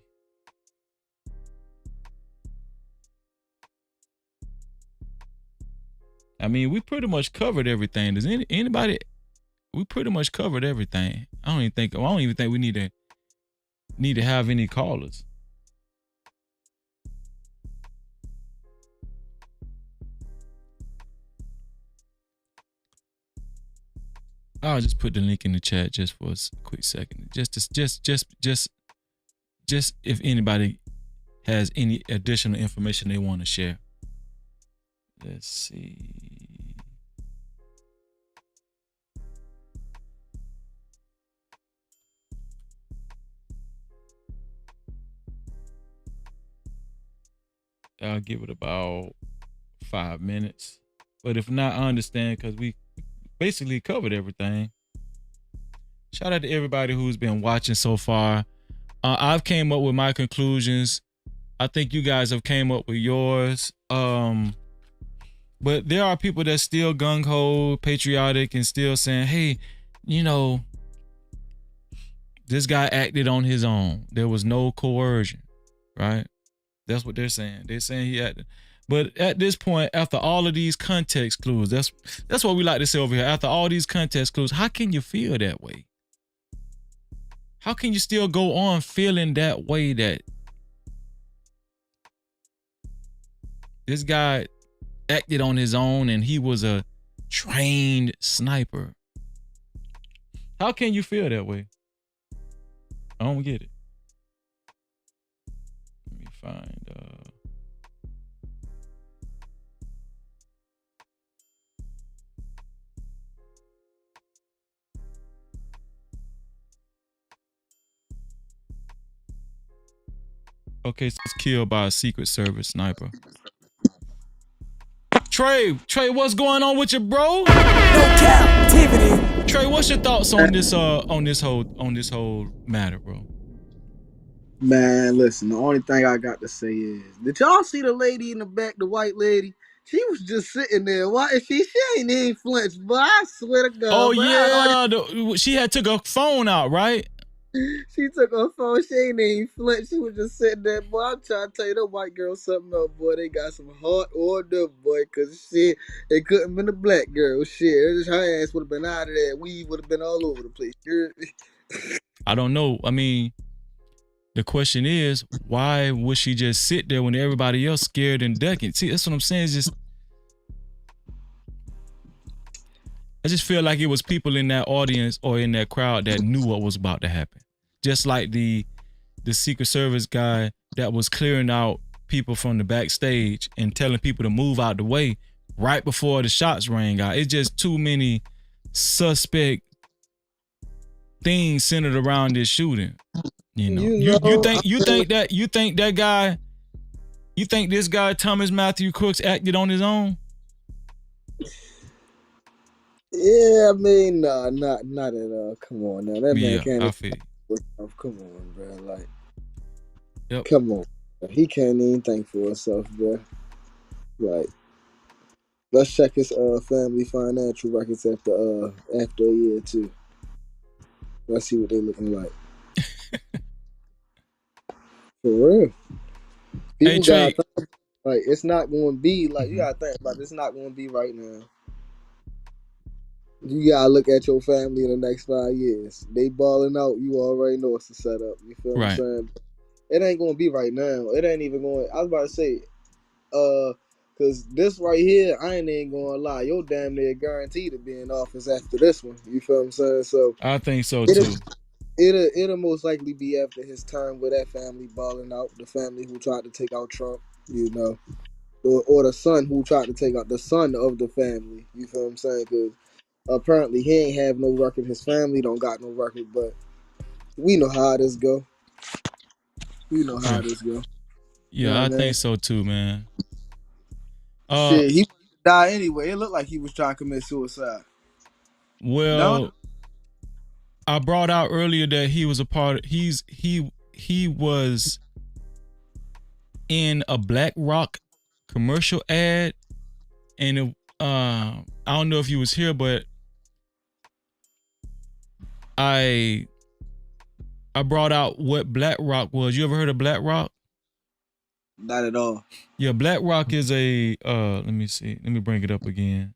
Speaker 3: I mean, we pretty much covered everything. Does anybody? We pretty much covered everything. I don't even think we need to have any callers. I'll just put the link in the chat just for a quick second. Just if anybody has any additional information they want to share. Let's see. I'll give it about 5 minutes. But if not, I understand because we basically covered everything. Shout out to everybody who's been watching so far. I've came up with my conclusions. I think you guys have came up with yours. But there are people that still gung-ho, patriotic, and still saying, hey, you know, this guy acted on his own. There was no coercion, right? That's what they're saying. They're saying he acted. But at this point, after all of these context clues, that's what we like to say over here. After all these context clues, how can you feel that way? How can you still go on feeling that way that this guy acted on his own and he was a trained sniper? How can you feel that way? I don't get it. Let me find Okay, so it's killed by a Secret Service sniper. Trey, what's going on with you, bro? No Cap-tivity. Trey, what's your thoughts on this whole matter, bro?
Speaker 5: Man, listen, the only thing I got to say is, did y'all see the lady in the back, the white lady? She was just sitting there. Why? She ain't even flinched, but I swear to God.
Speaker 3: Oh yeah, she had took her phone out, right?
Speaker 5: She took her phone. She ain't even flinched. She was just sitting there. Boy, I'm trying to tell you, the white girl something else, boy. They got some hard order, boy, because shit, it couldn't have been a black girl. Shit, her ass would have been out of there. We would have been all over the place.
Speaker 3: I don't know. I mean, the question is, why would she just sit there when everybody else scared and ducking? See, that's what I'm saying. It's just, I just feel like it was people in that audience or in that crowd that knew what was about to happen. Just like the Secret Service guy that was clearing out people from the backstage and telling people to move out the way right before the shots rang out. It's just too many suspect things centered around this shooting. You think this guy Thomas Matthew Crooks acted on his own?
Speaker 5: Yeah, I mean, nah, not at all. Come on now, that man can't.
Speaker 3: I feel.
Speaker 5: Come on, bro. Like,
Speaker 3: yep.
Speaker 5: Come on, bro. He can't even think for himself, bro. Like, let's check his family financial records after a year or two. Let's see what they looking like. For real. People gotta think, like, it's not going to be like you gotta think about it. It's not going to be right now. You gotta look at your family in the next 5 years. They balling out. You already know it's a setup. You feel what I'm saying? It ain't gonna be right now. It ain't even going. I was about to say, cause this right here, I ain't even gonna lie. You're damn near guaranteed to be in office after this one. You feel what I'm saying? So
Speaker 3: I think so too.
Speaker 5: It'll most likely be after his term with that family balling out. The family who tried to take out Trump, you know, or the son who tried to take out the son of the family. You feel what I'm saying? Cause apparently he ain't have no record. His family don't got no record, but we know how this go. We know how this go.
Speaker 3: Yeah,
Speaker 5: you know
Speaker 3: I think so too, man.
Speaker 5: Shit, he died anyway. It looked like he was trying to commit suicide.
Speaker 3: Well, I brought out earlier that he was a part of, he was in a BlackRock commercial ad, and I don't know if you was here, but I brought out what BlackRock was. You ever heard of BlackRock?
Speaker 5: Not at all.
Speaker 3: Yeah, BlackRock is a let me see. Let me bring it up again.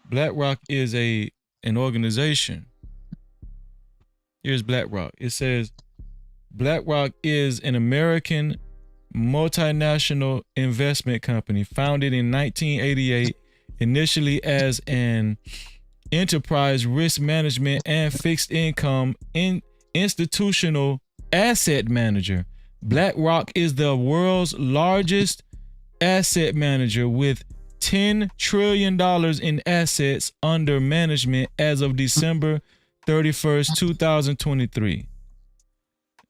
Speaker 3: BlackRock is an organization. Here's BlackRock. It says BlackRock is an American multinational investment company founded in 1988, initially as an enterprise risk management and fixed income institutional asset manager. BlackRock is the world's largest asset manager with $10 trillion in assets under management as of December 31st, 2023.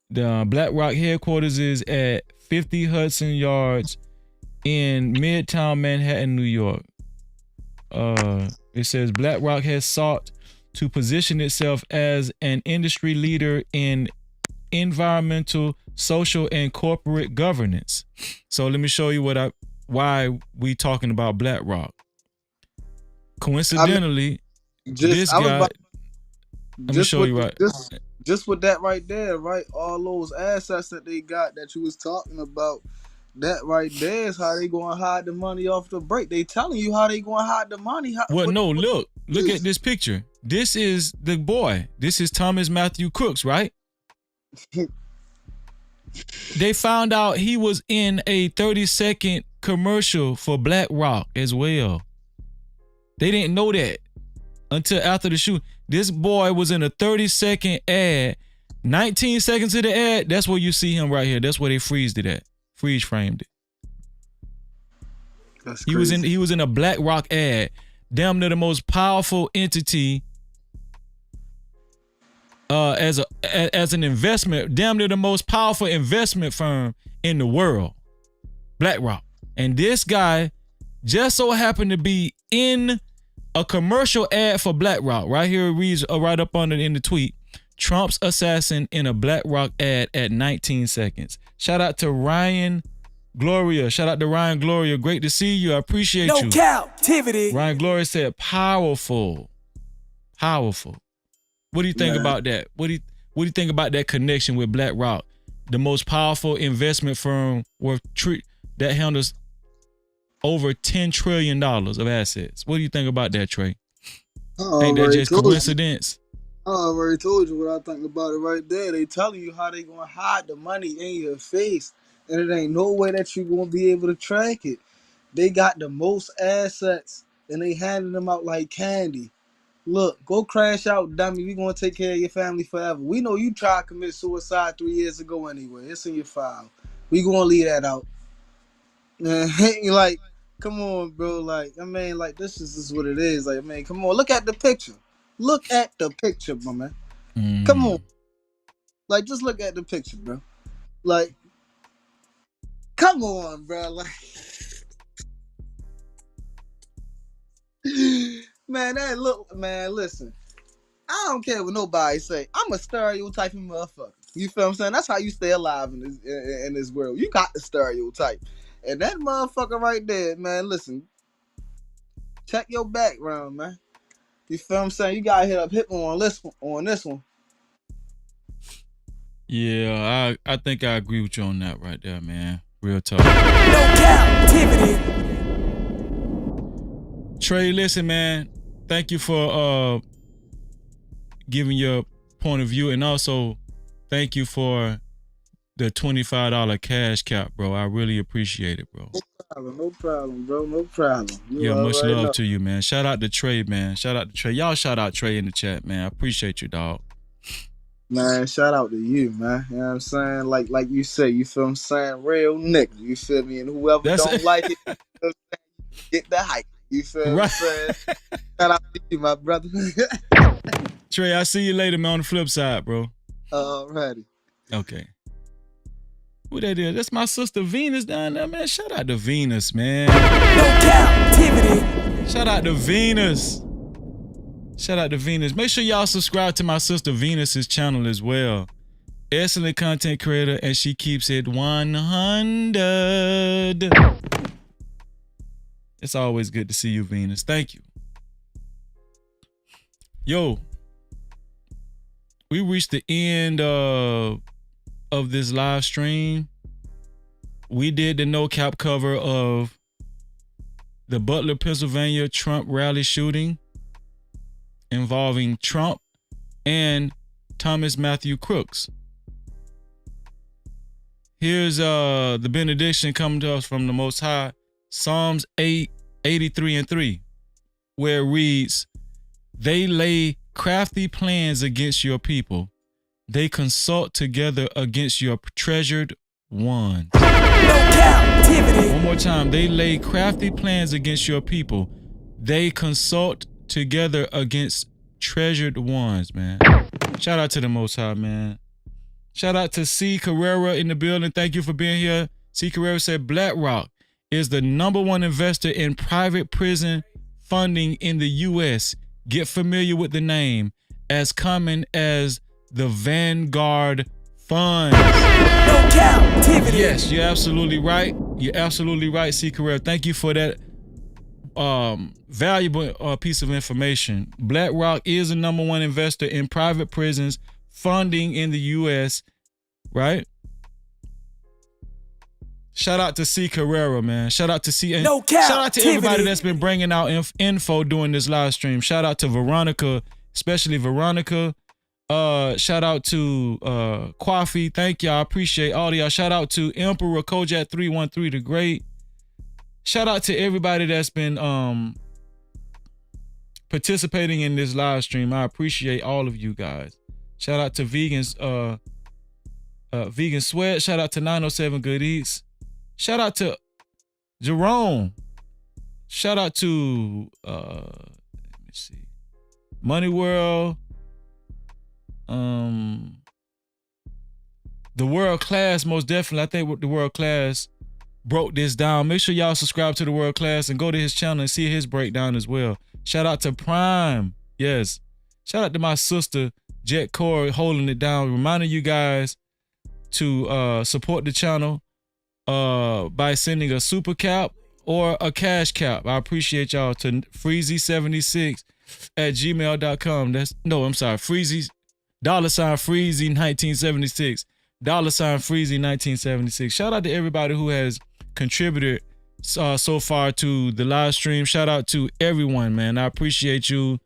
Speaker 3: The BlackRock headquarters is at 50 Hudson Yards in Midtown Manhattan, New York. It says BlackRock has sought to position itself as an industry leader in environmental, social, and corporate governance. So let me show you why we talking about BlackRock. Coincidentally, this guy. Let me show you right.
Speaker 5: Just with that right there, right? All those assets that they got that you was talking about, that right there is how they going to hide the money off the break. They telling you how they going to hide the money.
Speaker 3: Look at this picture. This is the boy. This is Thomas Matthew Crooks, right? They found out he was in a 30-second commercial for BlackRock as well. They didn't know that until after the shoot. This boy was in a 30-second ad. 19 seconds of the ad, that's where you see him right here. That's where they freeze framed it.
Speaker 5: That's
Speaker 3: crazy. He was in a BlackRock ad. Damn near the most powerful entity as an investment, damn near the most powerful investment firm in the world, BlackRock. And this guy just so happened to be in a commercial ad for BlackRock. Right here it reads right up on it in the tweet. Trump's assassin in a BlackRock ad at 19 seconds. Shout out to Ryan Gloria. Shout out to Ryan Gloria. Great to see you. I appreciate you.
Speaker 4: No Cap-tivity.
Speaker 3: Ryan Gloria said powerful. Powerful. What do you think about that? What do you think about that connection with BlackRock, the most powerful investment firm that handles over $10 trillion of assets? What do you think about that, Trey? Ain't that just coincidence?
Speaker 5: I already told you what I think about it right there. They telling you how they gonna hide the money in your face, and it ain't no way that you gonna be able to track it. They got the most assets, and they handing them out like candy. Look, go crash out, dummy. We gonna take care of your family forever. We know you tried to commit suicide 3 years ago anyway. It's in your file. We gonna leave that out. Like, come on, bro. Like, I mean, like, this is what it is. Like, man, come on. Look at the picture. Look at the picture, my man. Come on. Like, just look at the picture, bro. Like, come on, bro. Like, man, listen. I don't care what nobody say. I'm a stereotyping motherfucker. You feel what I'm saying? That's how you stay alive in this world. You got the stereotype. And that motherfucker right there, man, listen. Check your background, man. You feel what I'm saying? You gotta hit up Hitman on this one.
Speaker 3: Yeah, I think I agree with you on that right there, man. Real talk.
Speaker 4: No Cap-tivity.
Speaker 3: Trey, listen, man. Thank you for giving your point of view, and also thank you for the $25 cash cap, bro. I really appreciate it, bro.
Speaker 5: No problem, bro. No problem.
Speaker 3: Yeah, much love to you, man. Shout out to Trey, man. Shout out to Trey. Y'all shout out Trey in the chat, man. I appreciate you, dog.
Speaker 5: Man, shout out to you, man. You know what I'm saying? Like you say, you feel what I'm saying? Real nigga. You feel me? And whoever don't like it, you know what I'm saying? Get the hype. You feel what I'm saying? Shout out to you, my brother.
Speaker 3: Trey, I'll see you later, man, on the flip side, bro.
Speaker 5: Alrighty.
Speaker 3: Okay. Who that is? That's my sister Venus down there, man. Shout out to Venus, man.
Speaker 4: No Cap-tivity.
Speaker 3: Shout out to Venus. Shout out to Venus. Make sure y'all subscribe to my sister Venus's channel as well. Excellent content creator, and she keeps it 100. It's always good to see you, Venus. Thank you. Yo, we reached the end of this live stream. We did the no cap cover of the Butler, Pennsylvania Trump rally shooting involving Trump and Thomas Matthew Crooks. Here's the benediction coming to us from the Most High, Psalms 8:83-3, where it reads, "They lay crafty plans against your people. They consult together against your treasured ones."
Speaker 4: No Cap-tivity.
Speaker 3: One more time. They lay crafty plans against your people. They consult together against treasured ones, man. Shout out to the Most High, man. Shout out to C. Carrera in the building. Thank you for being here. C. Carrera said BlackRock is the #1 investor in private prison funding in the U.S. Get familiar with the name, as common as the Vanguard Funds.
Speaker 4: No Cap-tivity.
Speaker 3: Yes, you're absolutely right. You're absolutely right, C. Carrera. Thank you for that valuable piece of information. BlackRock is the #1 investor in private prisons funding in the U.S., right? Shout out to C. Carrera, man. Shout out to C. And
Speaker 4: no
Speaker 3: shout out to everybody that's been bringing out info during this live stream. Shout out to Veronica, especially Veronica. Shout out to Kwafi. Thank y'all. I appreciate all of y'all. Shout out to Emperor Kojak 313 the Great. Shout out to everybody that's been participating in this live stream. I appreciate all of you guys. Shout out to Vegan Sweat. Shout out to 907 Good Eats. Shout out to Jerome. Shout out to let me see, Money World. The World Class, most definitely. I think the World Class broke this down. Make sure y'all subscribe to the World Class and go to his channel and see his breakdown as well. Shout out to Prime. Yes. Shout out to my sister, Jet Core, holding it down, reminding you guys to support the channel by sending a super cap or a cash cap. I appreciate y'all to freezy76@gmail.com. Freezy, $Freezy1976. $Freezy1976. Shout out to everybody who has contributed so far to the live stream. Shout out to everyone, man. I appreciate you.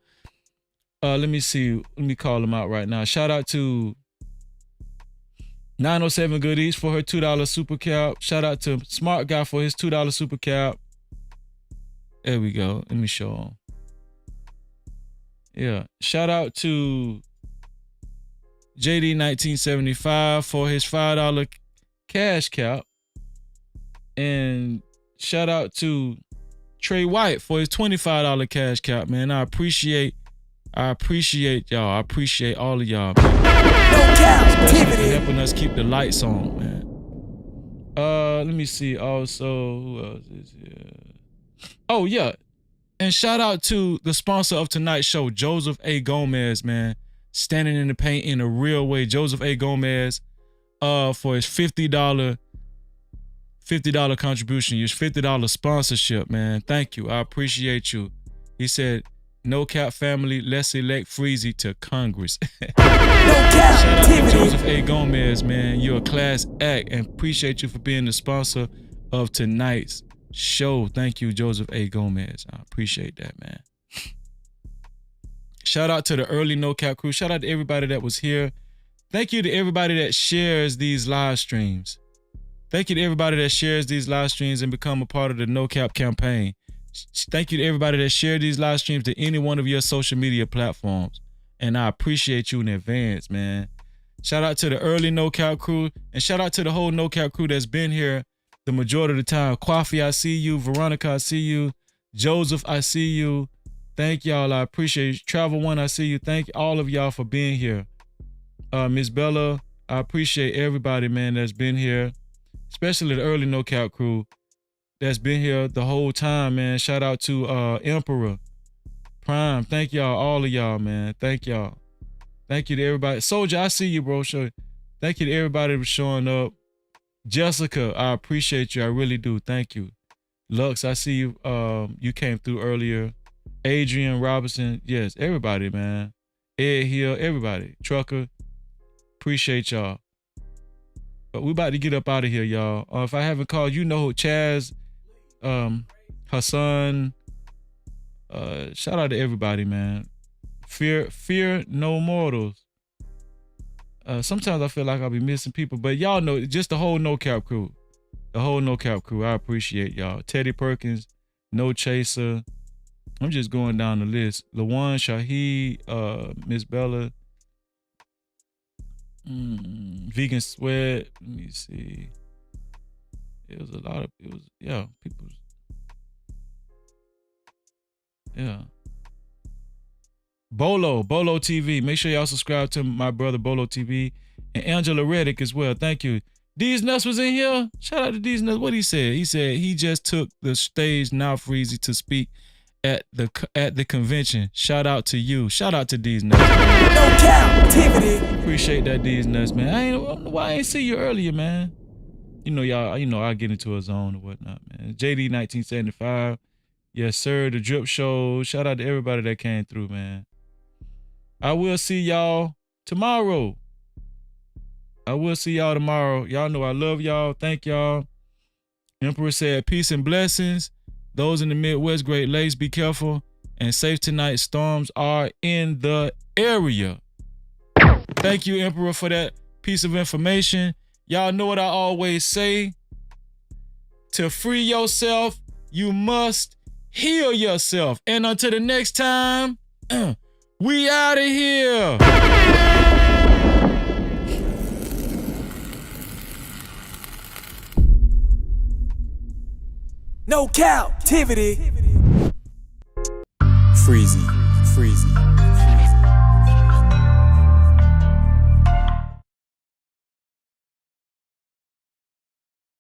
Speaker 3: Let me see. Let me call them out right now. Shout out to 907 Goodies for her $2 super cap. Shout out to Smart Guy for his $2 super cap. There we go. Let me show him. Yeah. Shout out to JD1975 for his $5 cash cap. And shout out to Trey White for his $25 cash cap, man. I appreciate y'all. I appreciate all of y'all, man. Especially for helping us keep the lights on, man. Let me see. Also, who else is here? Oh, yeah. And shout out to the sponsor of tonight's show, Joseph A. Gomez, man. Standing in the paint in a real way. Joseph A. Gomez, for his $50 contribution, his $50 sponsorship, man. Thank you. I appreciate you. He said, "No cap family, let's elect Freezy to Congress." Shout out to Joseph A. Gomez, man. You're a class act, and appreciate you for being the sponsor of tonight's show. Thank you, Joseph A. Gomez. I appreciate that, man. Shout out to the early No Cap crew. Shout out to everybody that was here. Thank you to everybody that shares these live streams. Thank you to everybody that shares these live streams and become a part of the No Cap campaign. Thank you to everybody that shared these live streams to any one of your social media platforms. And I appreciate you in advance, man. Shout out to the early No Cap crew. And shout out to the whole No Cap crew that's been here the majority of the time. Kwafi, I see you. Veronica, I see you. Joseph, I see you. Thank y'all. I appreciate you. Travel One, I see you. Thank all of y'all for being here. Miss Bella, I appreciate everybody, man, that's been here. Especially the early No Cap crew that's been here the whole time, man. Shout out to Emperor, Prime. Thank y'all, all of y'all, man. Thank y'all. Thank you to everybody. Soldier, I see you, bro. Thank you to everybody for showing up. Jessica, I appreciate you. I really do. Thank you. Lux, I see you. You came through earlier. Adrian Robinson. Yes, everybody, man. Ed Hill, everybody. Trucker. Appreciate y'all. But we about to get up out of here, y'all. If I haven't called, you know, Chaz, Hassan. Shout out to everybody, man. Fear no mortals. Sometimes I feel like I'll be missing people, but y'all know, just the whole No Cap crew. The whole No Cap crew. I appreciate y'all. Teddy Perkins, No Chaser. I'm just going down the list. Lawan, Shahid, Miss Bella, Vegan Sweat. Let me see. It was a lot of, people. Yeah. Bolo TV. Make sure y'all subscribe to my brother Bolo TV and Angela Reddick as well. Thank you. D's Nuts was in here. Shout out to D's Nuts. What he said? He said he just took the stage now for Freezy to speak at the convention. Shout out to you. Shout out to D's Nuts. No Cap-tivity. Appreciate that, D's Nuts, man. I don't know why I ain't see you earlier, man. You know, y'all. You know, I get into a zone or whatnot, man. JD 1975. Yes, sir. The Drip Show. Shout out to everybody that came through, man. I will see y'all tomorrow. Y'all know I love y'all. Thank y'all. Emperor said, peace and blessings. Those in the Midwest, Great Lakes, be careful and safe tonight. Storms are in the area. Thank you, Emperor, for that piece of information. Y'all know what I always say. To free yourself, you must heal yourself. And until the next time, we out of here.
Speaker 4: No Cap-tivity.
Speaker 2: Freezy.